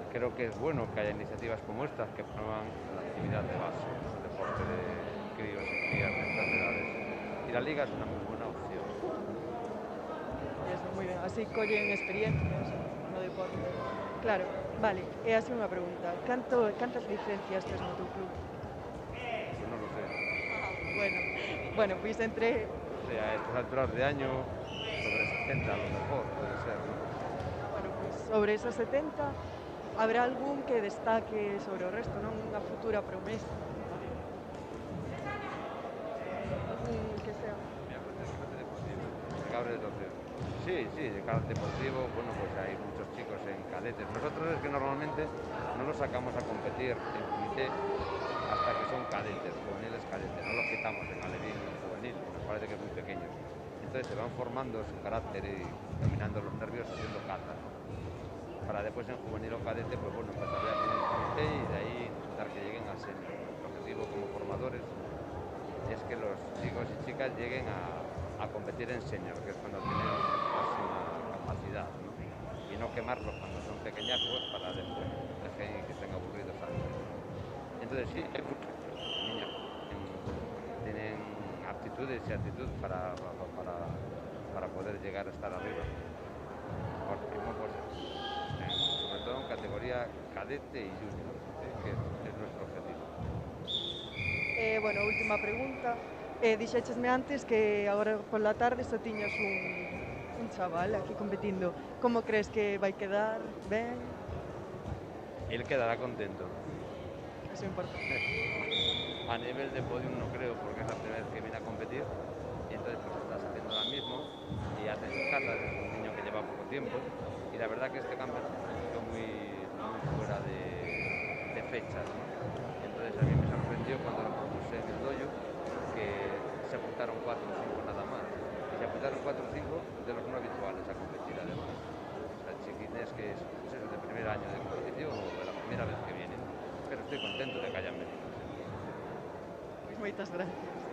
creo que es bueno que haya iniciativas como estas que promuevan la actividad de base, el deporte de críos y crías de estas edades. Y la liga es una muy buena opción. Eso, moi ben. Así collen experiencias no deporte. Claro, vale. E así unha pregunta. Cantas licencias tes no teu club? Pues no lo sé. Bueno, pois entre... O sea, a estas alturas de año, sobre 70 a lo mejor, puede ser, ¿no? Bueno, pois sobre esos 70, habrá algún que destaque sobre o resto, non? Unha futura promesa. Algún que sea... Sí, de cadete deportivo, bueno, pues hay muchos chicos en cadetes. Nosotros es que normalmente no los sacamos a competir en comité hasta que son cadetes, juveniles cadetes, no los quitamos en alevín juvenil, nos parece que es muy pequeño. Entonces se van formando su carácter y dominando los nervios haciendo caza, ¿no? Para después en juvenil o cadete, pues bueno, empezar a hacer un comité y de ahí intentar que lleguen a senior. El objetivo como formadores es que los chicos y chicas lleguen a competir en senior, que es cuando tienen máxima capacidad, ¿no? Y no quemarlos cuando son pequeñajos para después que estén aburridos antes. Entonces sí, hay muchos niños que tienen aptitudes y actitud para poder llegar a estar arriba. Sobre todo en categoría cadete y junior, que es nuestro objetivo. Bueno, última pregunta. Dixéchesme antes que agora pola tarde só tiñas un chaval aquí competindo. Como crees que vai quedar? Ben? Él quedará contento. Eso importa. A nivel de podium no creo, porque es la primera vez que viene a competir y entonces pues está saliendo ahora mismo y hace sus cartas, es un niño que lleva poco tiempo y la verdad que este campeonato está muy fuera de fechas, ¿no? Entonces a mí me sorprendió cuando lo propuse en el dojo que se apuntaron 4 o 5 nada más. Y se apuntaron 4 o 5 de los no habituales a competir además. O sea, chiquines que es el de primer año de competición o de la primera vez que vienen. Pero estoy contento de que hayan venido. Pues moitas gracias.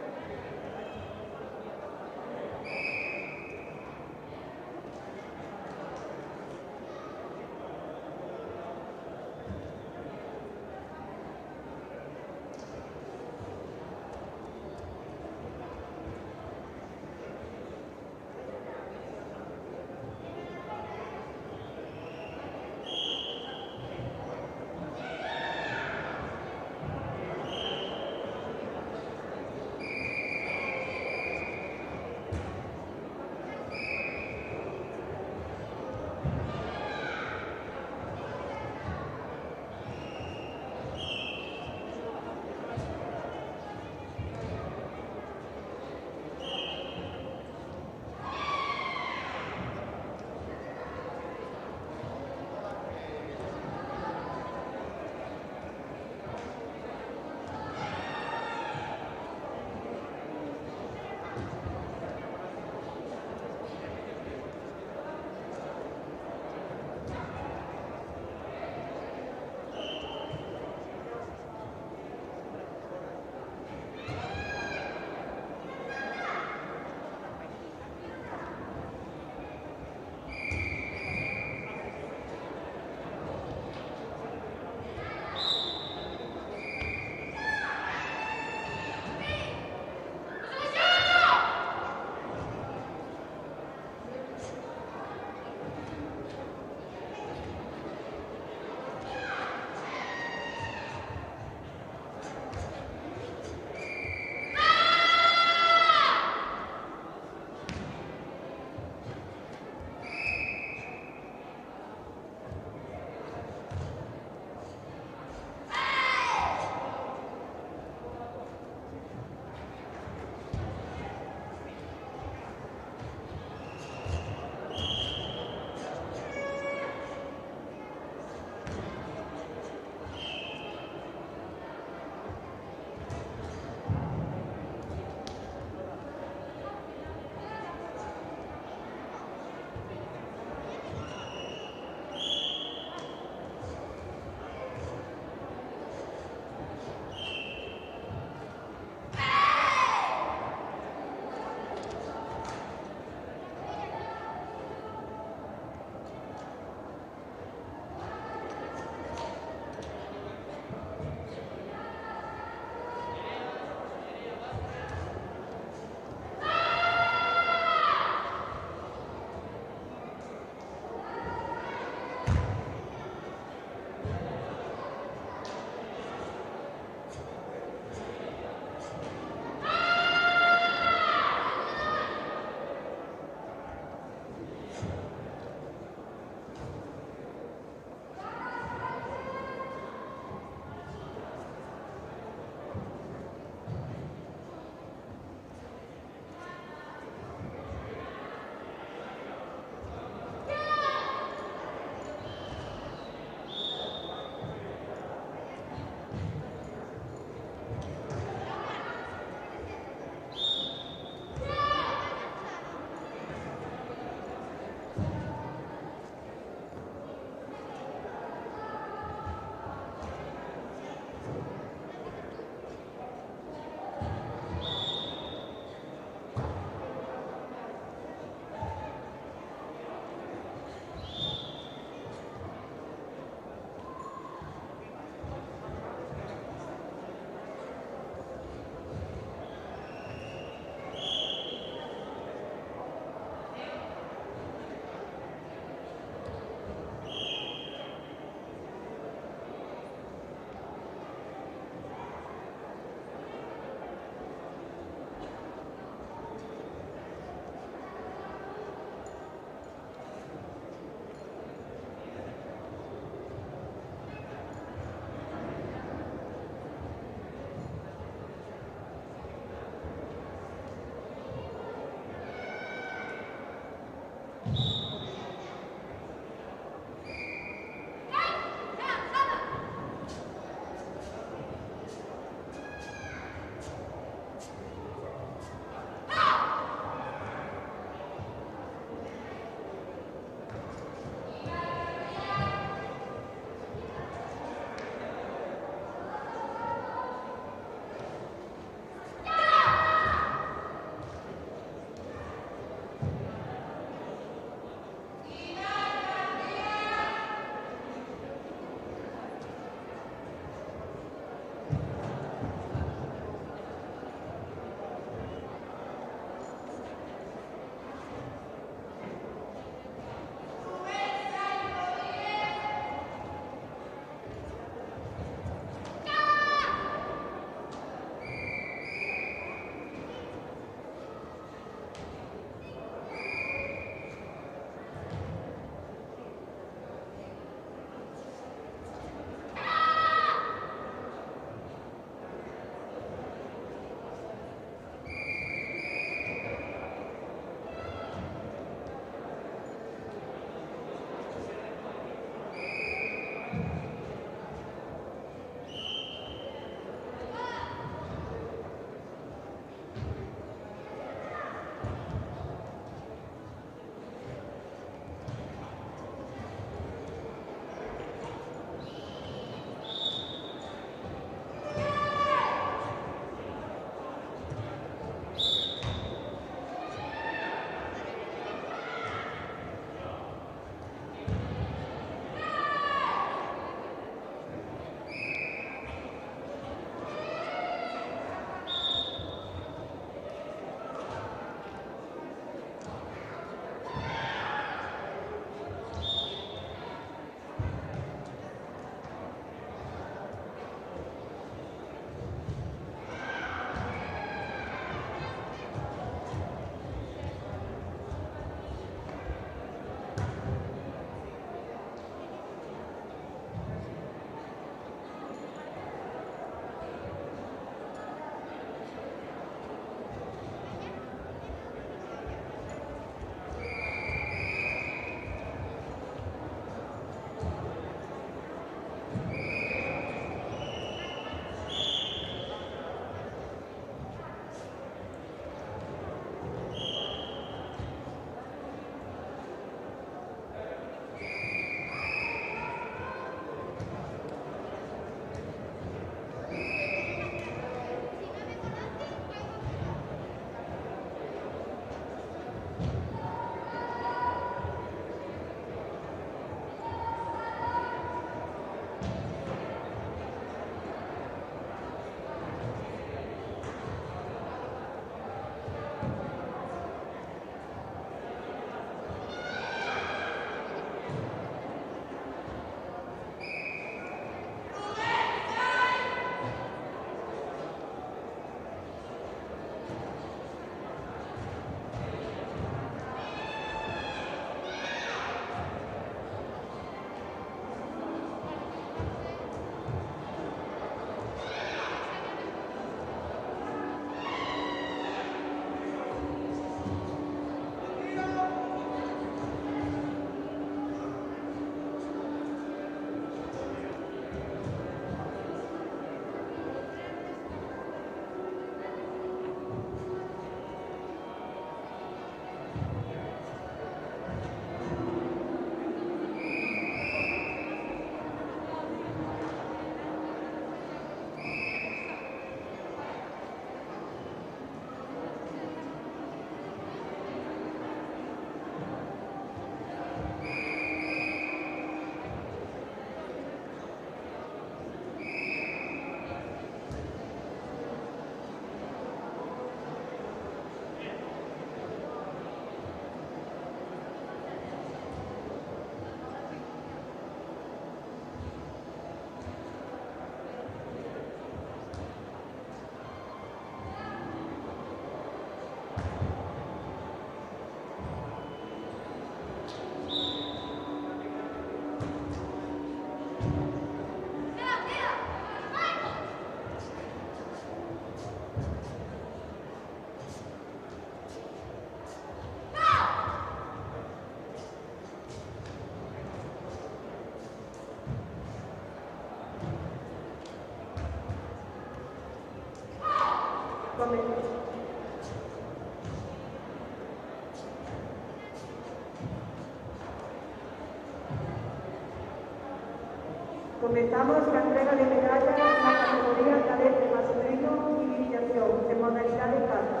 Comenzamos la entrega de medallas a la categoría cadete masculino iniciación en modalidad de kata.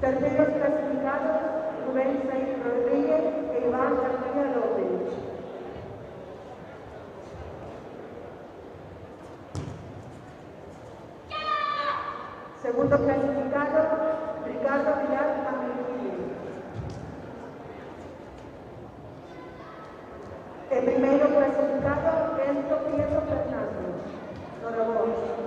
Terceros clasificados, Rubén Sainz Rodríguez e Iván García López. Segundo clasificado, Ricardo Villar Amelquillo. El primero clasificado es Pietro Fernández. Enhorabuena.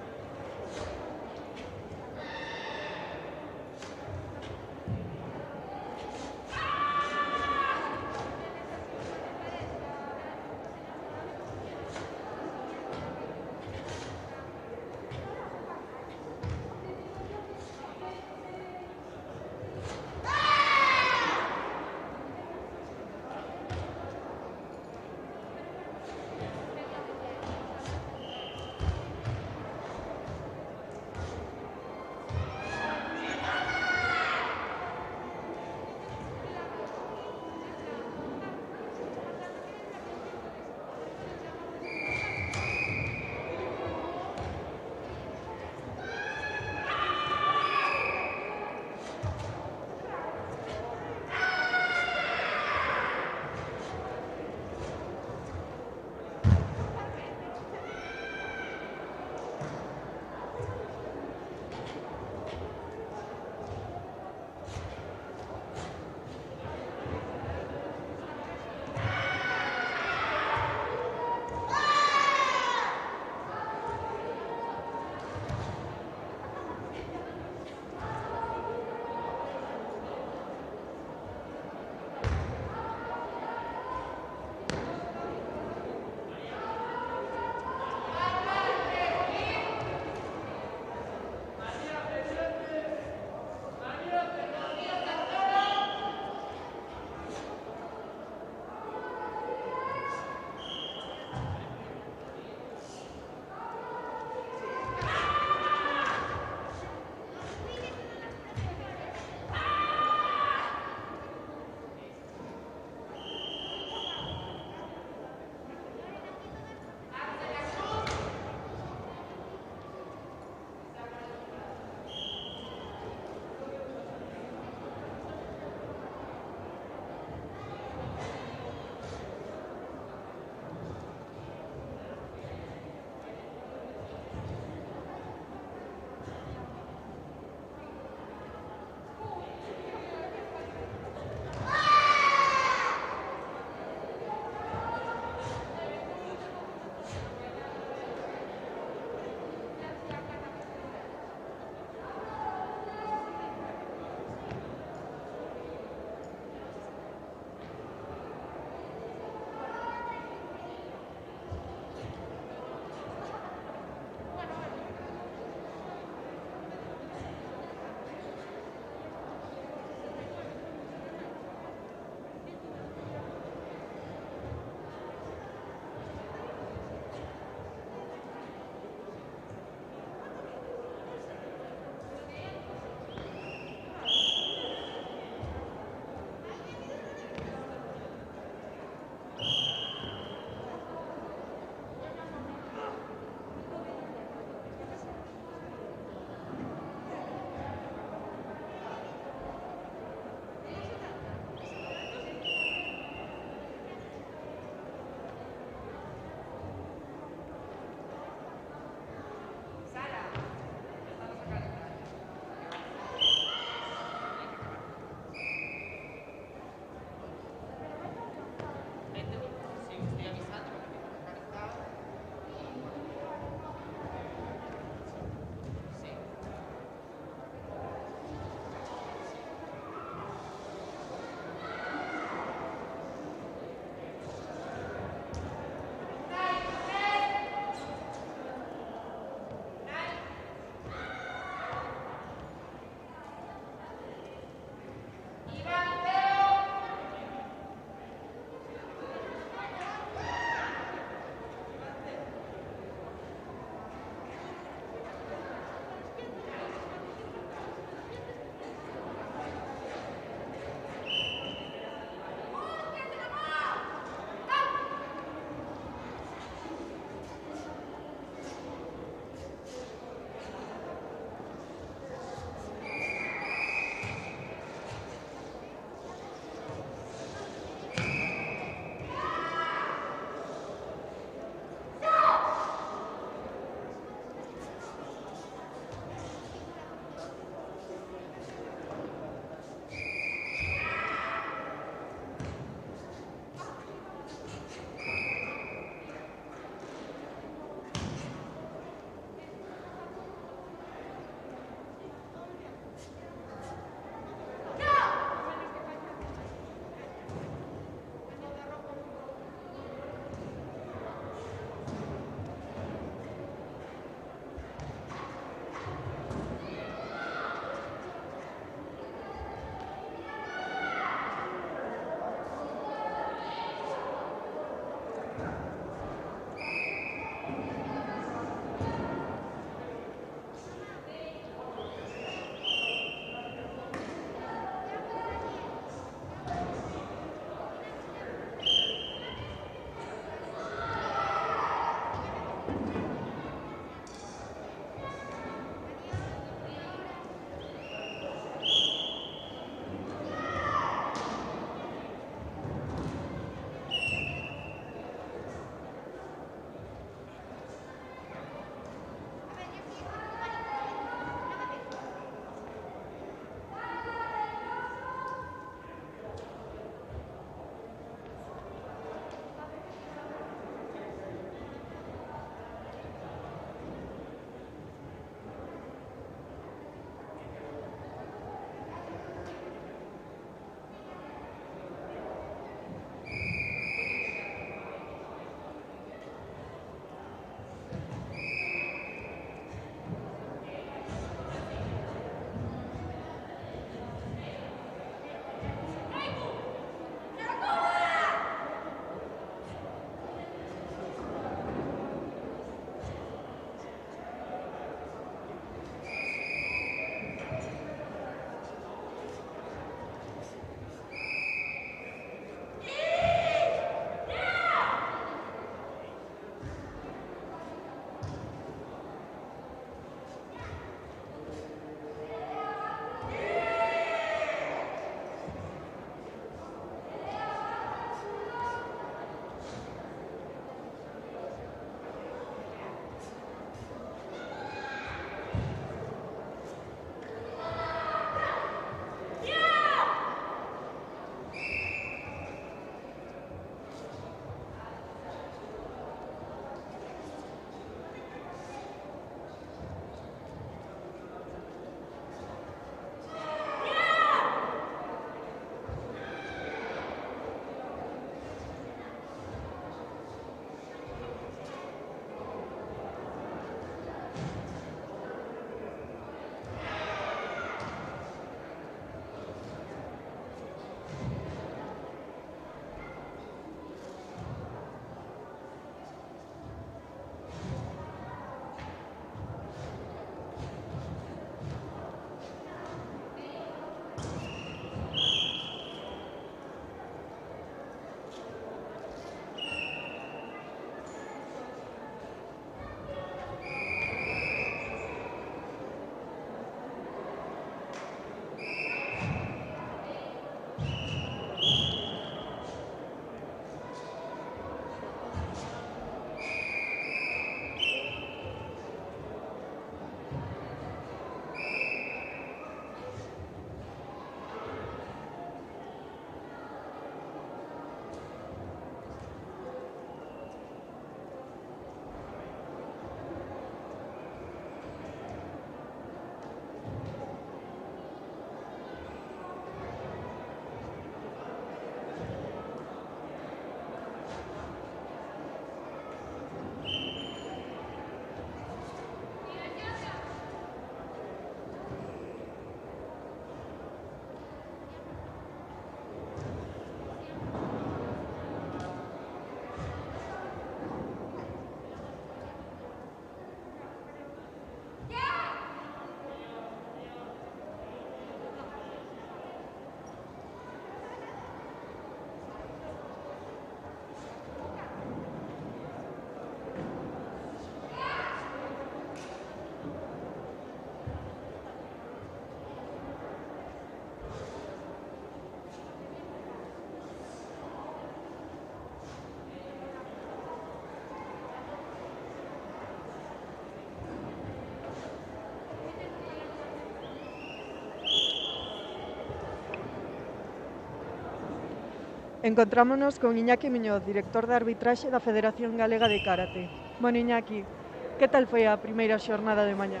Encontrámonos con Iñaki Muñoz, director de arbitraxe da Federación Galega de Karate. Bueno, Iñaki, que tal foi a primeira xornada de mañá?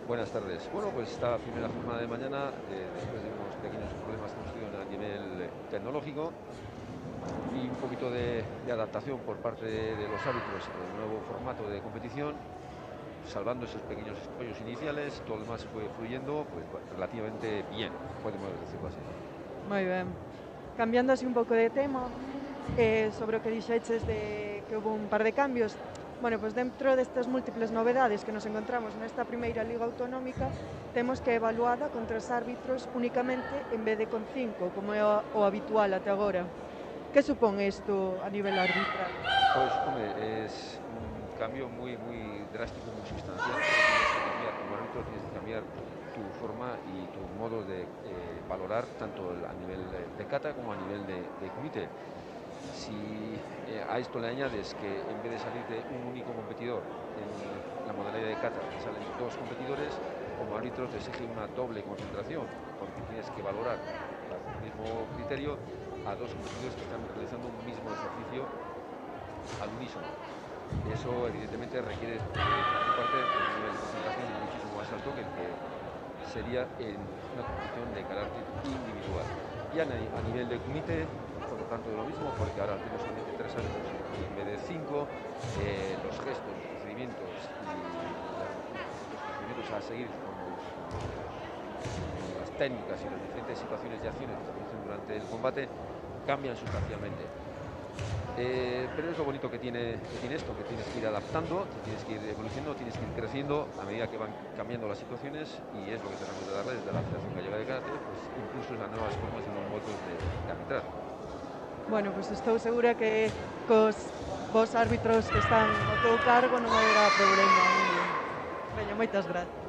Buenas tardes. Bueno, pues esta primera jornada de mañana, después de unos pequeños problemas que hemos tenido a nivel tecnológico y un poquito de adaptación por parte de los árbitros al nuevo formato de competición, salvando esos pequeños escollos iniciales, todo lo demás fue fluyendo pues, relativamente bien, podemos decirlo así. Moi ben. Cambiando así un pouco de tema, sobre o que dixeches de que houve un par de cambios, bueno, pues dentro destas múltiples novedades que nos encontramos nesta primeira Liga Autonómica, temos que evaluada con 3 árbitros únicamente en vez de con 5, como é o habitual até agora. Que supón isto a nivel arbitral? Pues, hombre, es un cambio muy drástico, muy sustancial. Tienes que cambiar como árbitro, tienes que cambiar tu forma y tu modo de valorar tanto a nivel de kata como a nivel de comité. Si a esto le añades que en vez de salir de un único competidor en la modalidad de kata salen 2 competidores, como árbitro te exige una doble concentración porque tienes que valorar bajo el mismo criterio a 2 competidores que están realizando un mismo ejercicio al unísono. Eso evidentemente requiere de tu parte un nivel de concentración muchísimo más alto que el que sería en una competición de carácter individual. Y a nivel de comité, por lo tanto, lo mismo, porque ahora tenemos solamente 3 árbitros en vez de 5, los gestos, los procedimientos y los procedimientos a seguir con las técnicas y las diferentes situaciones y acciones que se producen durante el combate cambian sustancialmente. Pero es lo bonito que tiene esto, que tienes que ir adaptando, que tienes que ir evolucionando, tienes que ir creciendo a medida que van cambiando las situaciones, y es lo que tratamos de darle desde la Federación Gallega de Karate, pues incluso las nuevas formas y nuevos modos de arbitrar. Bueno, pues estou segura que cos vos árbitros que están ao teu cargo non haberá problema. Veña, moitas gracias.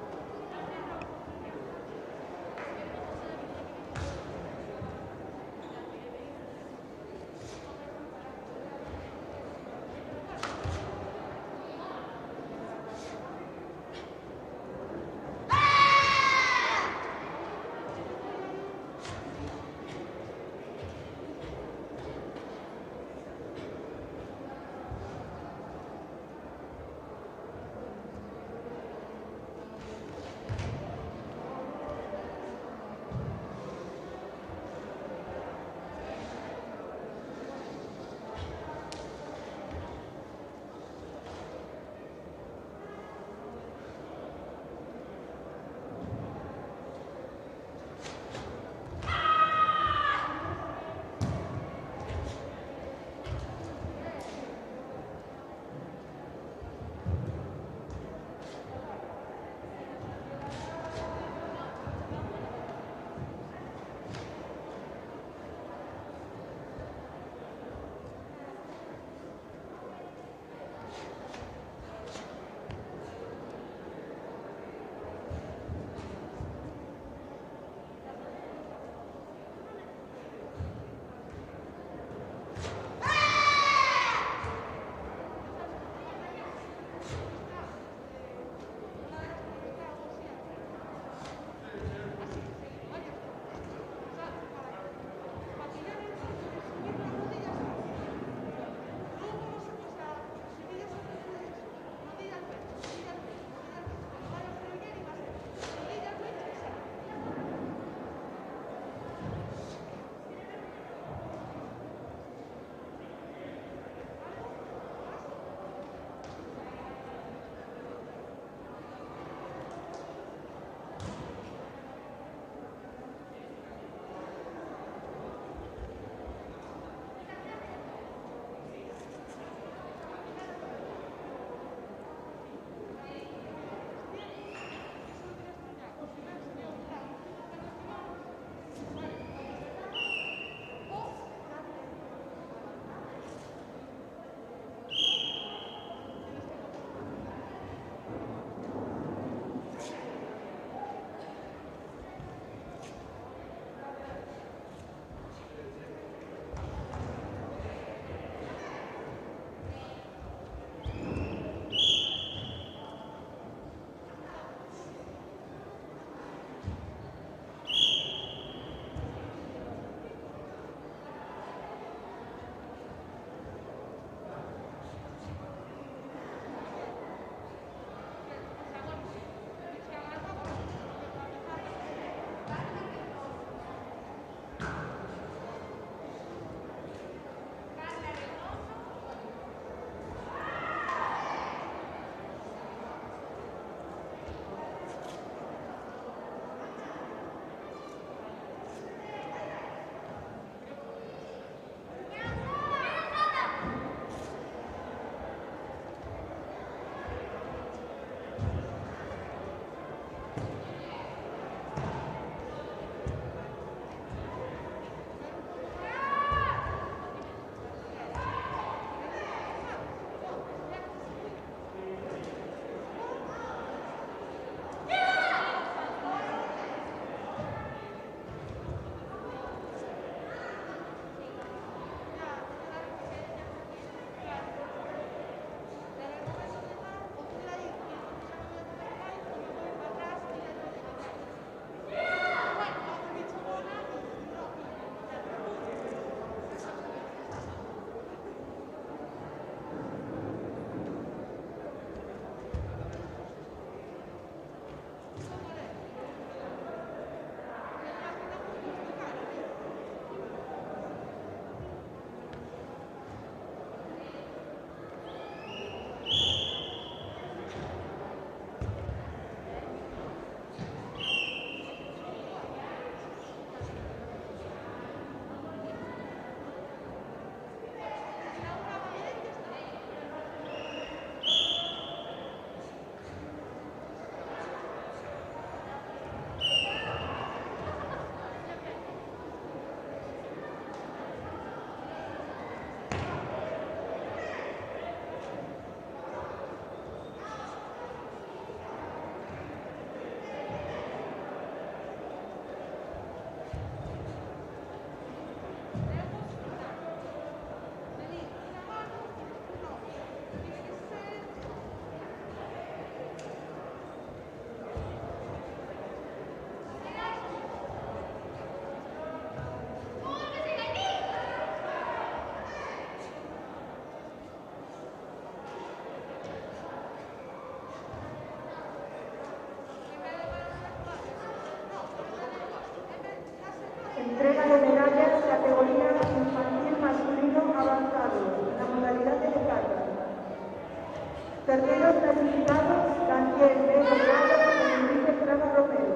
Terceros clasificados, Daniel Vega Prada y Enrique Prada Romero.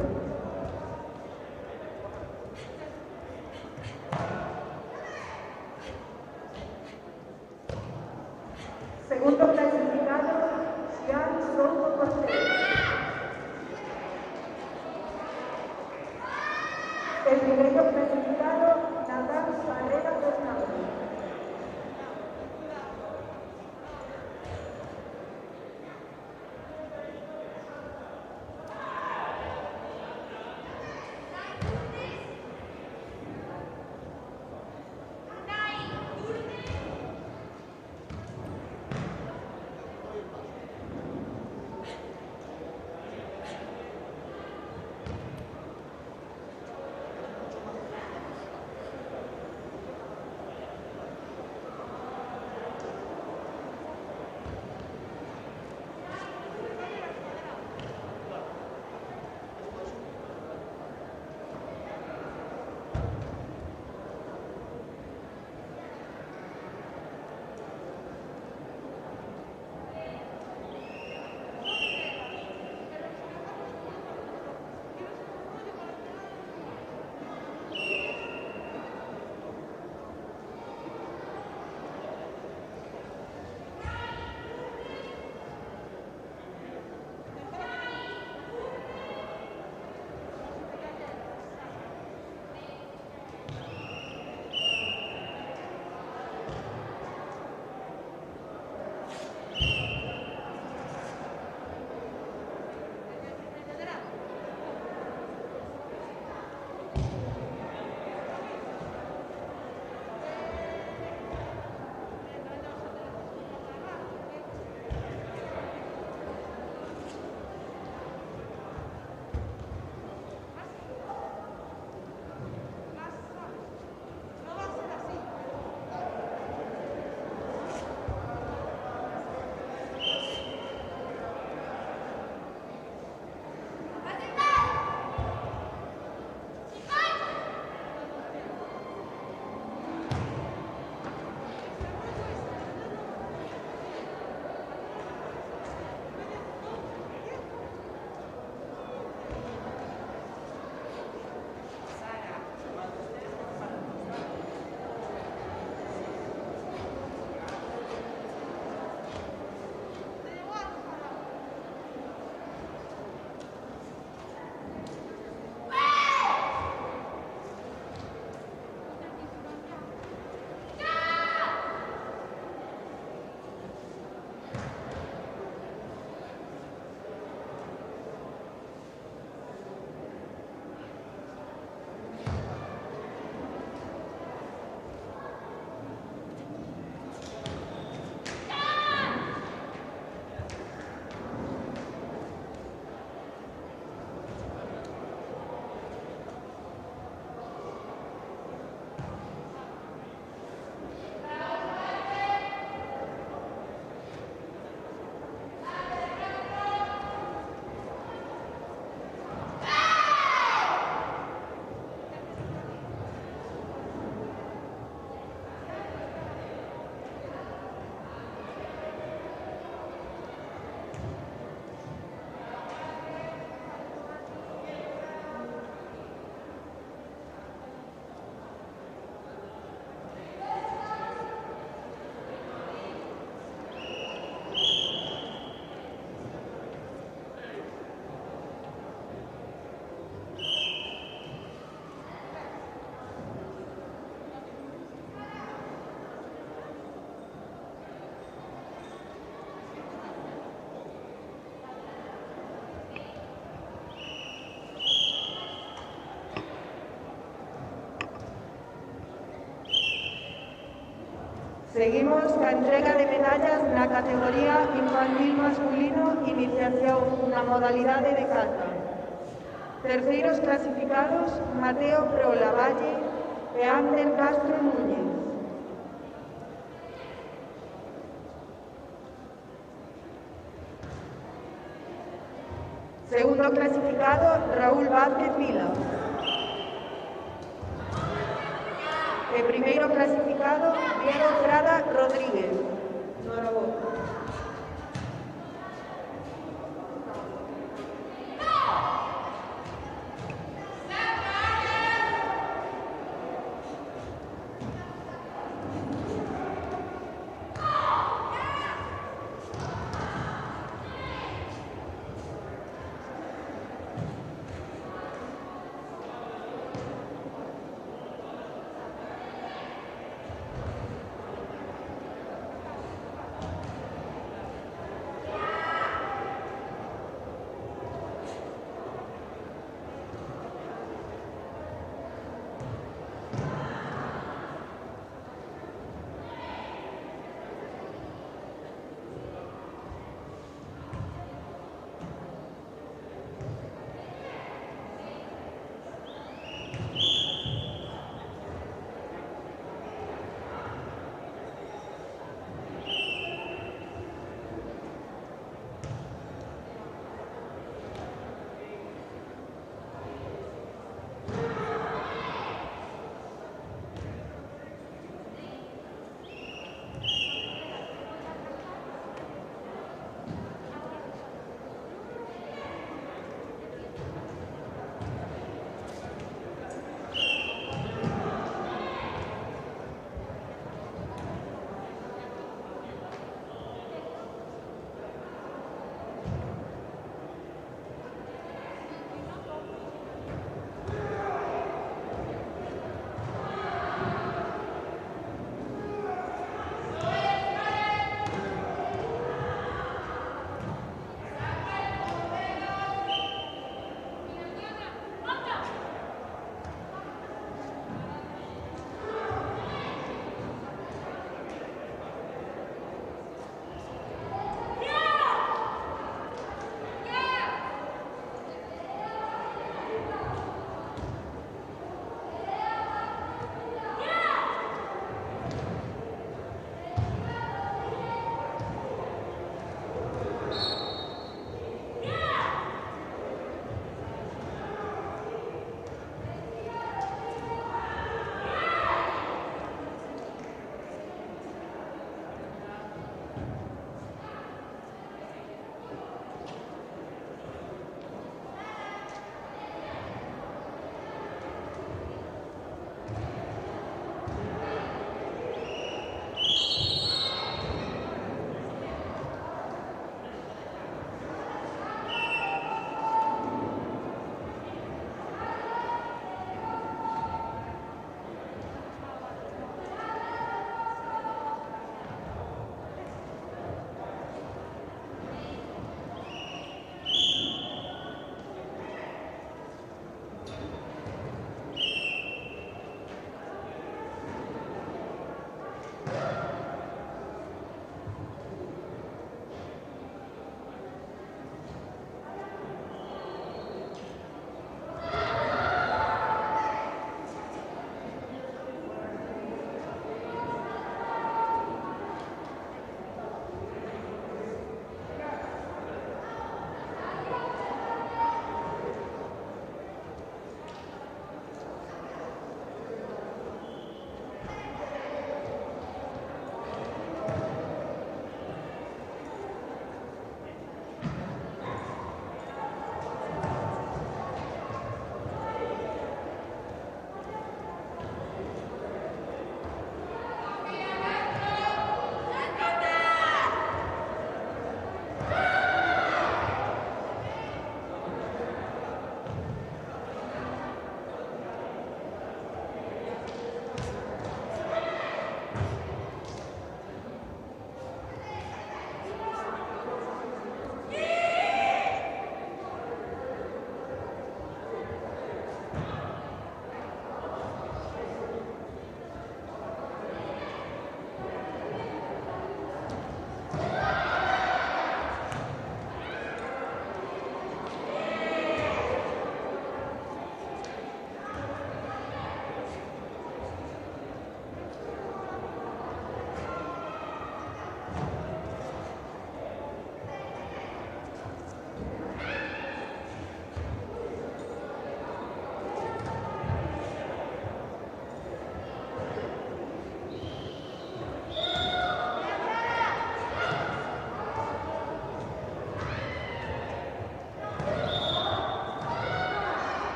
Segundo clasificado, Xian Souto Cortés. El primero clasificado, Nadal Barrera Fernando. Seguimos la entrega de medallas en la categoría infantil masculino, iniciación na modalidade de kata. Terceiros clasificados, Mateo Prolavalle e Ander Castro Núñez. Segundo clasificado, Raúl Vázquez Vila. E primeiro clasificado, Diego Prada Rodríguez. Enhorabuena.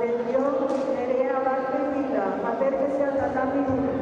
Atención, Nerea Vázquez Vila, acérquese al tatami 1.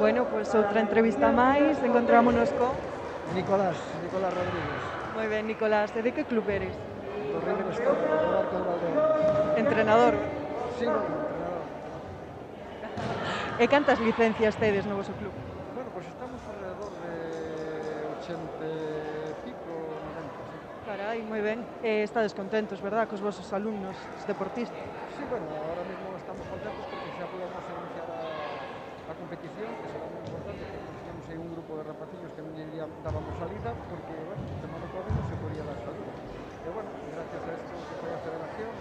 Bueno, pues outra entrevista máis, encontrámonos con... Nicolás Rodríguez. Moi ben, Nicolás, e de que club eres? Do River Stone, do Barco de Valdeorras. Entrenador? Sí, bueno, entrenador. E cantas licencias tedes no vosso club? Bueno, pues estamos alrededor de 80 e pico, 90, sí. Carai, moi ben. Estades contentos, verdad, cos vosos alumnos, os deportistas? Sí, bueno, ahora mismo estamos contentos porque xa podemos iniciar a competición, que será moi importante, porque teníamos aí un grupo de rapacillos que non lle dábamos salida, porque, bueno, o tema do COVID non se podía dar salida. E, bueno, gracias a esto que foi a federación,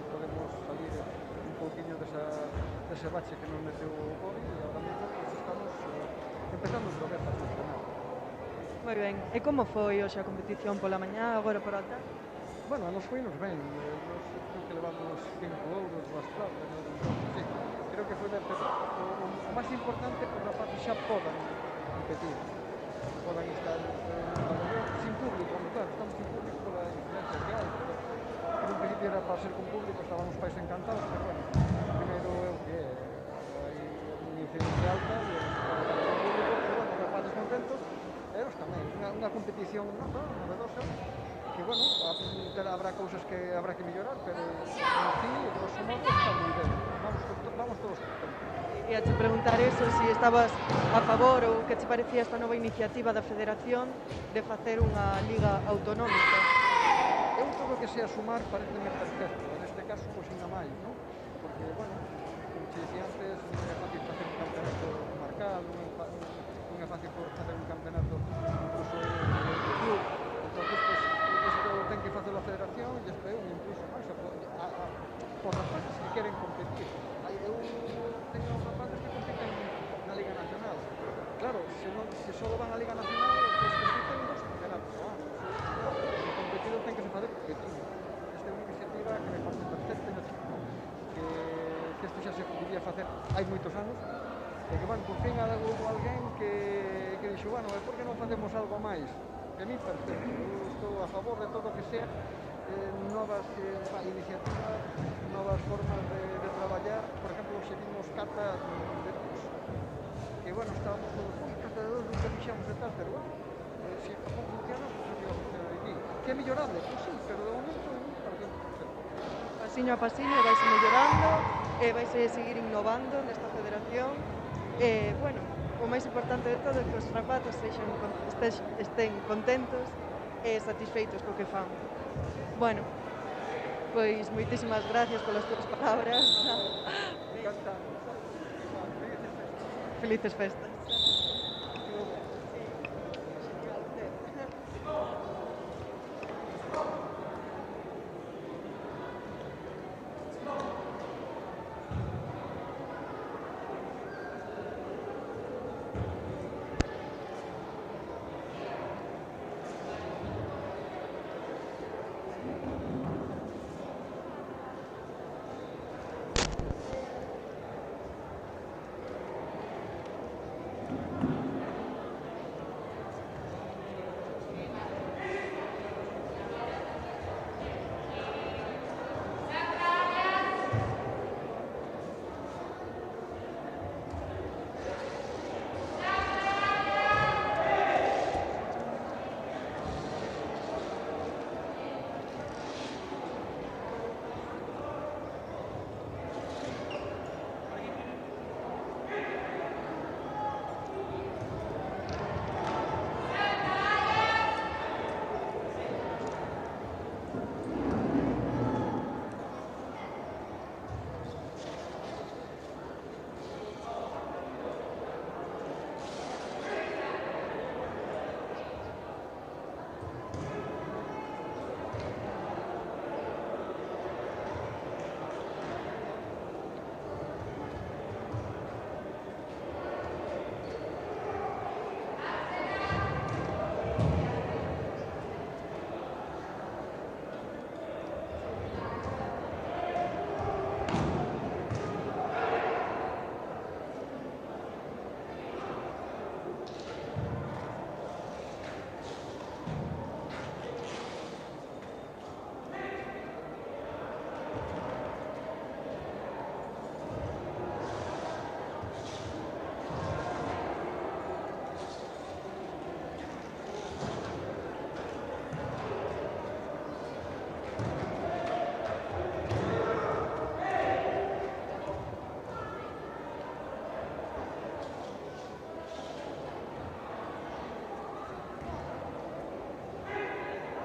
podemos salir un pouquiño dese bache que nos meteu o COVID, e ahora mismo pues, estamos empezando outra vez a funcionar. Moi ben. E como foi hoxe a competición pola mañá, agora por a tarde? Bueno, nos foinos ben. Nos creo que levamos 5 euros das plazas. Sí, creo que foi ben, pero o máis importante que os rapaces xa podan competir. Podan estar sin público, claro, estamos sin público pola incidencia que hai, pero en un principio era para ser con público, estábamos pais encantados, pero bueno, primeiro é o que é. Hai unha incidencia alta, e con público, pero bueno, os rapaces contentos, e os tamén. Unha competición nova, novedosa, que, bueno, habrá cousas que habrá que mellorar, pero en fin, grosso modo, está moi ben. Vamos todos contentos. E a te preguntar eso, si estabas a favor ou que te parecía esta nova iniciativa da Federación de facer unha liga autonómica? Eu todo o que sea sumar pareceme perfecto, neste caso, pois, ainda máis, non? Porque, bueno, como te dicía antes, non é fácil facer un campeonato marcado, non é fácil facer un campeonato incluso de club, entón, pois, isto ten que facelo a se solo van a Liga Nacional, pues compiten dos campeonatos, vamos. O competido ten que se fazer competido. Esta é unha iniciativa que me parece perfecta e que isto xa se podía facer hai moitos anos, e que, bueno, por fin houve alguén que dixo, bueno, e por que non facemos algo máis? Que a mí perfecto, eu estou a favor de todo o que sea novas iniciativas, novas formas de traballar. Por exemplo, hoxe vimos cata de luz, que, bueno, estábamos todos, cata de luz, nunca fixamos e tal, pero, bueno, se a Japón funciona, pues non iba a funcionar aquí. Que é mellorable? Pues sí, pero de momento parece perfecto. Pasiño a pasiño vaise mellorando e vaise seguir innovando nesta federación. Bueno, o máis importante de todo é que os rapatos estén contentos e satisfeitos co que fan. Bueno, pois moitísimas gracias polas túas palabras. Encantado. Felices festas.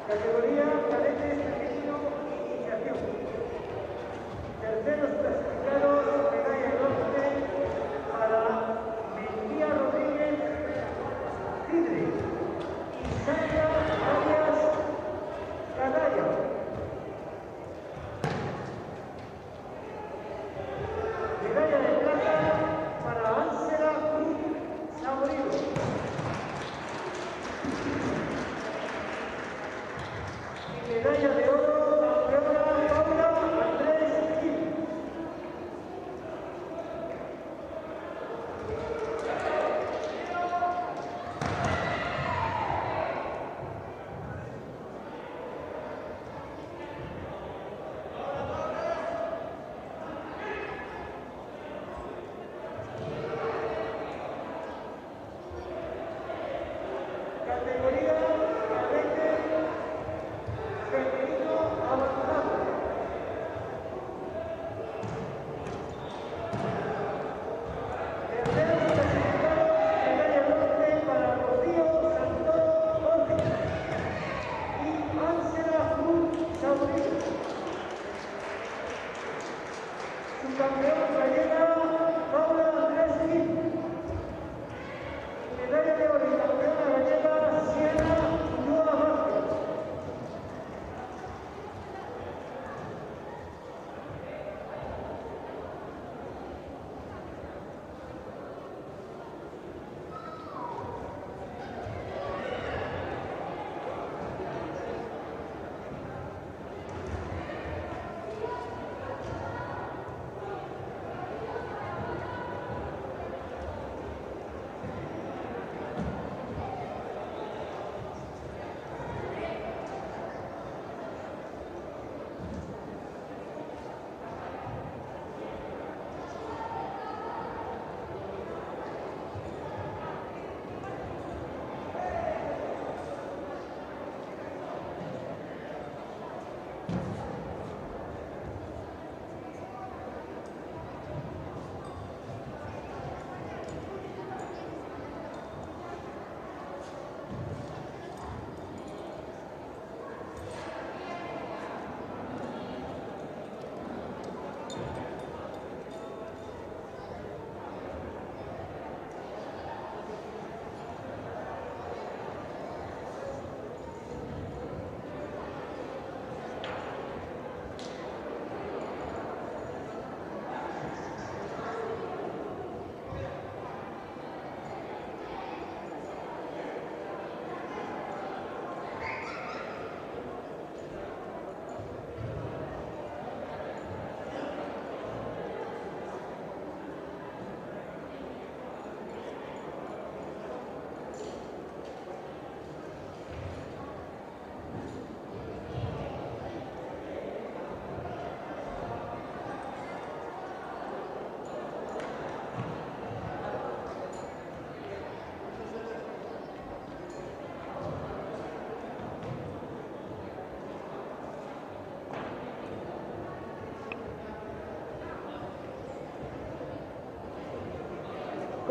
Categoría cadetes femenino iniciación. Terceros clasificados, medalla de bronce para Mentía Rodríguez Cidre y Sandra Arias Cadalla. Medalla de plata para Ángela Cruz Saborío.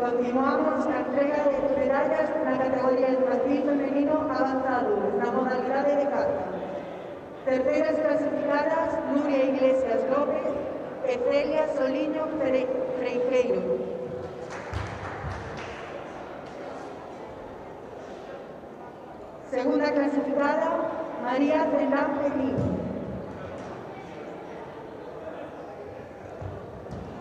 Continuamos na entrega de medallas na categoría infantil femenino avanzado, na modalidade de kata. Terceiras clasificadas, Nuria Iglesias López e Celia Soliño Freijeiro. Segunda clasificada, María Zenán Penín.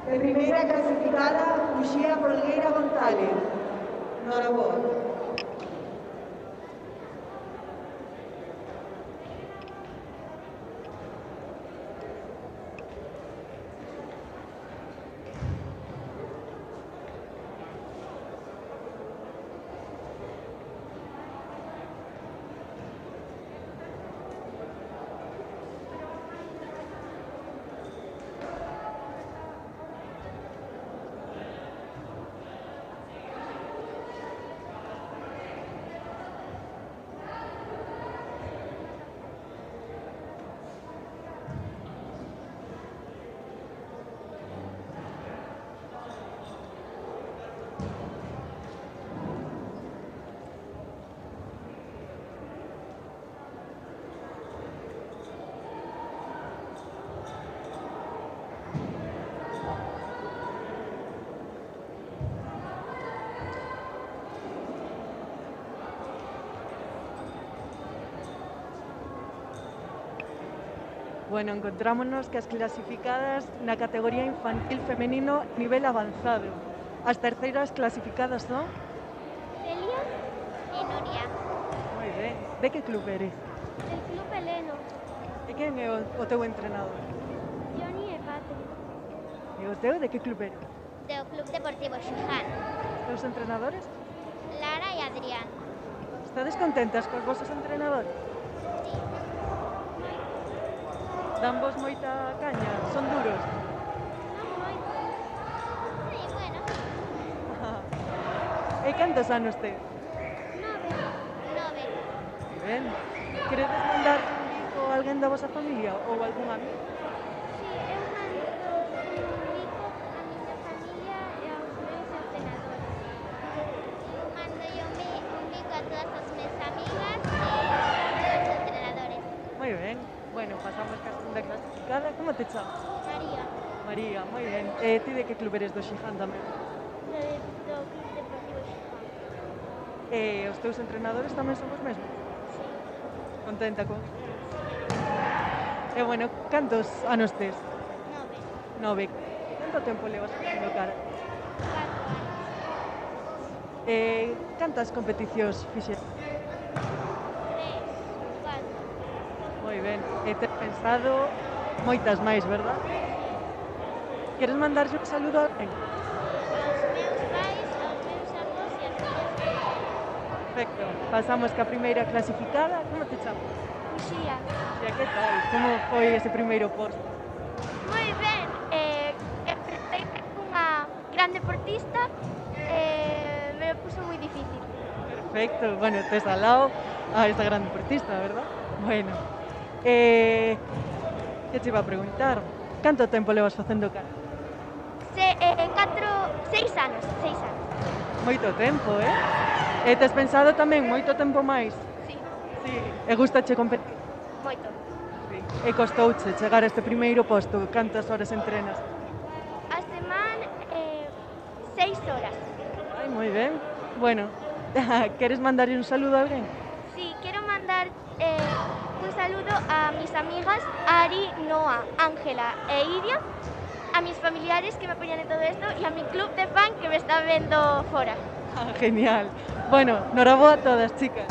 E primeira clasificada, Uxía Folgueira González. Noraboa. Bueno, encontrámonos que as clasificadas na categoría infantil femenino nivel avanzado. As terceiras clasificadas son? Celia e Nuria. Moi ben. De que club eres? Del Club Heleno. E quen é o teu entrenador? Johnny e Patrick. E o teu de que club eres? Do Club Deportivo Xiján. Os teus entrenadores? Lara e Adrián. Estades contentas cos vosos entrenadores? Sí. Dan vos moita caña? Son duros? Non moito. Sí, bueno. E cantos anos tes? 9. Ben. Queredes mandar un bico a alguén da vosa familia ou algún amigo? Sí, eu mando un bico a miña familia e aos meus entrenadores. Eu mando un bico a todas as meus amigas e aos meus entrenadores. Moi ben. Bueno, pasamos ca segunda clasificada. Como te chamas? María, María, moi ben. E ti de que club eres do Xiján tamén? do Club Deportivo Xiján. E os teus entrenadores tamén son os mesmos? Sí. Contenta con? E bueno, cantos anos tes? 9. 9. Canto tempo levas facendo cara? 4 anos. E cantas competicións fixes? 3, 4. Moi ben. E tes pensado moitas máis, verdad? Queres mandarlle un saludo a alguén? Aos meus pais, aos meus avós e ás miñas fillas. Perfecto. Pasamos ca primeira clasificada. Como te chamas? Uxía. E que tal? Como foi ese primeiro posto? Moi ben. Empecé cunha gran deportista me lo puso moi difícil. Perfecto. Bueno, tes al lado a esta gran deportista, verdad? Bueno. Que te iba a preguntar? Canto tempo levas facendo cara? 6 anos. Moito tempo, E tes pensado tamén moito tempo máis? Sí. Sí. E gustache competir? Moito. Sí. E costouche chegar a este primeiro posto? Cantas horas entrenas? A semana 6 horas. Ai, moi ben. Bueno, queres mandarlle un saludo a alguén? Sí, quiero mandar un saludo a mis amigas Ari, Noa, Ángela e Iria, a mis familiares que me apoyan en todo esto y a mi club de fan que me está viendo fuera. Ah, genial. Bueno, noraboa a todas, chicas.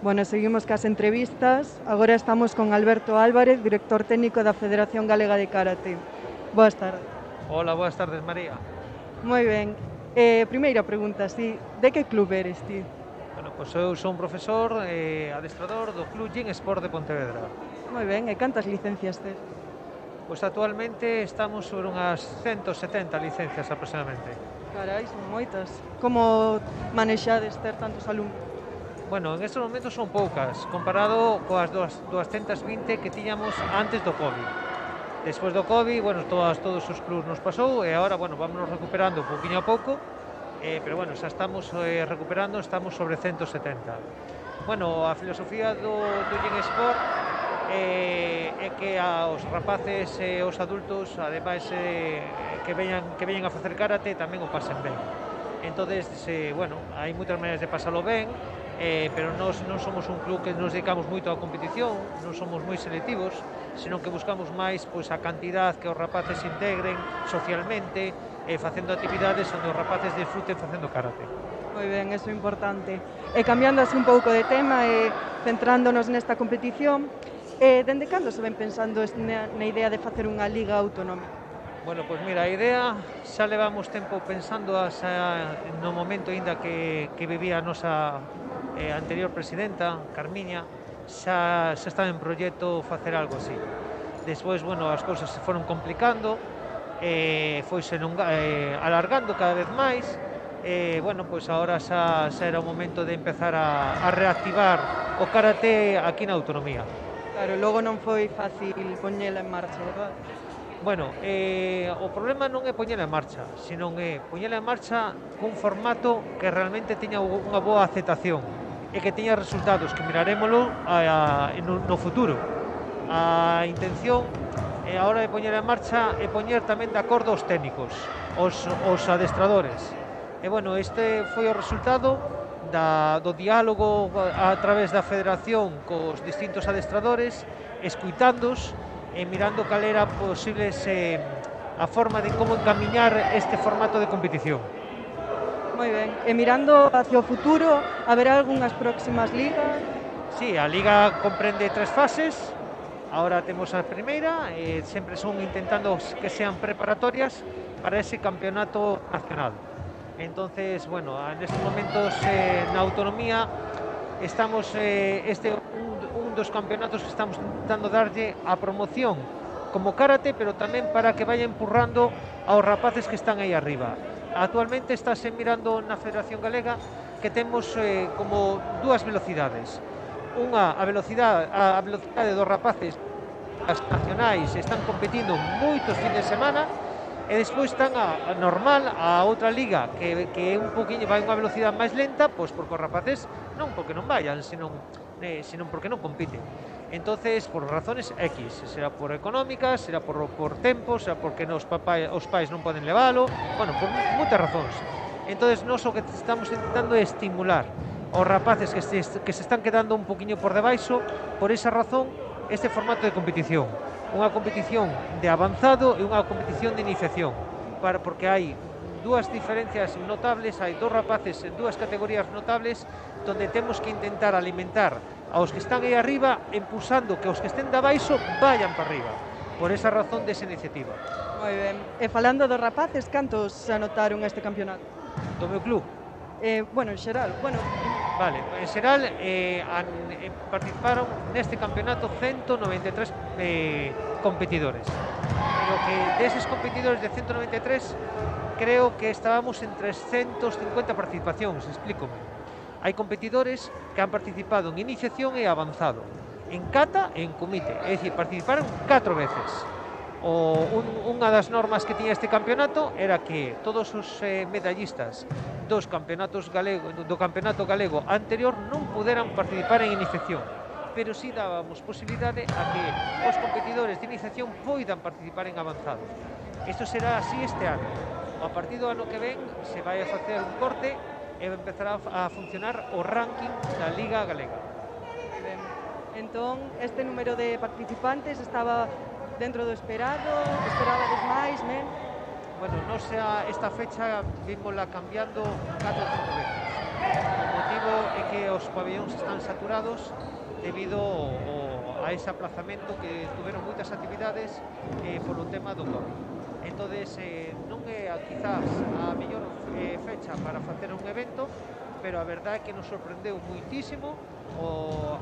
Bueno, seguimos cas entrevistas. Agora estamos con Alberto Álvarez, director técnico da Federación Galega de Karate. Boas tardes. Hola, boas tardes, María. Moi ben. Primeira pregunta, de que club eres ti? Bueno, pois eu son profesor adestrador do Club Gin Sport de Pontevedra. Moi ben, e cantas licencias tes? Pois actualmente estamos sobre unhas 170 licencias aproximadamente. Carai, son moitas. Como manexades ter tantos alumnos? Bueno, en estes momentos son poucas, comparado coas 220 que tiñamos antes do COVID. Despois do COVID, bueno, todos os clubs nos pasou e agora, bueno, vámonos recuperando pouquinho a pouco, pero bueno, xa estamos recuperando, estamos sobre 170. Bueno, a filosofía do Gin Sport é que aos rapaces e aos adultos, ademais que veñan a facer karate, tamén o pasen ben. Entonces, bueno, hai moitas maneiras de pasalo ben, pero nós non somos un club que nos dedicamos moito á competición, non somos moi selectivos, senón que buscamos máis pois, a cantidad que os rapaces se integren socialmente, facendo actividades onde os rapaces disfruten facendo karate. Moi ben, eso é importante. E cambiando así un pouco de tema e centrándonos nesta competición, dende cando se ven pensando na idea de facer unha liga autonómica? Bueno, pois mira, a idea xa levamos tempo pensando no momento ainda que vivía a nosa anterior presidenta, Carmiña, xa estaba en proxecto facer algo así. Despois, bueno, as cousas se foron complicando, foise alargando cada vez máis, bueno, pois agora xa era o momento de empezar a reactivar o karate aquí na autonomía. Claro, logo non foi fácil poñela en marcha, verdad? Bueno, o problema non é poñela en marcha, senón é poñela en marcha cun formato que realmente tiña unha boa aceptación e que tiña resultados que mirarémolo no futuro. A intención a hora de poñela en marcha é poñer tamén de acordo os técnicos, os adestradores. E bueno, este foi o resultado do diálogo a través da federación cos distintos adestradores, escuitándos e mirando cal era posible a forma de como encamiñar este formato de competición. Moi ben. E mirando hacia o futuro, haberá algunhas próximas ligas? Sí, a liga comprende 3 fases. Ahora temos a primeira, sempre son intentando que sean preparatorias para ese campeonato nacional. Entonces, bueno, nestes momentos na autonomía estamos un dos campeonatos que estamos intentando darlle a promoción como karate, pero tamén para que vaya empurrando aos rapaces que están aí arriba. Actualmente estáse mirando na Federación Galega que temos como dúas velocidades. Unha, a velocidade dos rapaces as nacionais están competindo moitos fines de semana, e despois están a normal, a outra liga que é un poquinho, vai unha velocidade máis lenta, pois porque os rapaces non porque non vayan, senón porque non compiten. Entonces, por razones X, será por económicas, será por tempo, será porque os pais non poden leválo, bueno, por moitas razóns. Entonces, nós o que estamos intentando é estimular aos rapaces que se están quedando un poquinho por debaixo, por esa razón, este formato de competición. Unha competición de avanzado e unha competición de iniciación, porque hai dúas diferencias notables, hai dos rapaces en dúas categorías notables, donde temos que intentar alimentar aos que están aí arriba, impulsando que os que estén de abaixo vayan para arriba, por esa razón desa iniciativa. Moi ben. E falando dos rapaces, cantos se anotaron este campeonato? Do meu club? Bueno, en xeral, Vale, en xeral participaron neste campeonato 193 competidores, pero que deses competidores de 193 creo que estábamos en 350 participacións, explícome. Hai competidores que han participado en iniciación e avanzado, en kata e en kumite, é dicir, participaron 4 veces. Unha das normas que tiña este campeonato era que todos os medallistas do campeonato galego anterior non puderan participar en iniciación, pero si dábamos posibilidade a que os competidores de iniciación poidan participar en avanzado. Isto será así este ano. A partir do ano que ven se vai a facer un corte e empezará a funcionar o ranking da Liga Galega. Entón, este número de participantes estaba dentro do esperabades máis, men? Bueno, non sea esta fecha vímola cambiando 4 ou 5 veces. O motivo motivo é que os pabellóns están saturados debido a ese aplazamento que tuveron moitas actividades polo tema do COVID. Entonces, non é quizás a mellor fecha para facer un evento, pero a verdade é que nos sorprendeu muitísimo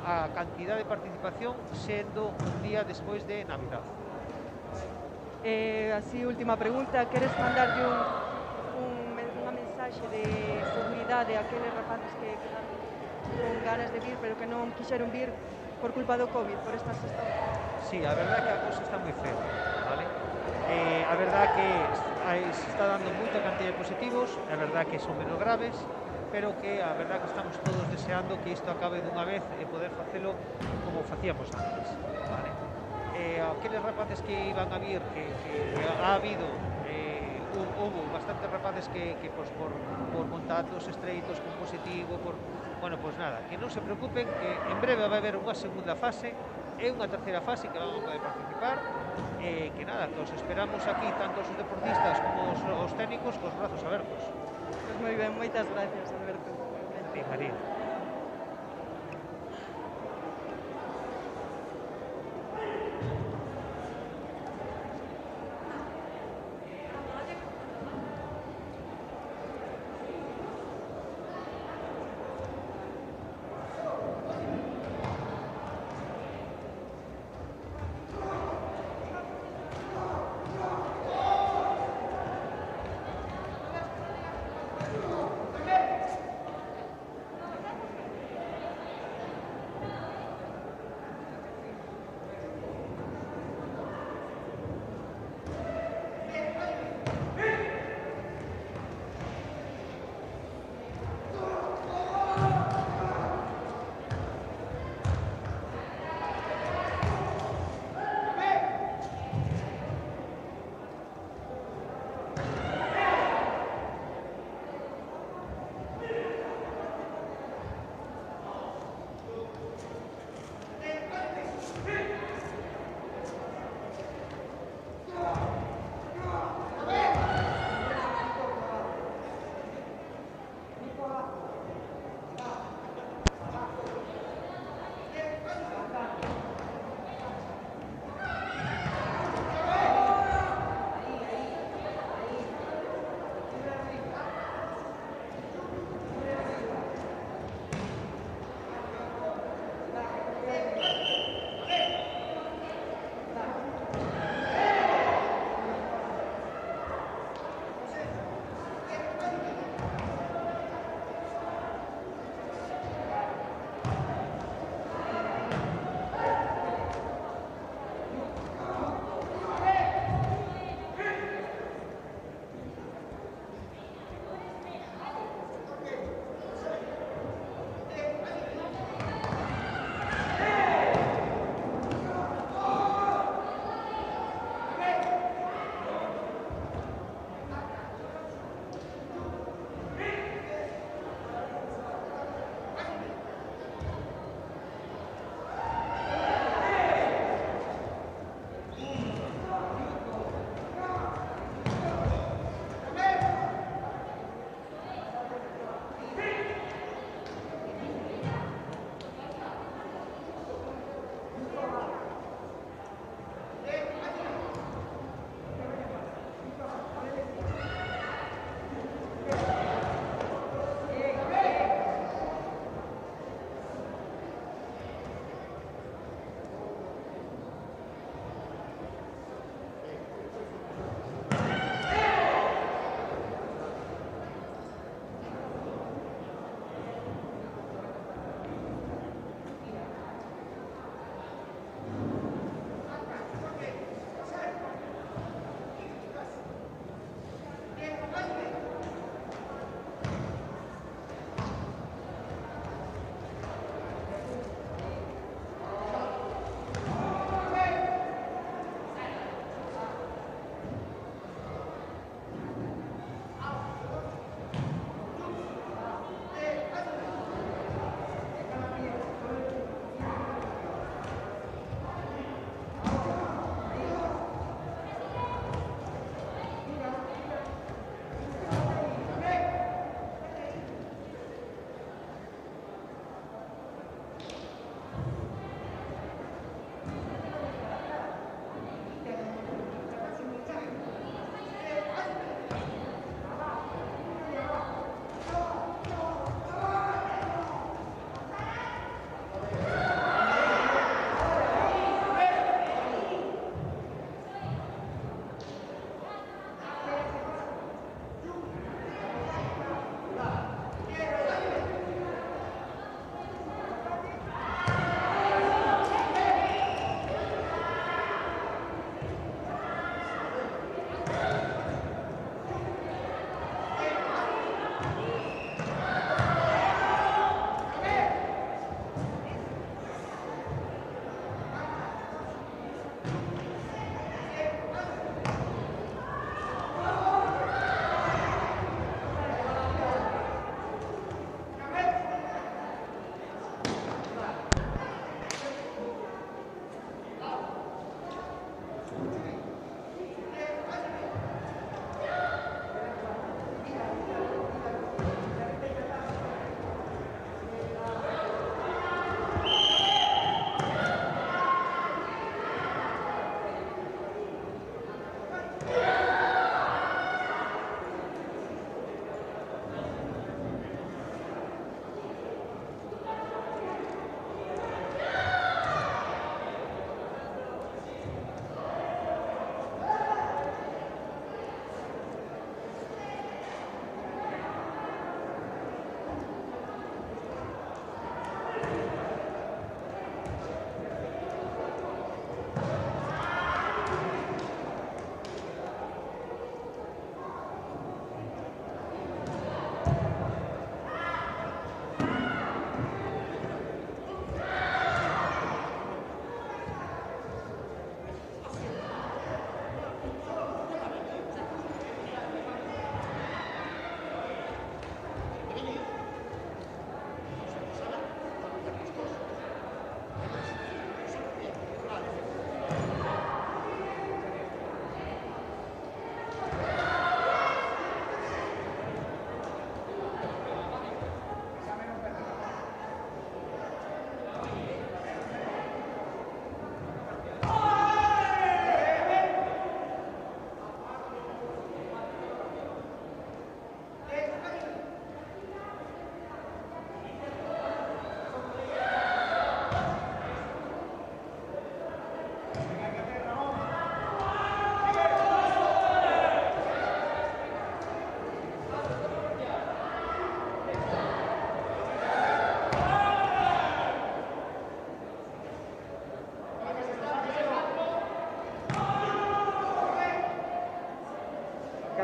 a cantidad de participación sendo un día despois de Navidad. Así, última pregunta, queres mandarlle unha mensaxe de seguridade a aqueles rapaces que quedan con ganas de vir, pero que non quixeron vir por culpa do COVID, por estas estancias? Sí, a verdade é que a cousa está moi fea, vale? A verdade é que se está dando moita cantidad de positivos, a verdade é que son menos graves, pero que a verdade é que estamos todos deseando que isto acabe dunha vez e poder facelo como facíamos antes, vale? Aqueles rapaces que iban a vir, que ha habido, houve bastantes rapaces que pues, por contactos estreitos con positivo, bueno, pues nada, que non se preocupen, que en breve vai haber unha segunda fase e unha terceira fase que van a poder participar, que nada, que os esperamos aquí, tanto os deportistas como os técnicos, cos brazos abertos. Pues moi ben, moitas gracias, Alberto. Sí, María.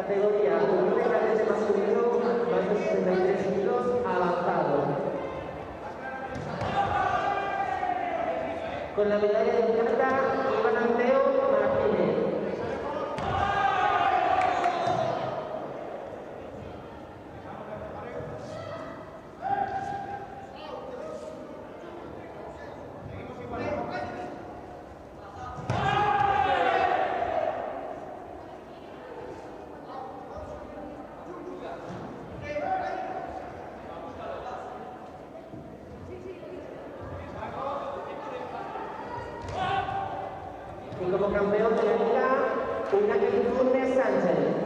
Categoría volumen cadete masculino, más de 63 kilos, avanzado. Con la medalla de plata, Iván Anteo Martínez. Y como campeón de la liga, Iñaki Funes Sánchez.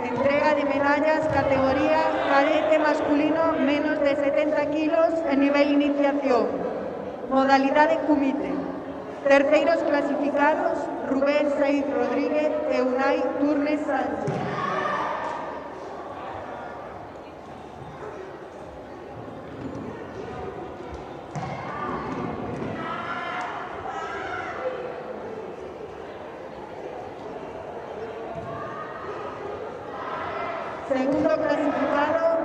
Entrega de medallas categoría cadete masculino menos de 70 kilos en nivel iniciación. Modalidad de kumite. Terceiros clasificados, Rubén Saiz Rodríguez e Unai Turnes Sánchez. Segundo clasificado,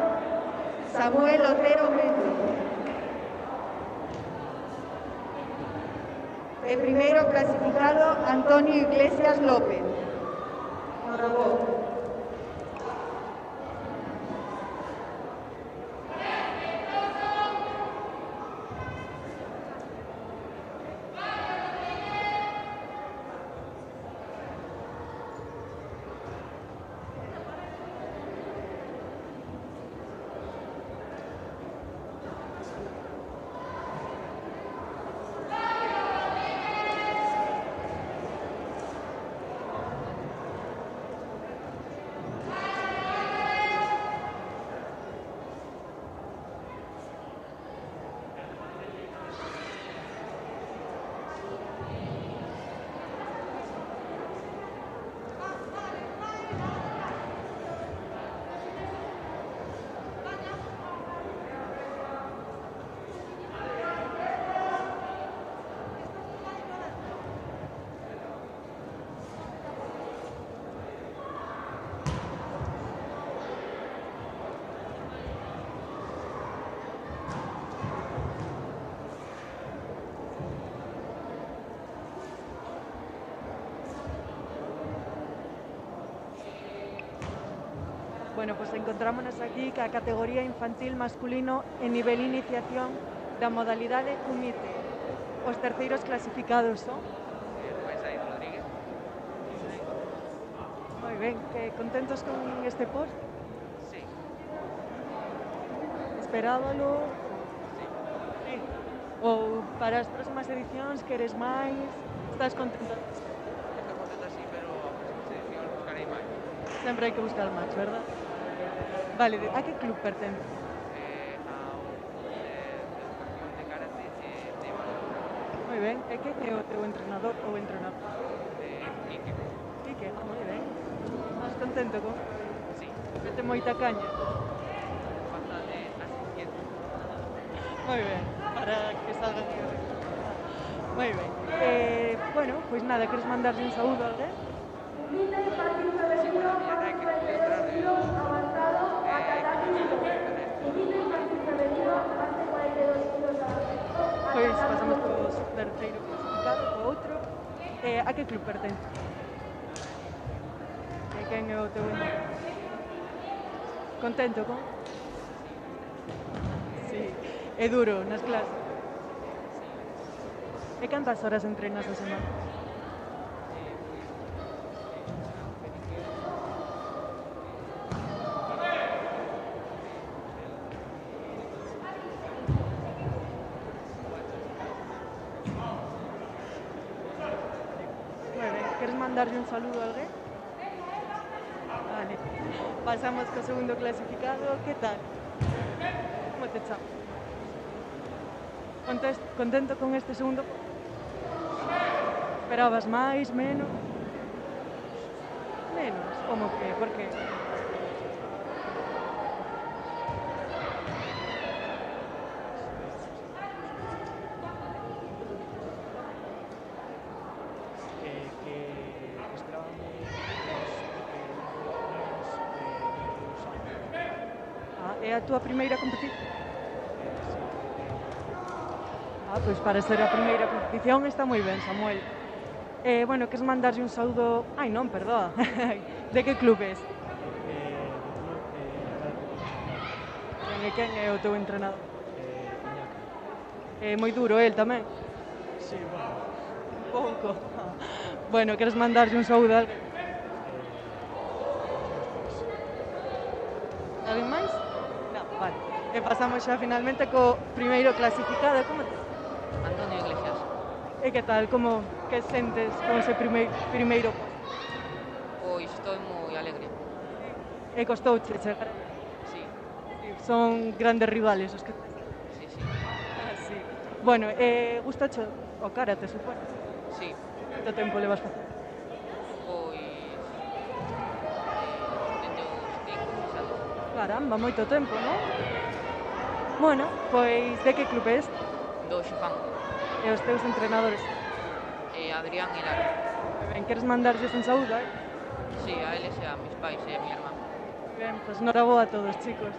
Samuel Otero Mendes. El primero clasificado, Antonio Iglesias López. Enhorabuena. Bueno, pues encontrámonos aquí que a categoría infantil masculino en nivel iniciación da modalidade Kumite. Os terceiros clasificados son? Paisai Rodríguez. Moi ben, que contentos con este post? Sí. Esperábalo? Sí. Ou para as próximas edicións queres máis? Estás contento? Estou contento así, pero a próxima edición buscarei máis. Sempre hai que buscar máis, verdad? Vale, a que club pertence? Ao de educación de karate de Badalona. Moi ben, e que é o teu entrenador ou entrenador? Quique. Quique, moi ben. Estás contento con? Sí. Mete moita caña? Bastante asistente. Moi ben, para que salga aquí. Moi ben. Bueno, pois nada, queres mandarlle un saúdo a alguén? Pois pasamos cos terceiro clasificado, co outro. A que club pertence? E quen é o teu entrenador? Contento con? Sí. É duro nas clases? E cantas horas entrenas a semana? Queres mandarlle un saludo a alguén? Vale. Pasamos co segundo clasificado. Que tal? Como te chamas? Contento con este segundo? Esperabas máis, menos? Menos? Como que? Por que? É a túa primeira competición? Pois para ser a primeira competición está moi ben, Samuel. Bueno, queres mandarlle un saúdo... Ai, non, perdoa. De que club és? Quen é o teu entrenador? É moi duro el tamén? Sí, bueno. Un pouco. Bueno, queres mandarlle un saúdo a alguén? Alguén máis? Non, vale. E pasamos xa finalmente co primeiro clasificado. Como te... Antonio Iglesias. E que tal? Como que sentes con ese primeiro posto? Pois estou moi alegre. E costouche chegar? Sí. Son grandes rivales os que... Sí, sí. Sí. Bueno, gustache o karate, supoño? Sí. Quanto tempo levas facendo? Pois... dende os 5 anos. Caramba, moito tempo, non? Bueno, pois de que club és? Do Xifán. E os teus entrenadores? Adrián e Lara. Ben, queres mandarlles un saúdo, Sí, a eles e a mis pais e a mi irmán. Ben, pois noraboa a todos, chicos.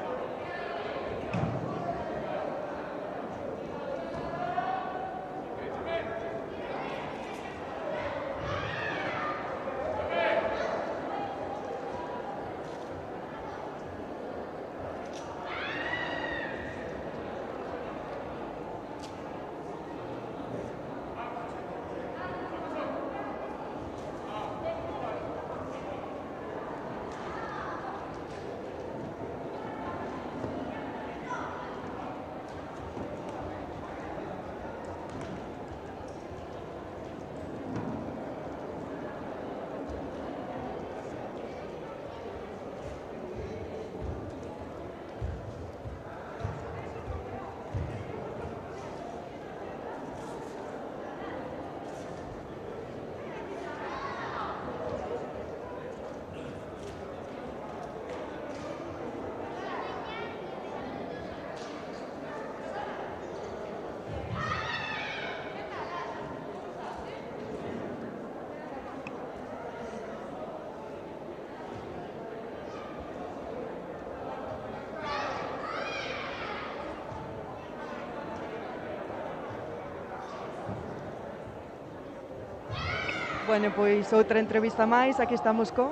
Bueno, pois outra entrevista máis, aquí estamos con...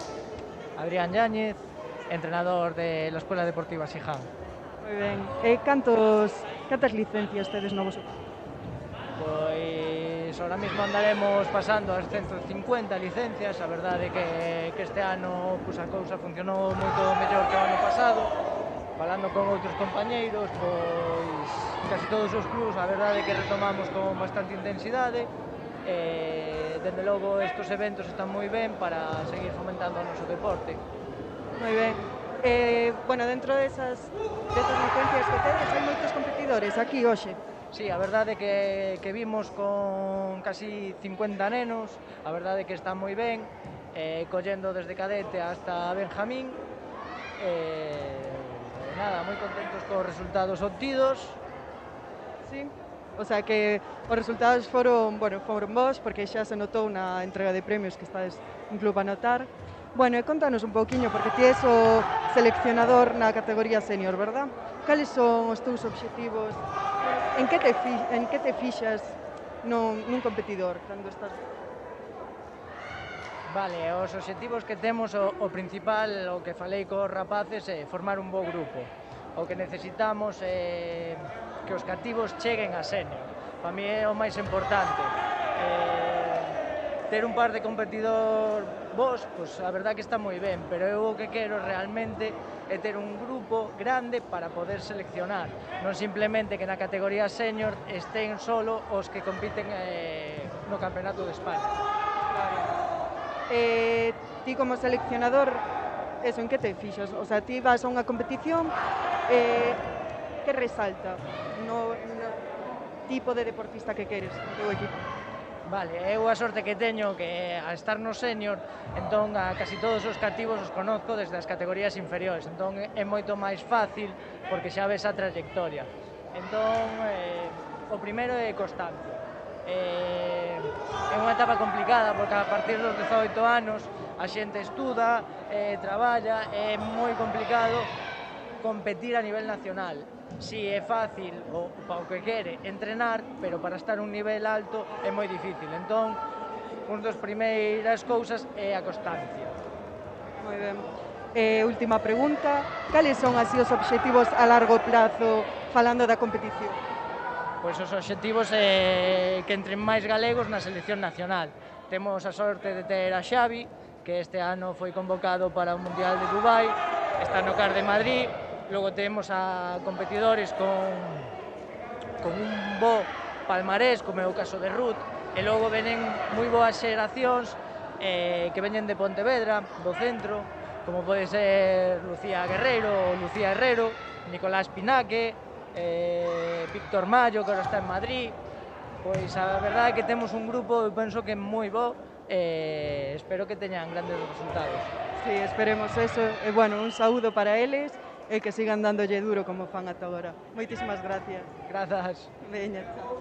Adrián Yáñez, entrenador de la Escuela Deportiva Siján. Moi ben. Cantas licencias tedes no voso? Pois ahora mismo andaremos pasando as 150 licencias. A verdade é que este ano pois, a cousa funcionou moito mellor que o ano pasado. Falando con outros compañeiros, pois casi todos os clubs, a verdade é que retomamos con bastante intensidade. Dende logo estes eventos están moi ben para seguir fomentando o noso deporte. Moi ben. Bueno, dentro desas licencias que tedes, hai moitos competidores aquí hoxe. Sí, a verdade é que vimos con casi 50 nenos, a verdade é que está moi ben, collendo desde cadete hasta Benjamín. Nada, moi contentos cos resultados obtidos. Sí, o sea que os resultados foron vos, porque xa se notou na entrega de premios que estades un club a notar. Bueno, e contanos un pouquiño, porque ti és o seleccionador na categoría senior, verdad? Cales son os teus obxectivos? En que te fixas nun competidor cando estás... Vale, os obxectivos que temos, o principal, o que falei cos rapaces, é formar un bo grupo. O que necesitamos é que os cativos cheguen a senior. Para mí é o máis importante. Ter un par de competidor vos, pois a verdad que está moi ben, pero eu o que quero realmente é ter un grupo grande para poder seleccionar, non simplemente que na categoría senior estén solo os que compiten no Campeonato de España. Ti como seleccionador, eso, en que te fixas? O sea, ti vas a unha competición, que resalta no tipo de deportista que queres no teu equipo? Vale, eu a sorte que teño que a estar no senior, entón a casi todos os cativos os conozco desde as categorías inferiores, entón é moito máis fácil porque xa ves a trayectoria. Entón, o primeiro é constancia. É unha etapa complicada porque a partir dos 18 anos a xente estuda, traballa, é moi complicado competir a nivel nacional. Si é fácil o para o que quere entrenar, pero para estar a un nivel alto é moi difícil. Entón, unha das primeiras cousas é a constancia. Moi ben. Última pregunta, cales son así os obxectivos a largo plazo falando da competición? Pois os obxectivos é que entren máis galegos na selección nacional. Temos a sorte de ter a Xavi, que este ano foi convocado para o Mundial de Dubai, está no CAR de Madrid. Logo temos a competidores con un bo palmarés, como é o caso de Ruth, e logo venen moi boas xeracións que veñen de Pontevedra, do centro, como pode ser Lucía Guerreiro ou Lucía Herrero, Nicolás Pinaque, Víctor Mayo, que ahora está en Madrid. Pois a verdade é que temos un grupo, eu penso que moi bo, espero que teñan grandes resultados. Sí, esperemos eso, e bueno, un saúdo para eles, e que sigan dándolle duro como fan ata agora. Moitísimas gracias. Grazas. Veña, chao.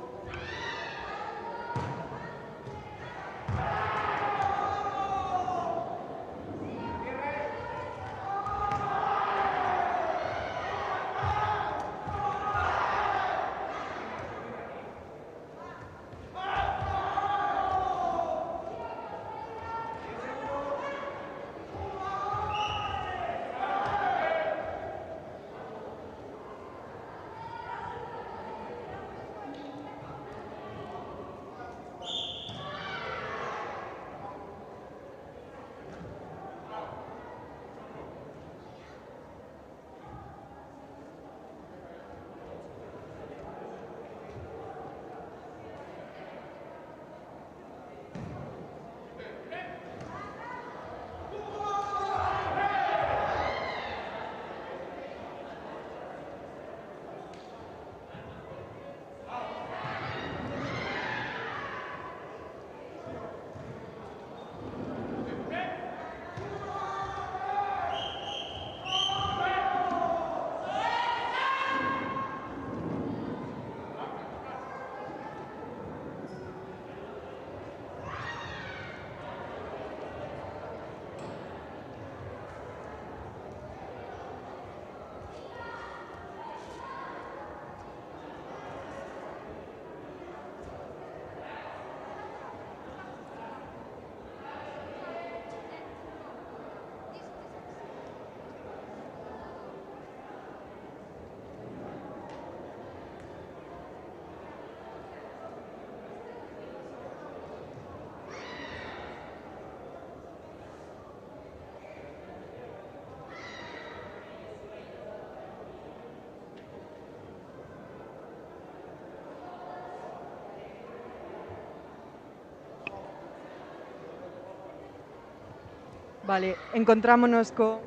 Vale, encontrámonos con...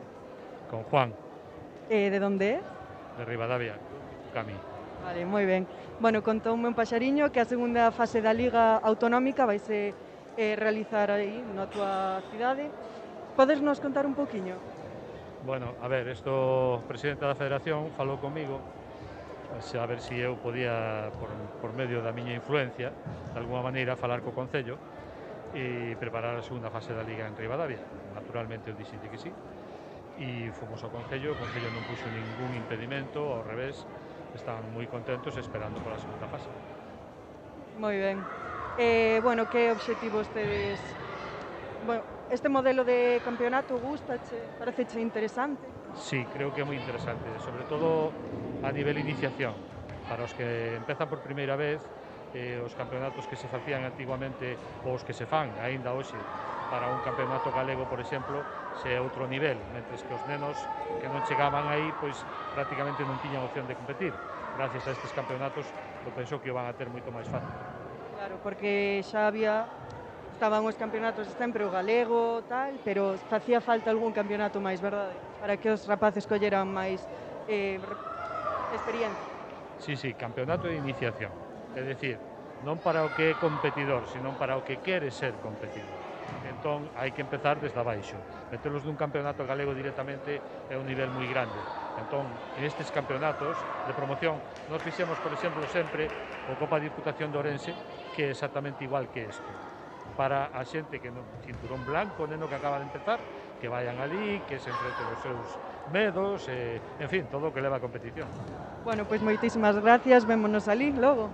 Con Juan, ¿de dónde é? de Ribadavia, Cami. Vale, moi ben. Bueno, contoume un paxariño que a segunda fase da Liga Autonómica vaise realizar aí na tua cidade. Podes nos contar un poquinho? Bueno, a ver, o presidente da Federación falou comigo a ver se eu podía, por medio da miña influencia, de alguma maneira, falar co Concello e preparar a segunda fase da Liga en Ribadavia. Naturalmente eu dixenlle que sí. E fomos ao Concello, o Concello non puxo ningún impedimento, ao revés, están moi contentos esperando pola segunda fase. Moi ben. Bueno, que obxectivos tedes? Bueno, este modelo de campeonato gustache? Pareceche interesante? Sí, creo que é moi interesante, sobre todo a nivel iniciación. Para os que empezan por primeira vez, os campeonatos que se facían antiguamente ou os que se fan aínda hoxe para un campeonato galego, por exemplo, se é outro nivel, mentres que os nenos que non chegaban aí, pois prácticamente non tiñan opción de competir. Gracias a estes campeonatos, eu penso que o van a ter moito máis fácil. Claro, porque xa estaban os campeonatos sempre o galego, tal, pero facía falta algún campeonato máis, verdade? Para que os rapaces colleran máis experiencia. Sí, campeonato de iniciación. É dicir, non para o que é competidor, senón para o que quere ser competidor. Entón, hai que empezar desde abaixo. Meterlos nun campeonato galego directamente é un nivel moi grande. Entón, en estes campeonatos de promoción, nos fixemos, por exemplo, sempre o Copa Diputación de Ourense, que é exactamente igual que isto. Para a xente que non cinturón blanco, neno que acaba de empezar, que vayan ali, que se enfrenten os seus medos, en fin, todo o que leva a competición. Bueno, pois moitísimas gracias, vémonos ali logo.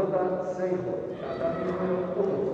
J. Seijo, tatami número 1.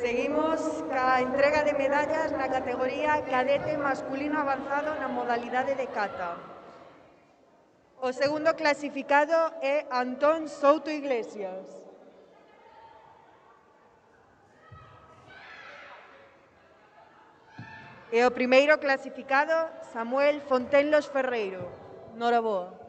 Seguimos ca entrega de medallas na categoría cadete masculino avanzado na modalidade de kata. O segundo clasificado é Antón Souto Iglesias. E o primeiro clasificado, Samuel Fontenlos Ferreiro. Noraboa.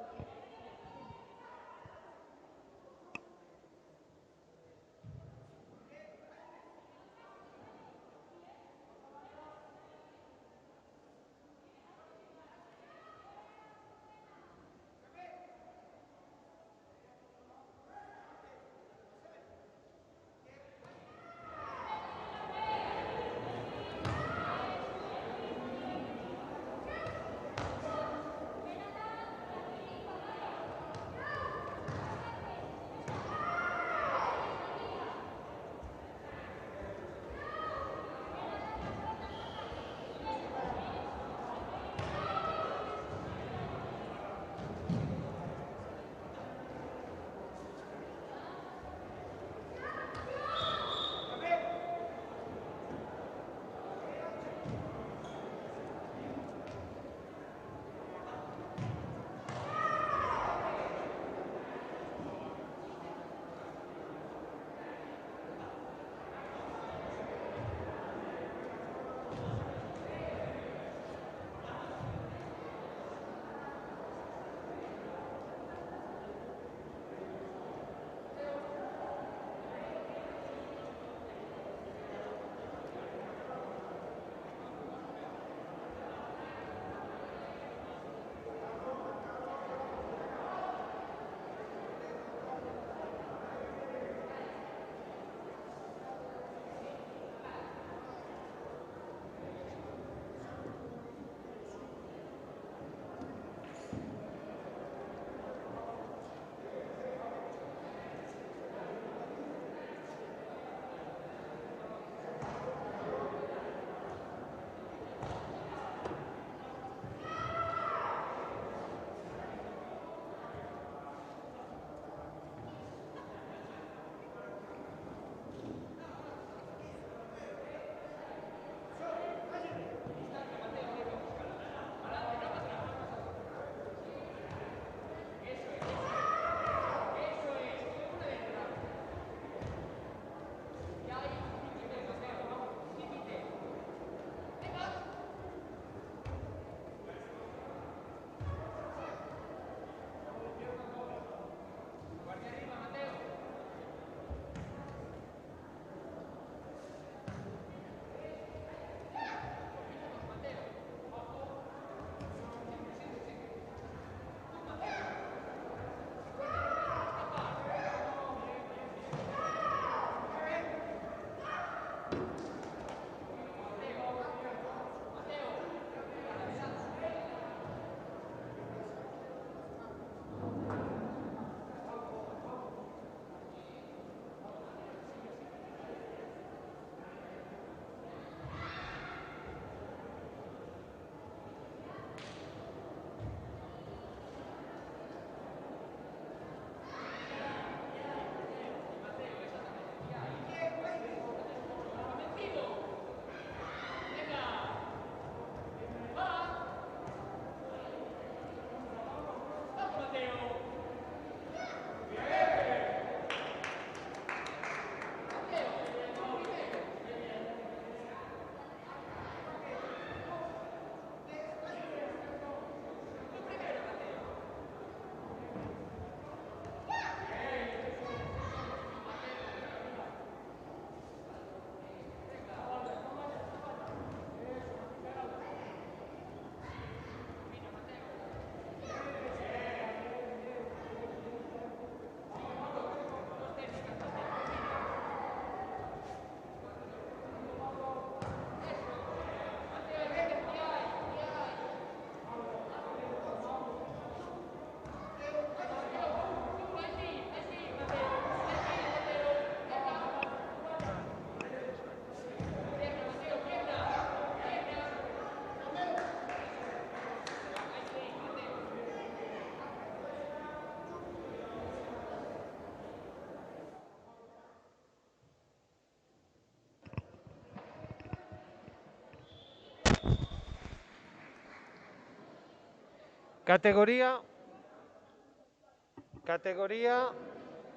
Categoría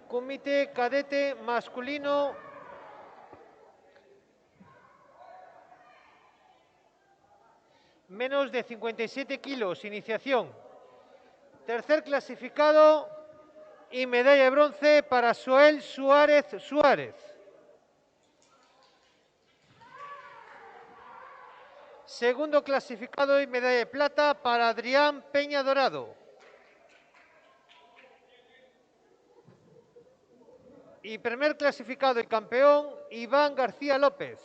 Comité Cadete Masculino. Menos de 57 kilos, iniciación. Tercer clasificado y medalla de bronce para Soel Suárez Suárez. Segundo clasificado y medalla de plata para Adrián Peña Dorado. Y primer clasificado y campeón, Iván García López.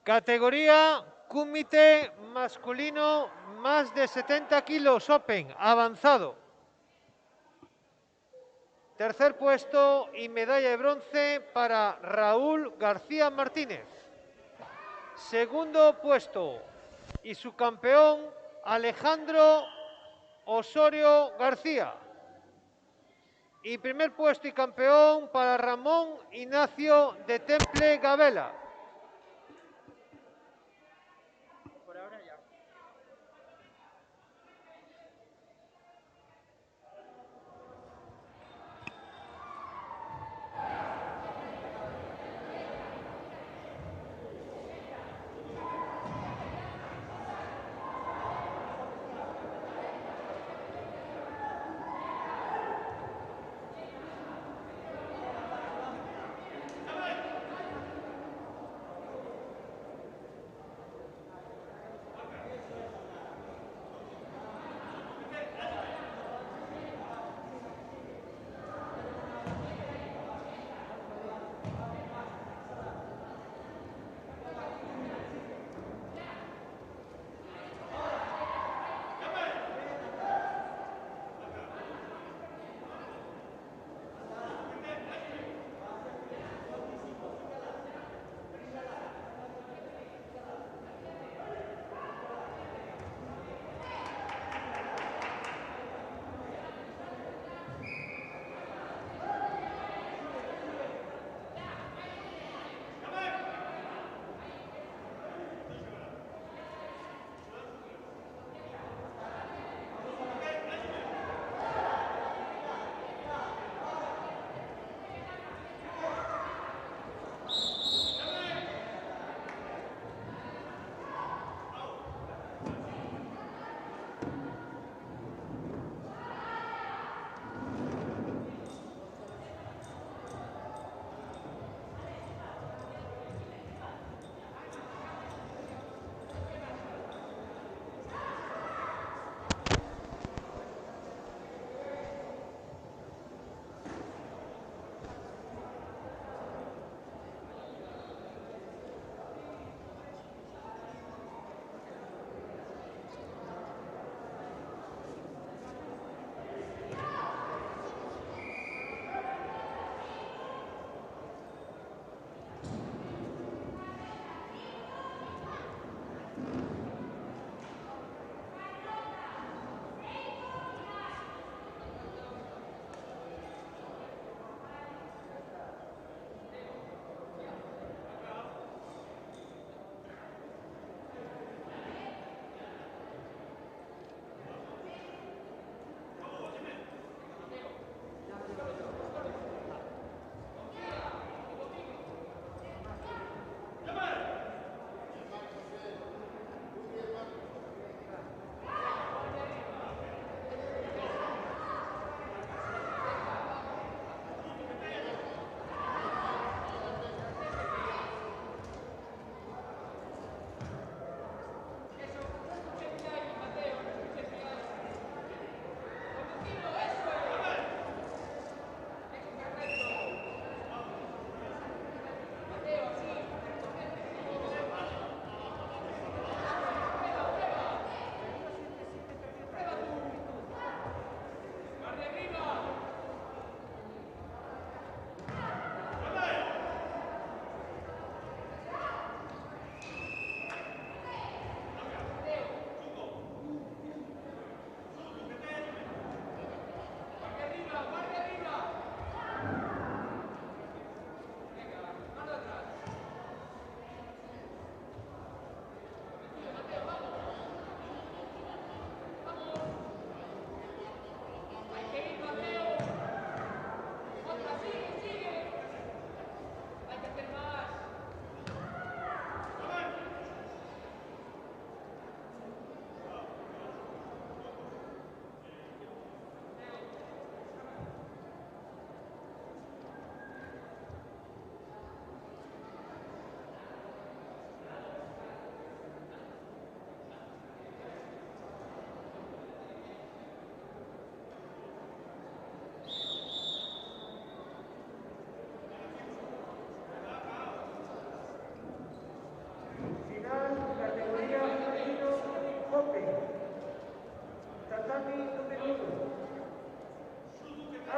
Categoría Comité Masculino, más de 70 kilos, Open, avanzado. Tercer puesto y medalla de bronce para Raúl García Martínez. Segundo puesto y su campeón, Alejandro Osorio García. Y primer puesto y campeón para Ramón Ignacio de Temple Gabela.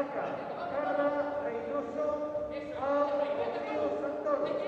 Saca Carla Reynoso a Rodrigo Santoro.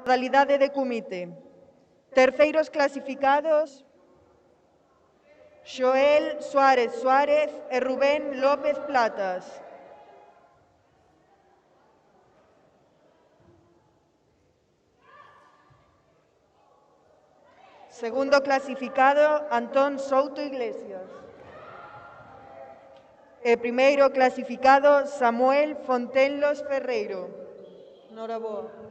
modalidade de comité. Terceiros clasificados, Xoel Suárez Suárez e Rubén López Platas. Segundo clasificado, Antón Souto Iglesias. E primeiro clasificado, Samuel Fontenlos Ferreiro. Noraboa.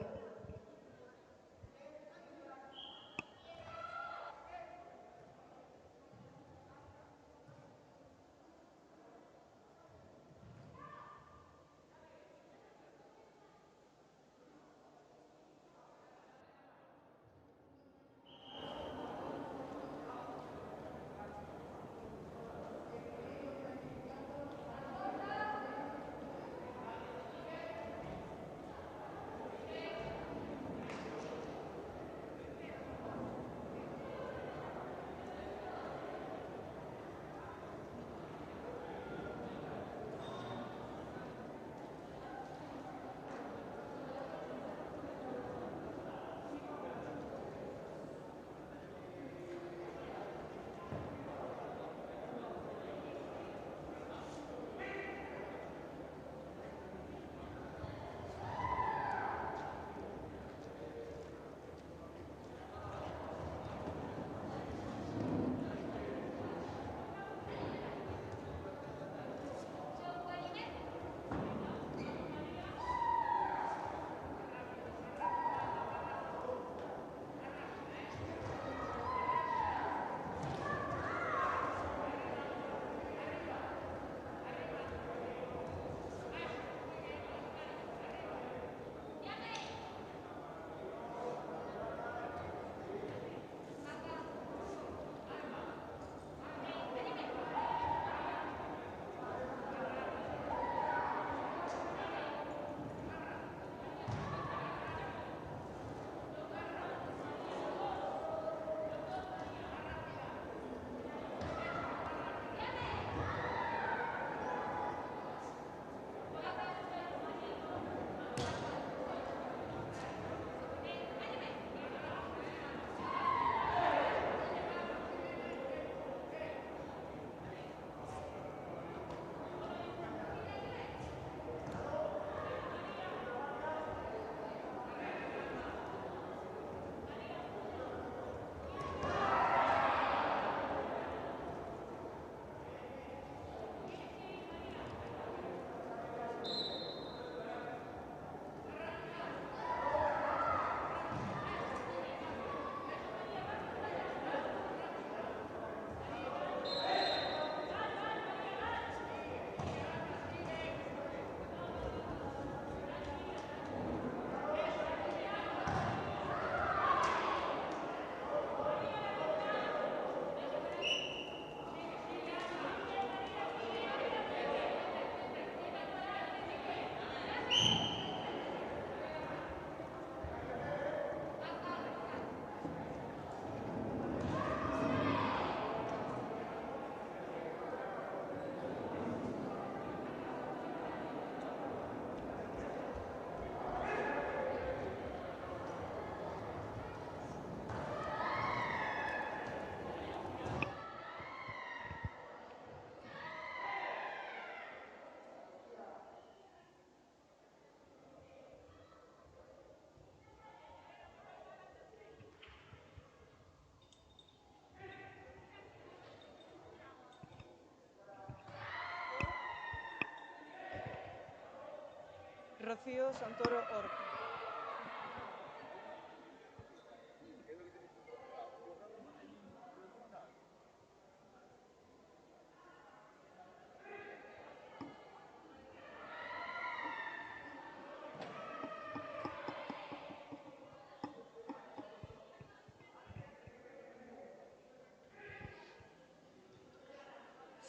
Rocío Santoro Orca.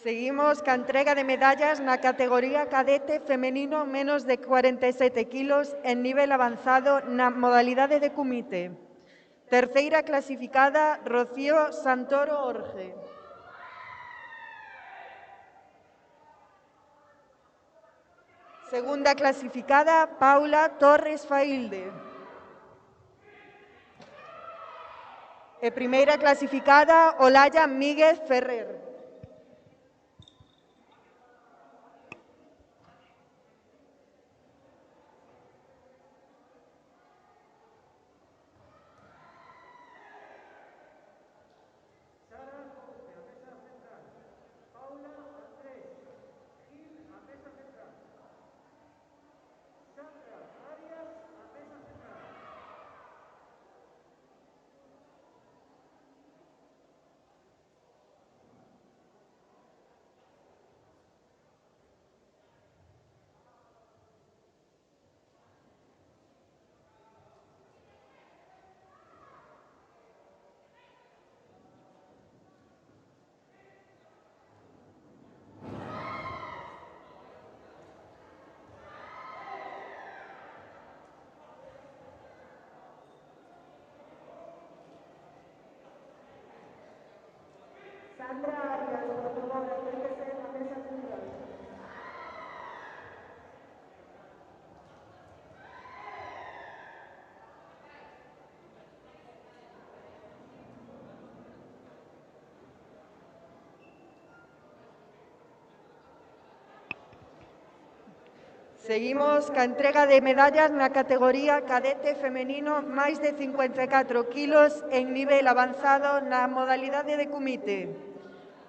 Seguimos ca entrega de medallas na categoría cadete femenino menos de 47 kilos en nivel avanzado na modalidade de comité. Terceira clasificada, Rocío Santoro Orge. Segunda clasificada, Paula Torres Failde. primeira clasificada, Olaya Míguez Ferrer. Sandra Arias, por favor, acérquese a la mesa central. Seguimos ca entrega de medallas na categoría cadete femenino máis de 54 kilos en nivel avanzado na modalidade de kumite.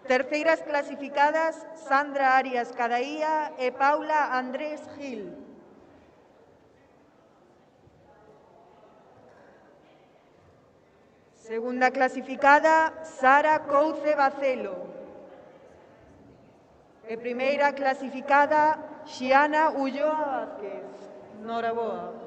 Terceiras clasificadas, Sandra Arias Cadaía e Paula Andrés Gil. Segunda clasificada, Sara Couce Bacelo. E primeira clasificada, Xiana Ulloa Vázquez. Noraboa.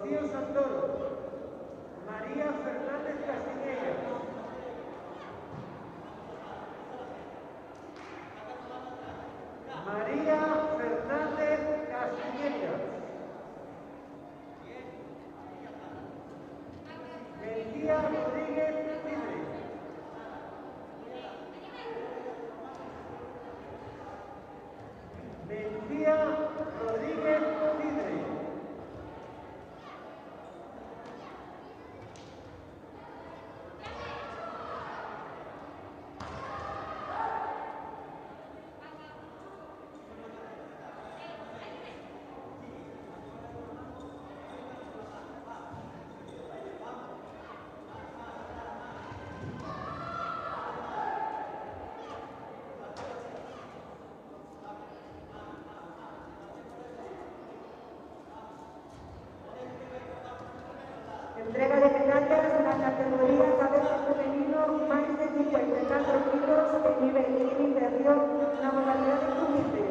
Rocío Santoro, María Fernández Castiñeira, María Fernández Castiñeira, Melía Rodríguez Libre, Melía Rodríguez Libre, entrega de medallas na categoría cabeza femenino máis de 54 kilos en nivel inferior na modalidade comité.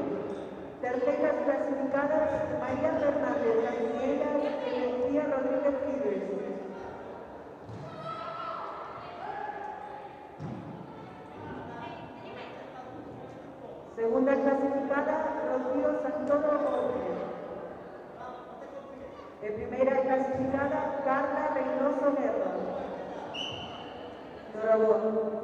Terceiras clasificadas María Fernández Castiñeira e Lucía Rodríguez Fibres. Segunda clasificada Rocío Santoro Gómez. En primera clasificada, Carla Reynoso Guerra. Enhorabuena.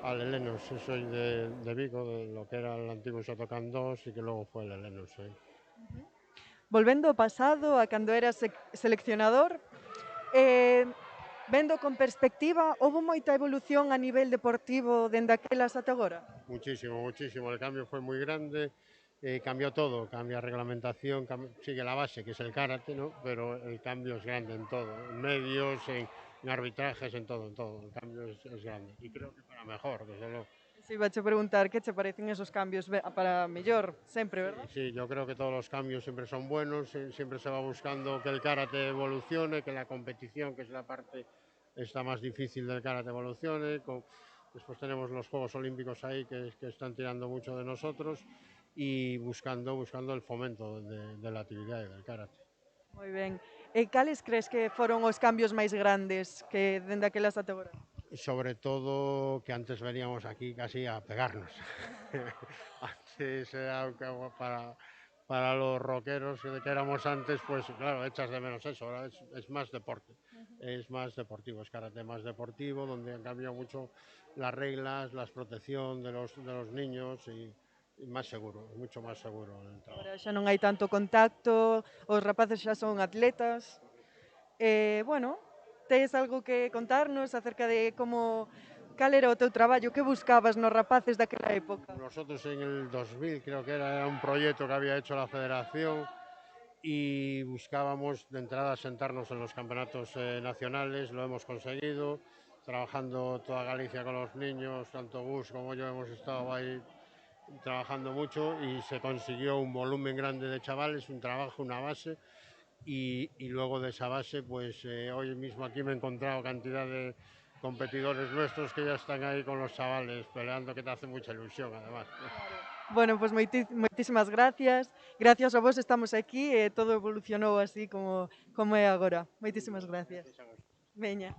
al Elenos, soy de Vigo, de lo que era el antiguo Xotocán 2 y que luego fue el Elenos. Volvendo ao pasado, a cando eras seleccionador, vendo con perspectiva, houve moita evolución a nivel deportivo dende aquelas ata agora? Muchísimo, muchísimo. El cambio fue muy grande, cambió todo, cambia reglamentación, sigue la base, que es el karate, ¿no? Pero el cambio es grande en todo, en medios, en arbitrajes, en todo, en todo. El cambio es grande y creo que para mejor, desde luego. Si, vache preguntar que che parecen esos cambios para mellor, sempre, verdad? Sí, yo creo que todos los cambios siempre son buenos, siempre se va buscando que el karate evolucione, que la competición, que es la parte esta más difícil del karate, evolucione. Después tenemos los Juegos Olímpicos ahí que están tirando mucho de nosotros y buscando el fomento de la actividad y del karate. Moi ben. E cales crees que foron os cambios máis grandes que dende aquelas ata agora? Sobre todo que antes veníamos aquí casi a pegarnos. Antes era para los rockeros que éramos antes, pues claro, echas de menos eso. Ahora es más deporte, es más deportivo, es karate más deportivo, donde han cambiado mucho las reglas, la protección de los niños y más seguro, mucho más seguro el trabajo. Agora xa non hai tanto contacto, os rapaces xa son atletas. Bueno, tes algo que contarnos acerca de cal era o teu traballo, que buscabas nos rapaces daquela época? Nosotros en el 2000 creo que era un proyecto que había hecho la federación y buscábamos de entrada sentarnos en los campeonatos nacionales, lo hemos conseguido, trabajando toda Galicia con los niños, tanto Gus como yo hemos estado ahí trabajando mucho y se consiguió un volumen grande de chavales, un trabajo, una base y luego de esa base pues hoy mismo aquí me he encontrado cantidad de competidores nuestros que ya están ahí con los chavales peleando, que te hace mucha ilusión además. Bueno, pues moitísimas gracias. Gracias a vos estamos aquí e todo evolucionou así como é agora. Moitísimas gracias. Veña.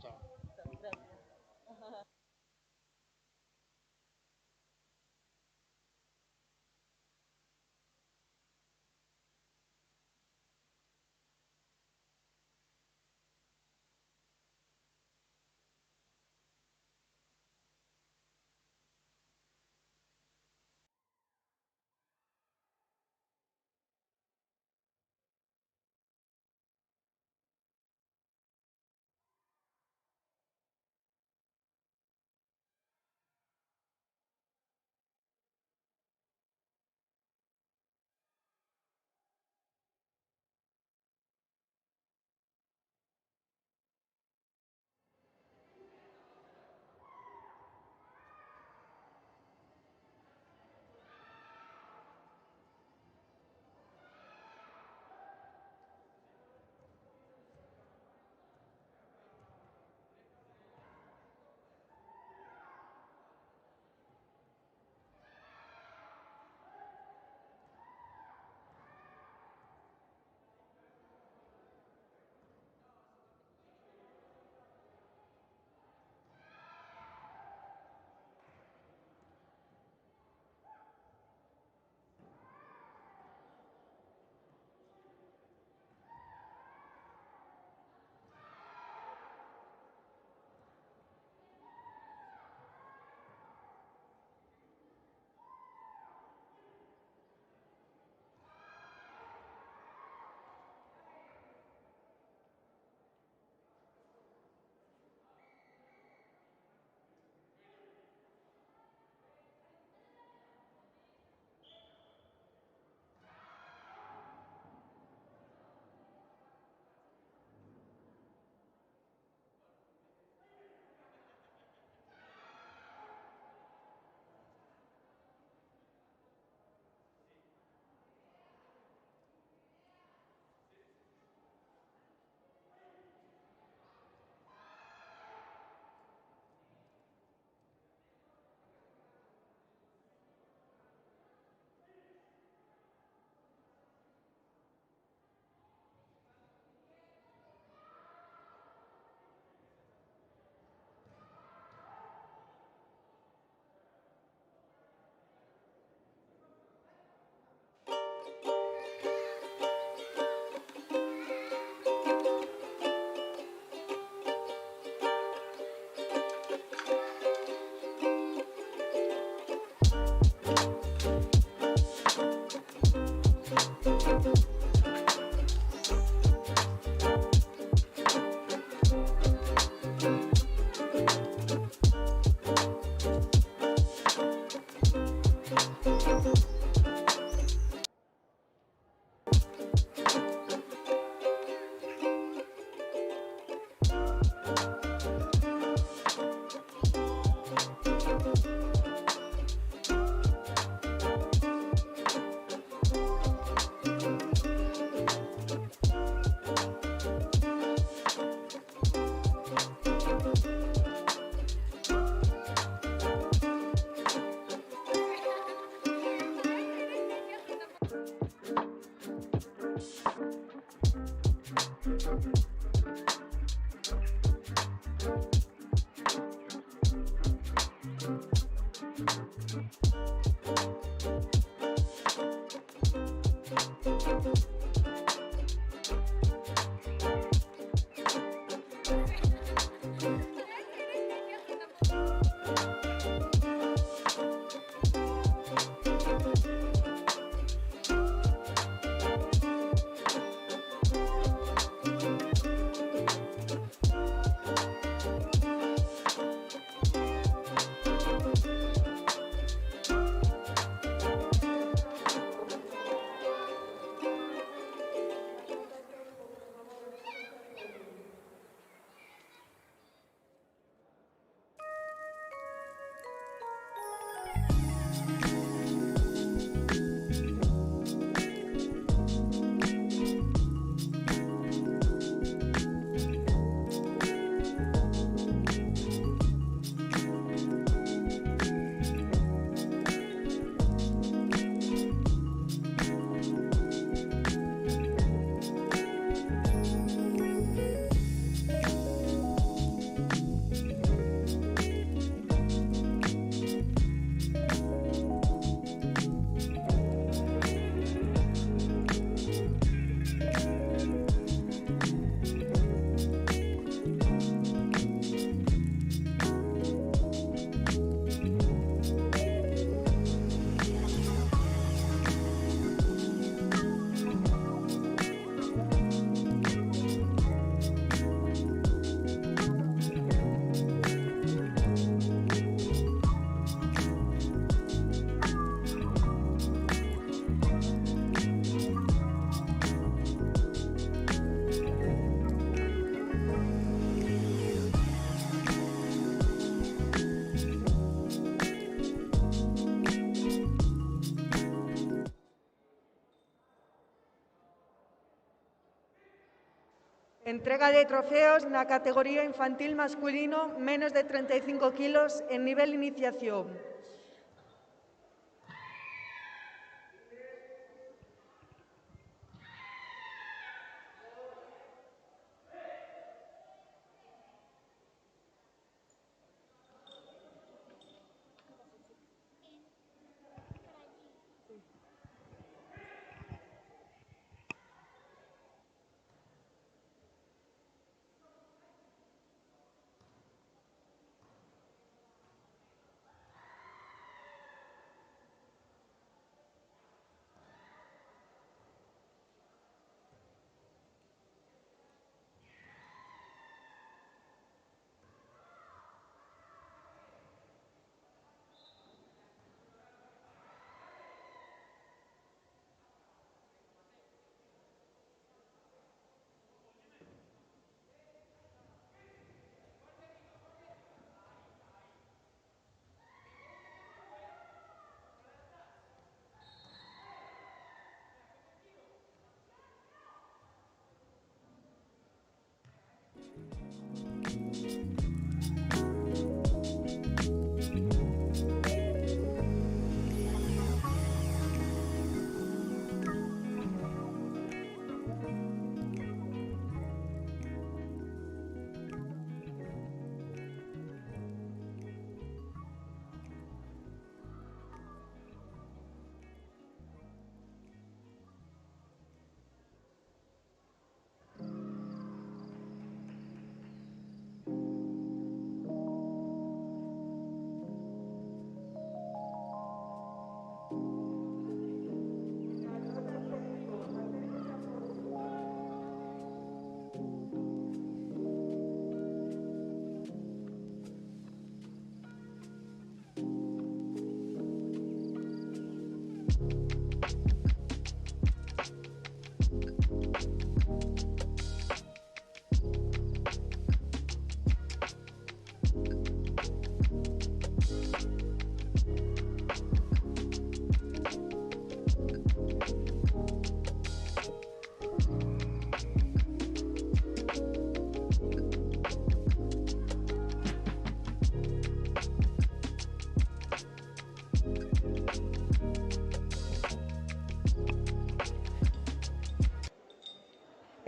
Entrega de trofeos na categoría infantil masculino menos de 35 kilos en nivel iniciación.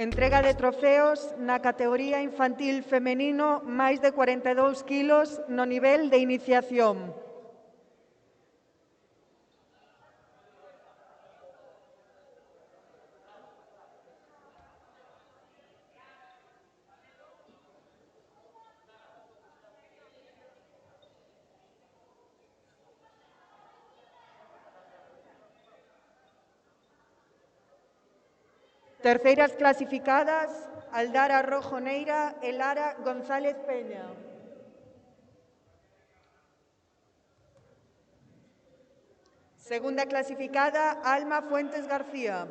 Entrega de trofeos na categoría infantil femenino máis de 42 kilos no nivel de iniciación. Terceiras clasificadas, Aldara Rojo Neira e Lara González Peña. Segunda clasificada, Alma Fuentes García.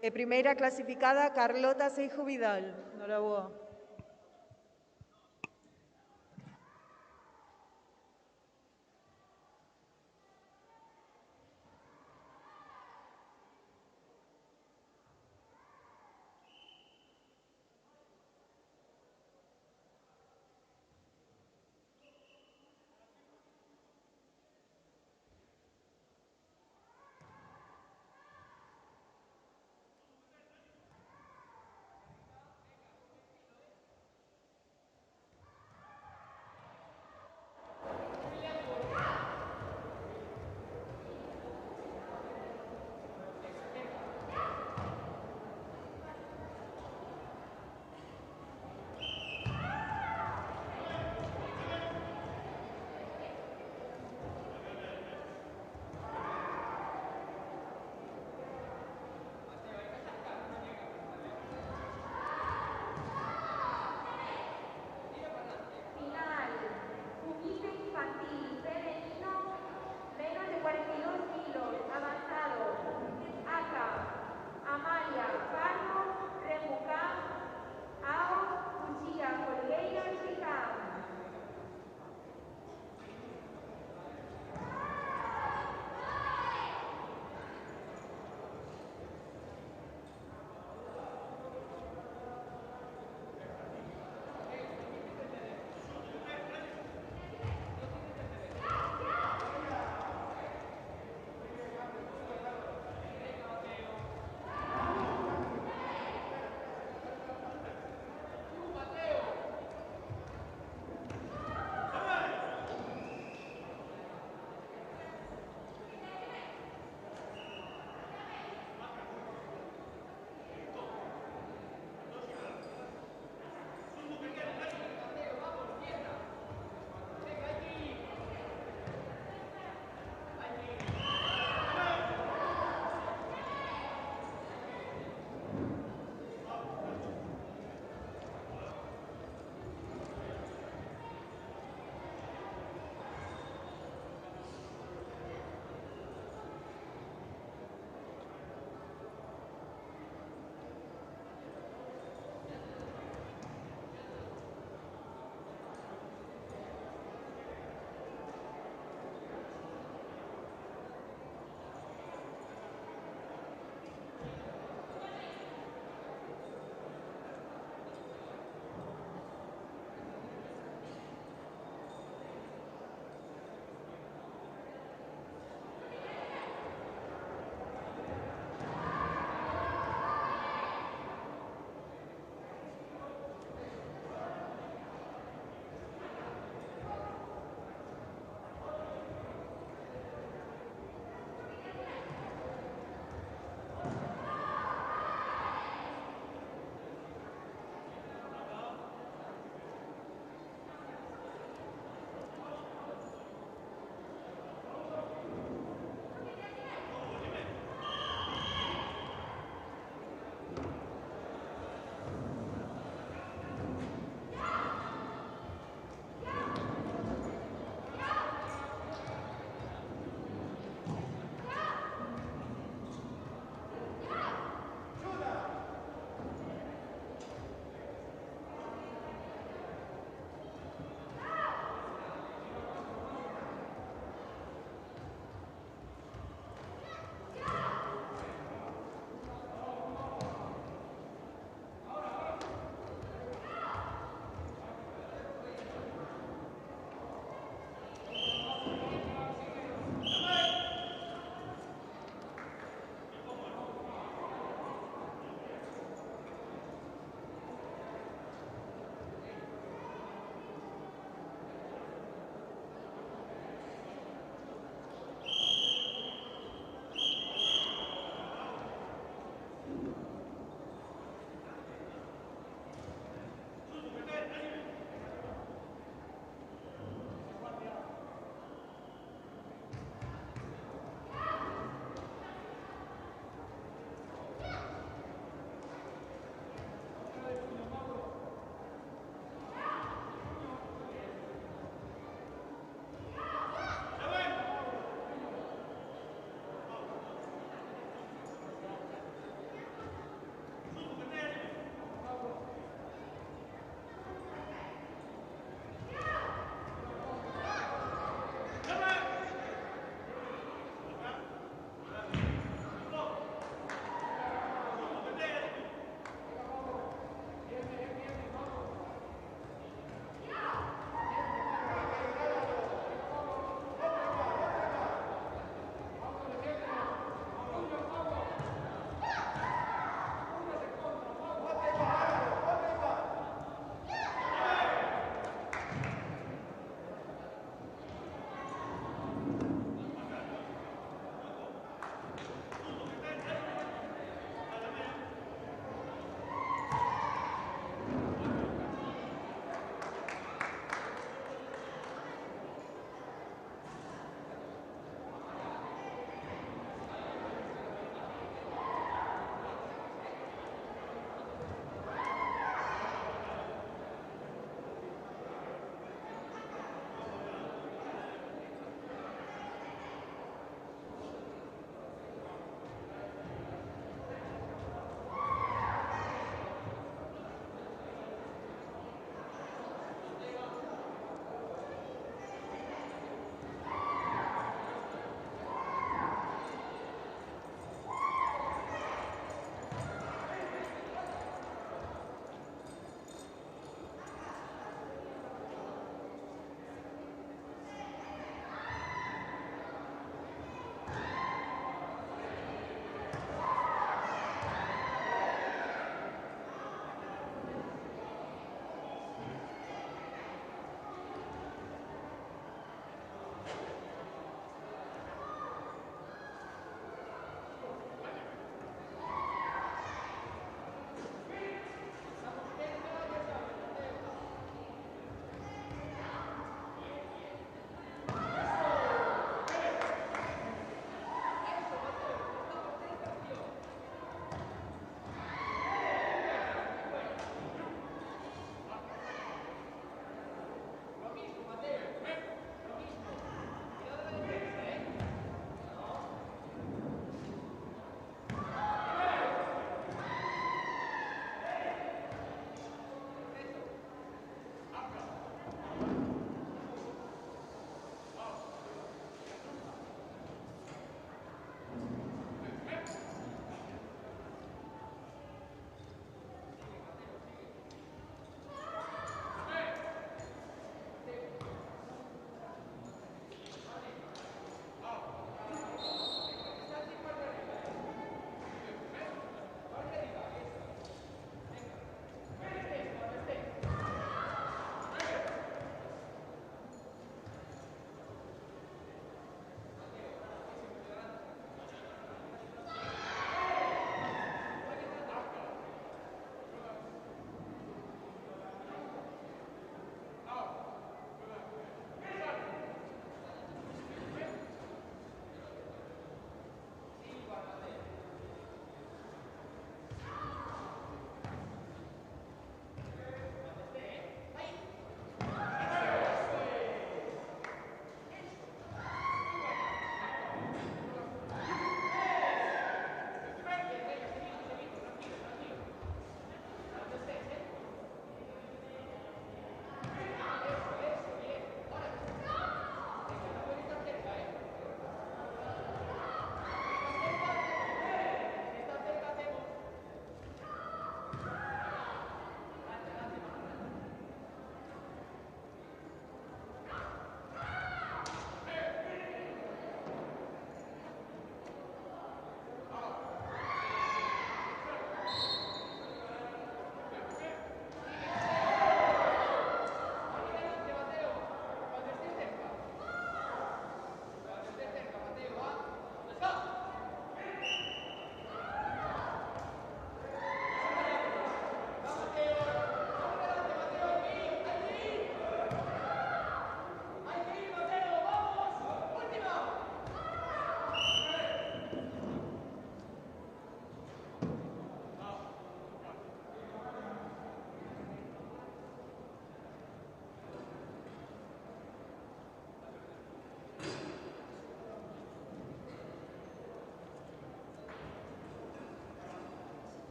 E primeira clasificada, Carlota Seijo Vidal. Noraboa.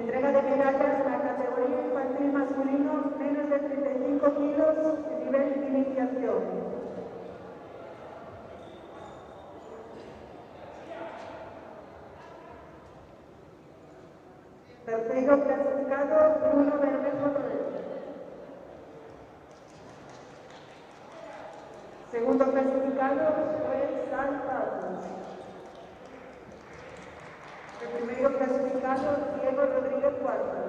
Entrega de medallas en la categoría infantil masculino menos de 35 kilos, nivel de iniciación. Tercero clasificado, Bruno Bermejo Torres. Segundo clasificado, Joel Santos. El primero clasificado, Diego Rodríguez Cuartas.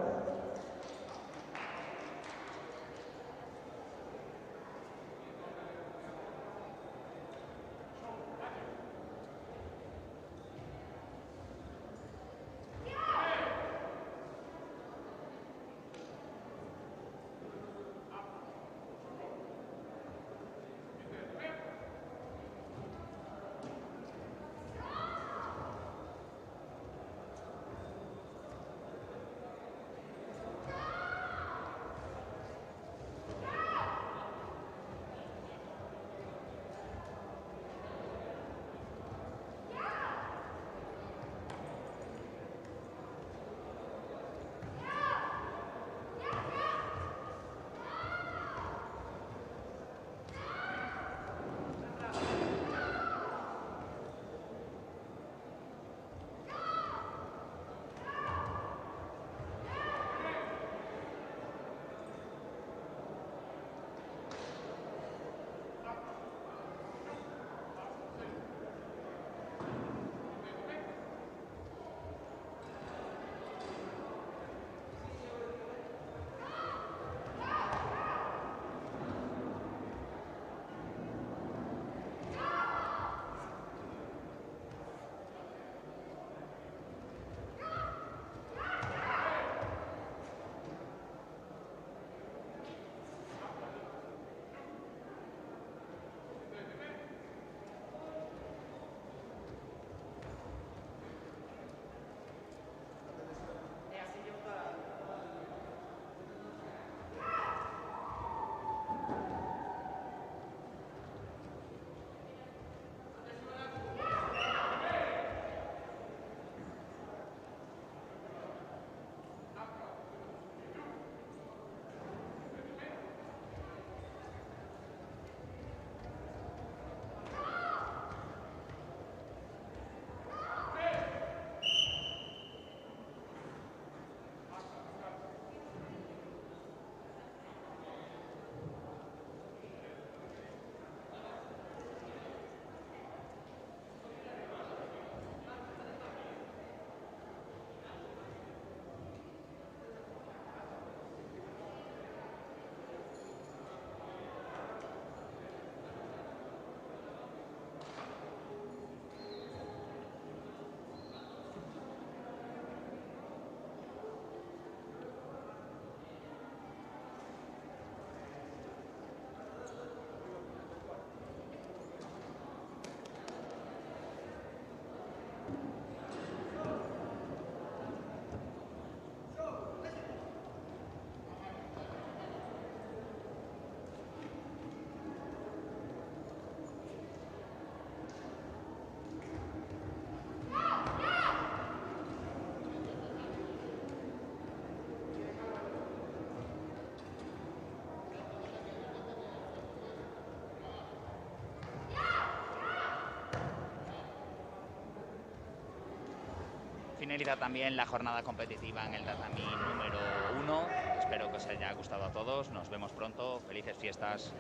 Finaliza también la jornada competitiva en el tatami número 1. Espero que os haya gustado a todos. Nos vemos pronto. Felices fiestas.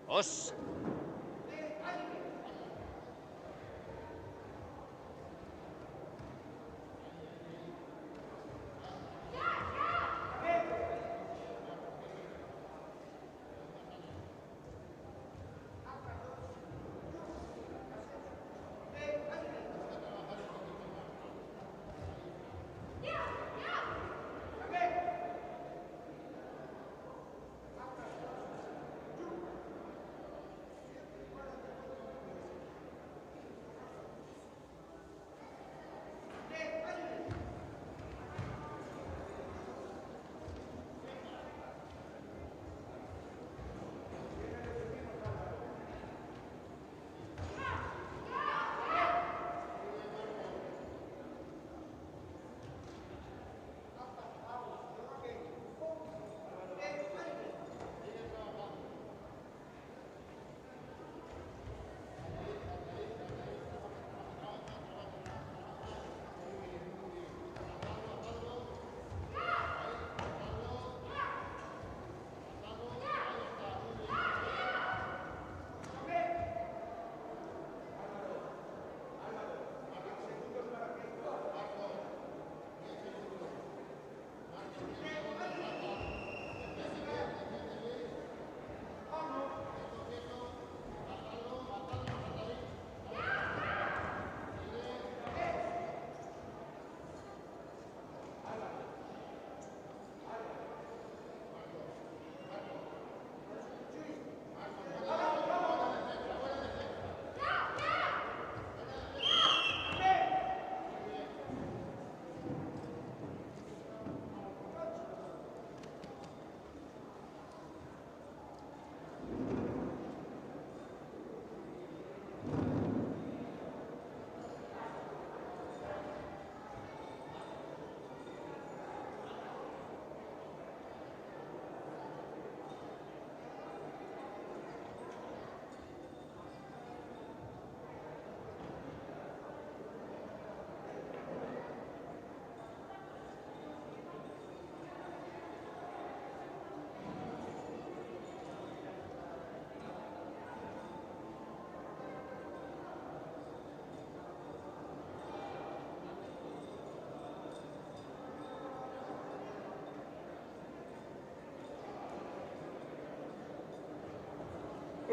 ¡Os!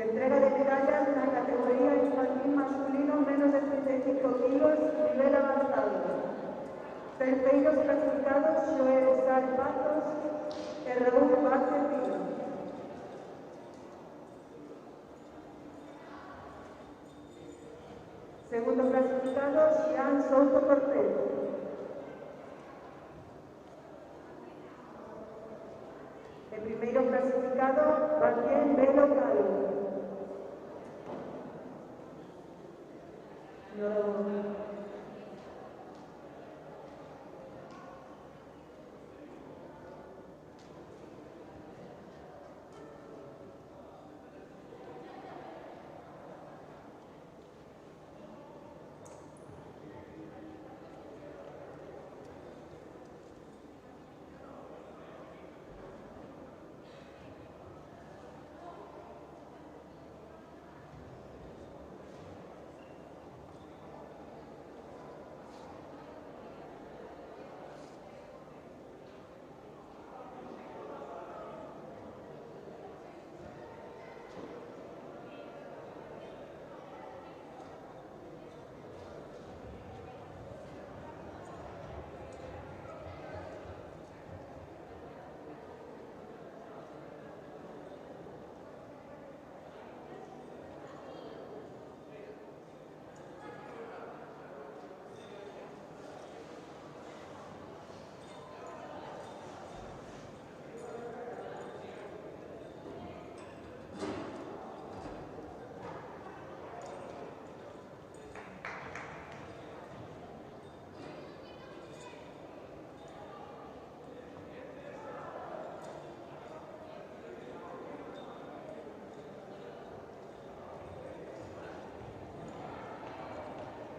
Entrega de medallas en la categoría infantil masculino menos de 35 kilos, nivel avanzado. Terceiros clasificados, Joel Sal Patos e Raúl Vázquez Pino. Segundo clasificado, Xian Souto Cortés. El primeiro clasificado, Joaquín Velo Calo.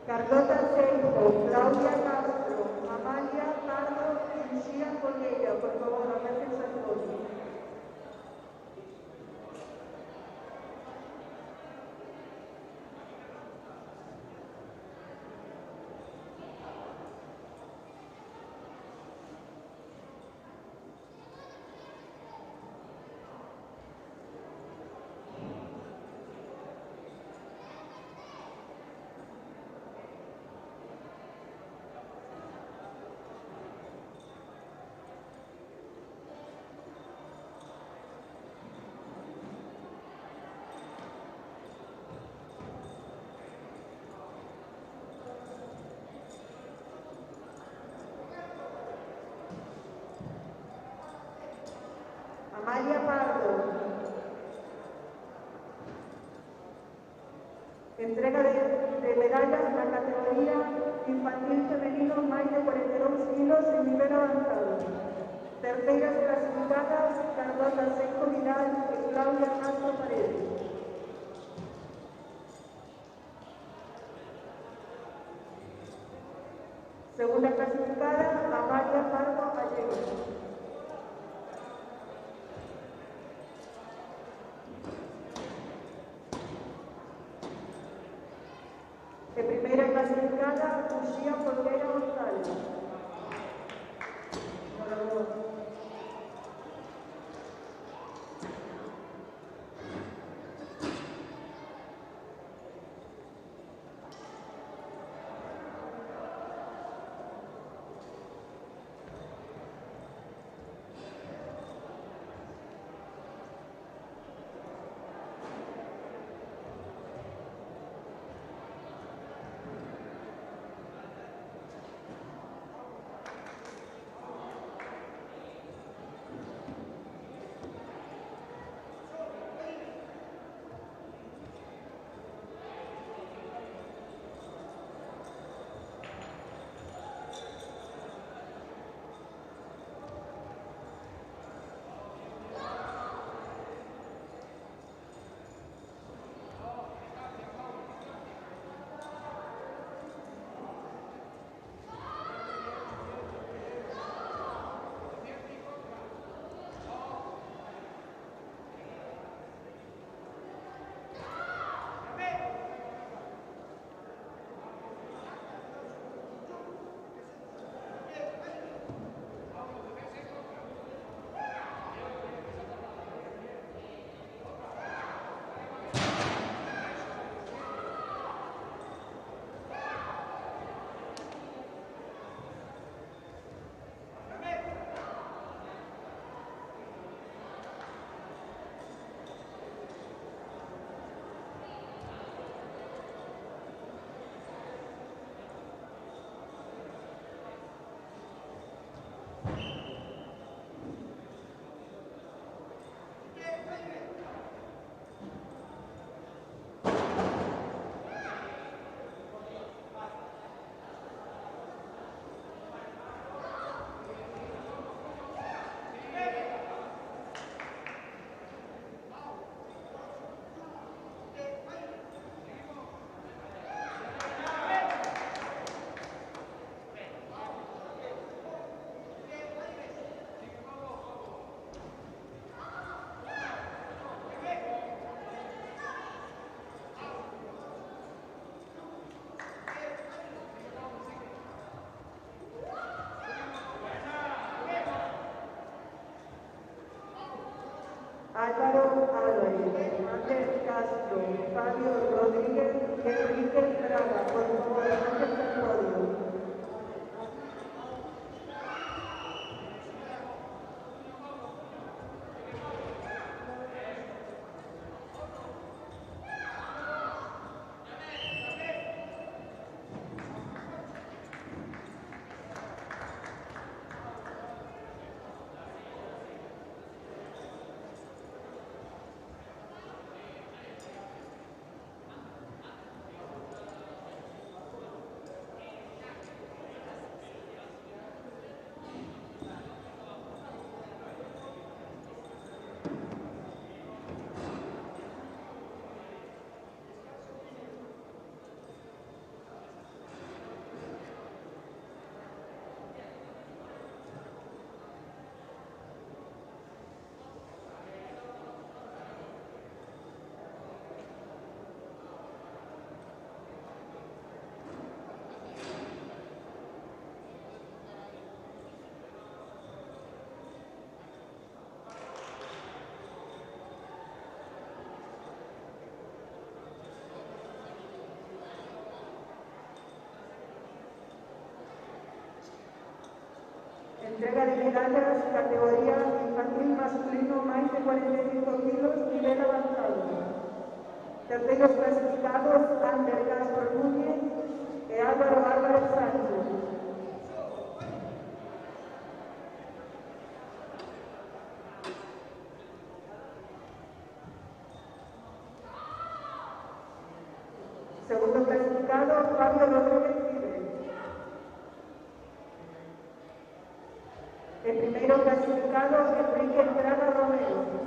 Carlota Seijo, Claudia Castro, Amalia Pardo y Lucía Colella, por favor, acérquense al podio. Amalia Pardo. Entrega de medallas en la categoría infantil femenino máis de 42 kilos en nivel avanzado. Terceiras clasificadas, Carlota Seijo Vidal e Claudia Castro Paredes. Segunda clasificada, Amalia Pardo Gallego. De primera clasificada, Lucía Folguera González. Álvaro Álvarez, Ángel Castro, Fabio Rodríguez, Enrique Braga, por favor, antes del podio. Entrega de medallas, categoría infantil masculino, máis de 45 kilos, nivel avanzado. Terceros clasificados, Ander Castro Núñez e Álvaro Álvarez Sánchez. Segundo clasificado, Fabio Rodríguez Pires. El primeiro clasificado, Enrique Braga Romero.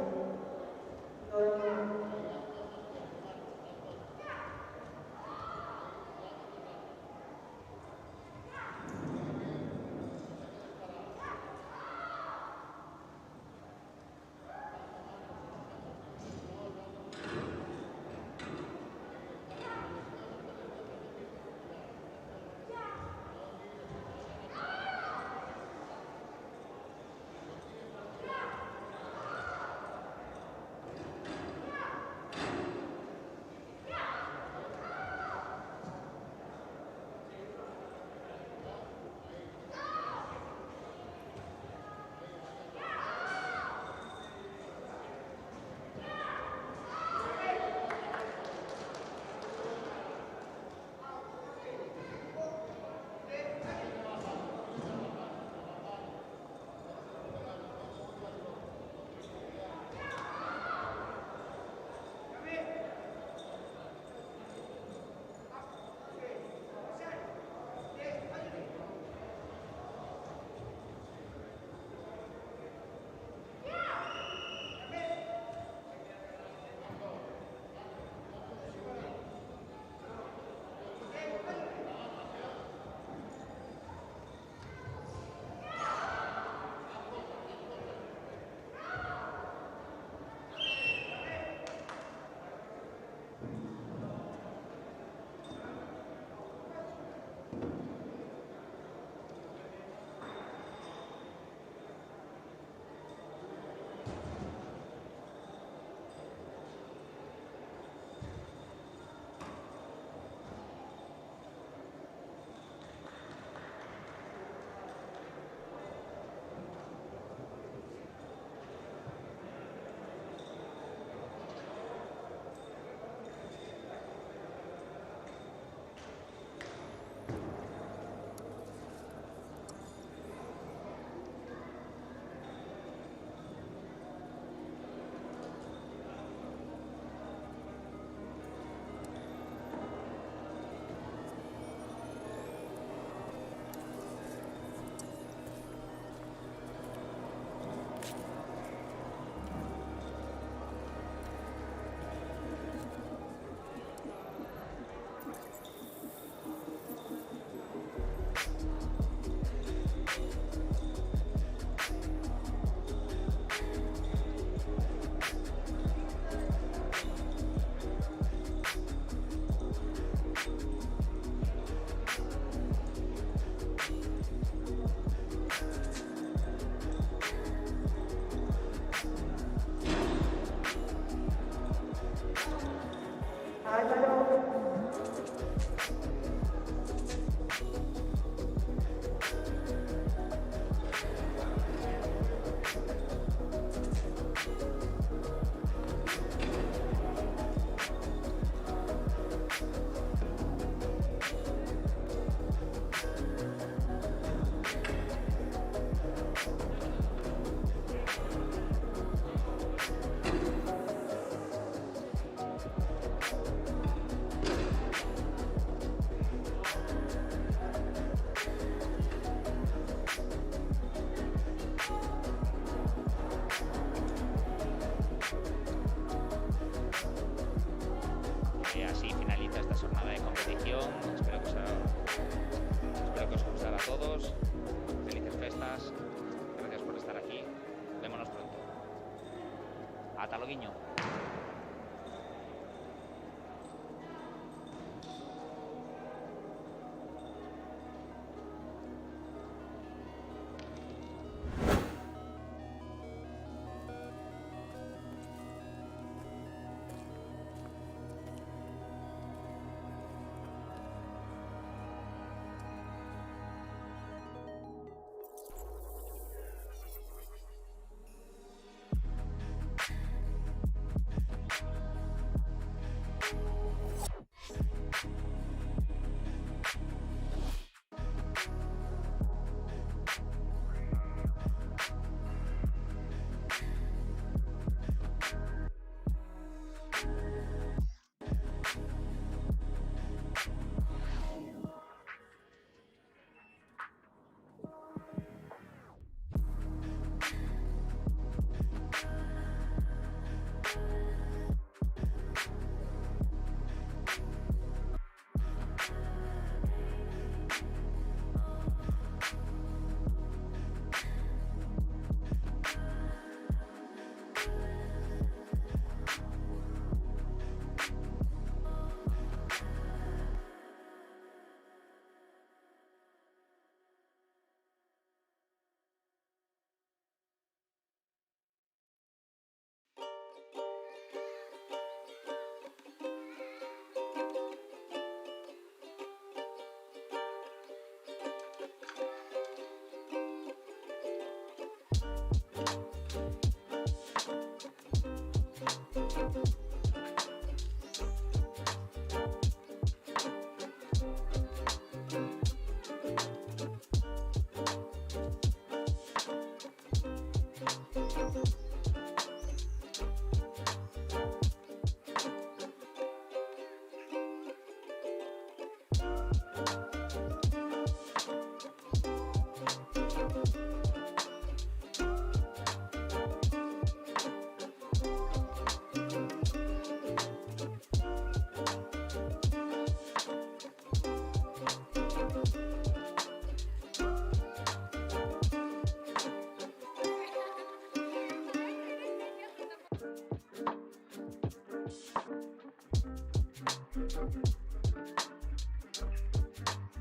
Hasta luego.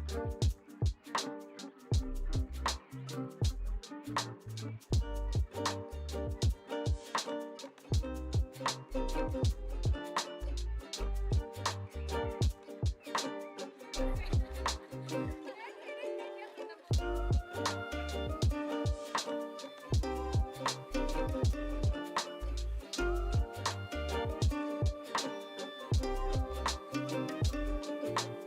Thank you.